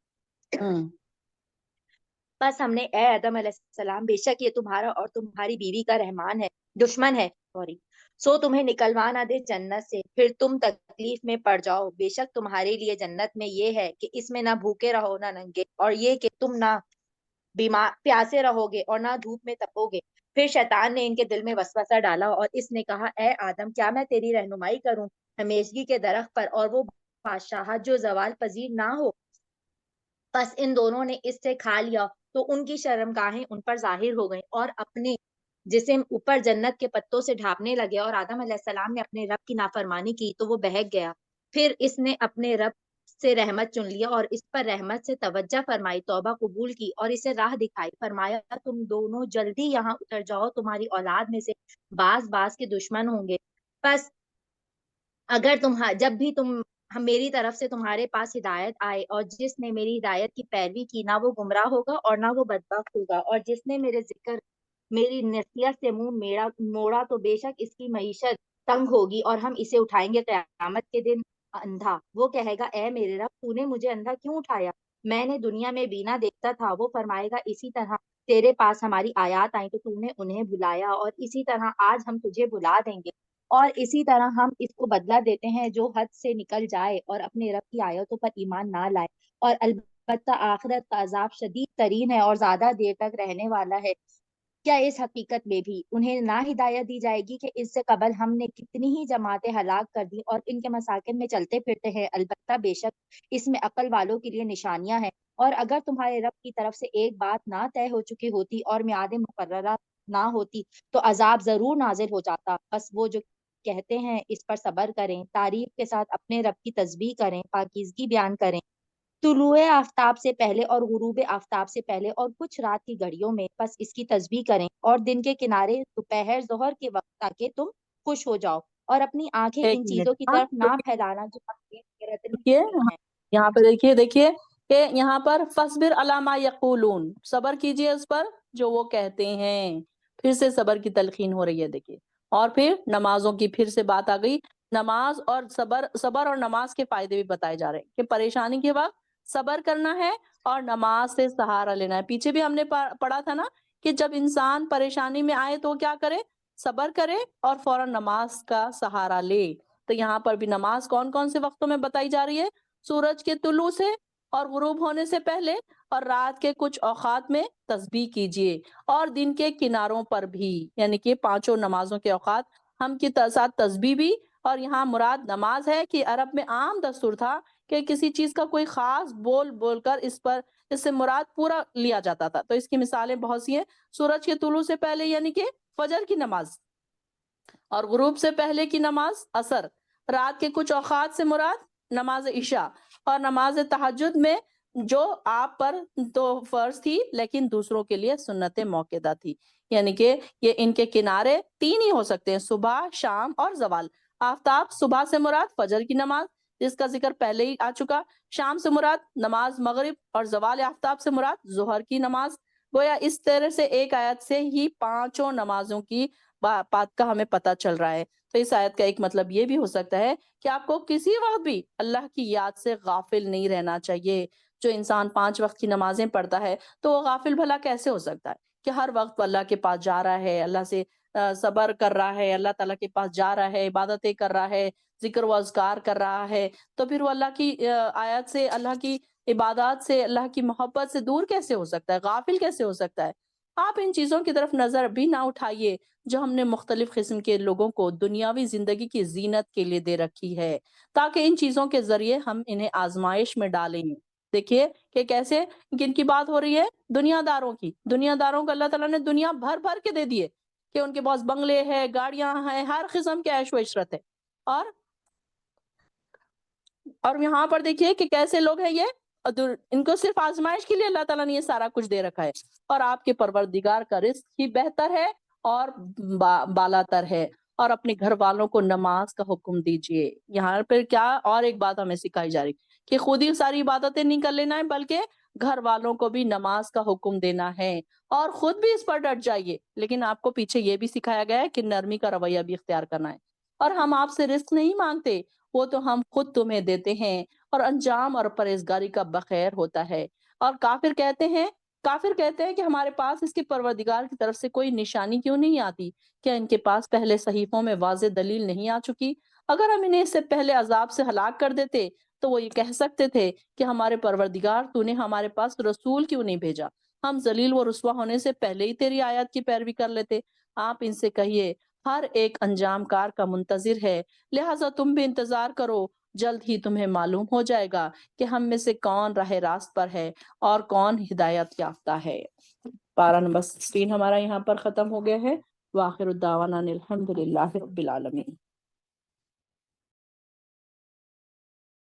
بس ہم نے اے آدم علیہ السلام، بے شک یہ تمہارا اور تمہاری بیوی کا رحمان ہے، دشمن ہے، سو تمہیں نکلوا نہ دے جنت سے، پھر تم تکلیف میں پڑ جاؤ۔ بے شک تمہارے لیے جنت میں یہ ہے کہ اس میں نہ بھوکے رہو نہ ننگے، اور یہ کہ تم نہ بیمار پیاسے رہو گے اور نہ دھوپ میں تپو گے۔ پھر شیطان نے ان کے دل میں وسوسہ ڈالا اور اس نے کہا اے آدم، کیا میں تیری رہنمائی کروں ہمیشگی کے درخت پر اور وہ بادشاہت جو زوال پذیر نہ ہو؟ بس ان دونوں نے اس سے کھا لیا تو ان کی شرمگاہیں ان پر ظاہر ہو گئیں اور اپنے جسم اوپر جنت کے پتوں سے ڈھانپنے لگے، اور آدم علیہ السلام نے اپنے رب کی نافرمانی کی تو وہ بہک گیا۔ پھر اس نے اپنے رب سے رحمت چن لیا اور اس پر رحمت سے توجہ فرمائی، توبہ قبول کی اور اسے راہ دکھائی، فرمایا تم دونوں جلدی یہاں اتر جاؤ، تمہاری اولاد میں سے باز کے دشمن ہوں گے۔ بس اگر جب بھی میری طرف سے تمہارے پاس ہدایت آئے، اور جس نے میری ہدایت کی پیروی کی نہ وہ گمراہ ہوگا اور نہ وہ بدبخت ہوگا، اور جس نے میری نصیحت سے منہ موڑا تو بے شک اس کی معیشت تنگ ہوگی، اور ہم اسے اٹھائیں گے قیامت کے دن اندھا۔ وہ کہے گا اے میرے رب، تو نے مجھے اندھا کیوں اٹھایا؟ میں نے دنیا میں بینا دیکھتا تھا۔ وہ فرمائے گا اسی طرح تیرے پاس ہماری آیات آئیں تو تو نے انہیں بلایا، اور اسی طرح آج ہم تجھے بلا دیں گے، اور اسی طرح ہم اس کو بدلہ دیتے ہیں جو حد سے نکل جائے اور اپنے رب کی آیتوں پر ایمان نہ لائے، اور البتہ آخرت کا عذاب شدید ترین ہے اور زیادہ دیر تک رہنے والا ہے۔ کیا اس حقیقت میں بھی انہیں نہ ہدایت دی جائے گی کہ اس سے قبل ہم نے کتنی ہی جماعتیں ہلاک کر دی اور ان کے مساکن میں چلتے پھرتے ہیں؟ البتہ بے شک اس میں عقل والوں کے لیے نشانیاں ہیں، اور اگر تمہارے رب کی طرف سے ایک بات نہ طے ہو چکی ہوتی اور میعاد مقررہ نہ ہوتی تو عذاب ضرور نازل ہو جاتا۔ بس وہ جو کہتے ہیں اس پر صبر کریں، تعریف کے ساتھ اپنے رب کی تسبیح کریں، پاکیزگی بیان کریں طلوع آفتاب سے پہلے اور غروب آفتاب سے پہلے اور کچھ رات کی گھڑیوں میں، بس اس کی تسبیح کریں، اور دن کے کنارے دوپہر ظہر کے وقت تاکہ تم خوش ہو جاؤ، اور اپنی آنکھیں ایک ان منٹ چیزوں کی طرف نہ پھیلانا جو دیکھیے، ہیں۔ یہاں پہ دیکھیے کہ یہاں پر فصبر علی ما یقولون، صبر کیجئے اس پر جو وہ کہتے ہیں۔ پھر سے صبر کی تلقین ہو رہی ہے دیکھیے. اور پھر نمازوں کی پھر سے بات آ گئی. نماز اور صبر اور نماز کے فائدے بھی بتائے جا رہے ہیں کہ پریشانی کے وقت صبر کرنا ہے اور نماز سے سہارا لینا ہے. پیچھے بھی ہم نے پڑھا تھا نا کہ جب انسان پریشانی میں آئے تو کیا کرے؟ صبر کرے اور فوراً نماز کا سہارا لے. تو یہاں پر بھی نماز کون کون سے وقتوں میں بتائی جا رہی ہے؟ سورج کے طلوع سے اور غروب ہونے سے پہلے، اور رات کے کچھ اوقات میں تسبیح کیجیے، اور دن کے کناروں پر بھی، یعنی کہ پانچوں نمازوں کے اوقات ہم کے ساتھ تسبیح بھی. اور یہاں مراد نماز ہے کہ عرب میں عام دستور تھا کہ کسی چیز کا کوئی خاص بول بول کر اس سے مراد پورا لیا جاتا تھا. تو اس کی مثالیں بہت سی ہیں. سورج کے طلوع سے پہلے یعنی کہ فجر کی نماز، اور غروب سے پہلے کی نماز عصر، رات کے کچھ اوقات سے مراد نماز عشاء، اور نماز تہجد میں جو آپ پر تو فرض تھی لیکن دوسروں کے لیے سنت موقدہ تھی. یعنی کہ یہ ان کے کنارے تین ہی ہو سکتے ہیں: صبح، شام اور زوال. آفتاب صبح سے مراد فجر کی نماز جس کا ذکر پہلے ہی آ چکا، شام سے مراد نماز مغرب، اور زوال آفتاب سے مراد ظہر کی نماز. گویا اس طرح سے ایک آیت سے ہی پانچوں نمازوں کی بات کا ہمیں پتہ چل رہا ہے. تو اس آیت کا ایک مطلب یہ بھی ہو سکتا ہے کہ آپ کو کسی وقت بھی اللہ کی یاد سے غافل نہیں رہنا چاہیے. جو انسان 5 وقت کی نمازیں پڑھتا ہے تو وہ غافل بھلا کیسے ہو سکتا ہے کہ ہر وقت وہ اللہ کے پاس جا رہا ہے، اللہ سے صبر کر رہا ہے، اللہ تعالیٰ کے پاس جا رہا ہے، عبادتیں کر رہا ہے، ذکر و اذکار کر رہا ہے. تو پھر وہ اللہ کی آیات سے، اللہ کی عبادات سے، اللہ کی محبت سے دور کیسے ہو سکتا ہے؟ غافل کیسے ہو سکتا ہے؟ آپ ان چیزوں کی طرف نظر بھی نہ اٹھائیے جو ہم نے مختلف قسم کے لوگوں کو دنیاوی زندگی کی زینت کے لیے دے رکھی ہے، تاکہ ان چیزوں کے ذریعے ہم انہیں آزمائش میں ڈالیں. دیکھیے کہ کیسے کن کی بات ہو رہی ہے؟ دنیا داروں کی. دنیا داروں کو اللہ تعالیٰ نے دنیا بھر بھر کے دے دیے کہ ان کے پاس بنگلے ہیں، گاڑیاں ہیں، ہر قسم کے عیش و عشرت ہے. اور یہاں پر دیکھیے کہ کیسے لوگ ہیں یہ، ان کو صرف آزمائش کے لیے اللہ تعالیٰ نے یہ سارا کچھ دے رکھا ہے. اور آپ کے پروردگار کا رزق ہی بہتر ہے اور بالا تر ہے. اور اپنے گھر والوں کو نماز کا حکم دیجئے. یہاں پر کیا اور ایک بات ہمیں سکھائی جا رہی کہ خود ہی ساری عبادتیں نہیں کر لینا ہے، بلکہ گھر والوں کو بھی نماز کا حکم دینا ہے اور خود بھی اس پر ڈٹ جائیے. لیکن آپ کو پیچھے یہ بھی سکھایا گیا ہے کہ نرمی کا رویہ بھی اختیار کرنا ہے. اور ہم آپ سے رزق نہیں مانگتے، وہ تو ہم خود تمہیں دیتے ہیں، اور انجام اور پرہیزگاری کا بخیر ہوتا ہے. اور کافر کہتے ہیں کہ ہمارے پاس اس کے پروردگار کی طرف سے کوئی نشانی کیوں نہیں آتی؟ کیا ان کے پاس پہلے صحیفوں میں واضح دلیل نہیں آ چکی؟ اگر ہم انہیں اس سے پہلے عذاب سے ہلاک کر دیتے تو وہ یہ کہہ سکتے تھے کہ ہمارے پروردگار تو نے ہمارے پاس رسول کیوں نہیں بھیجا؟ ہم ذلیل و رسوا ہونے سے پہلے ہی تیری آیات کی پیروی کر لیتے. آپ ان سے کہیے ہر ایک انجام کار کا منتظر ہے، لہٰذا تم بھی انتظار کرو. جلد ہی تمہیں معلوم ہو جائے گا کہ ہم میں سے کون راہ راست پر ہے اور کون ہدایت یافتہ ہے. پارہ نمبر 16 ہمارا یہاں پر ختم ہو گیا ہے. وآخر الدعوانا الحمد للہ رب العالمین.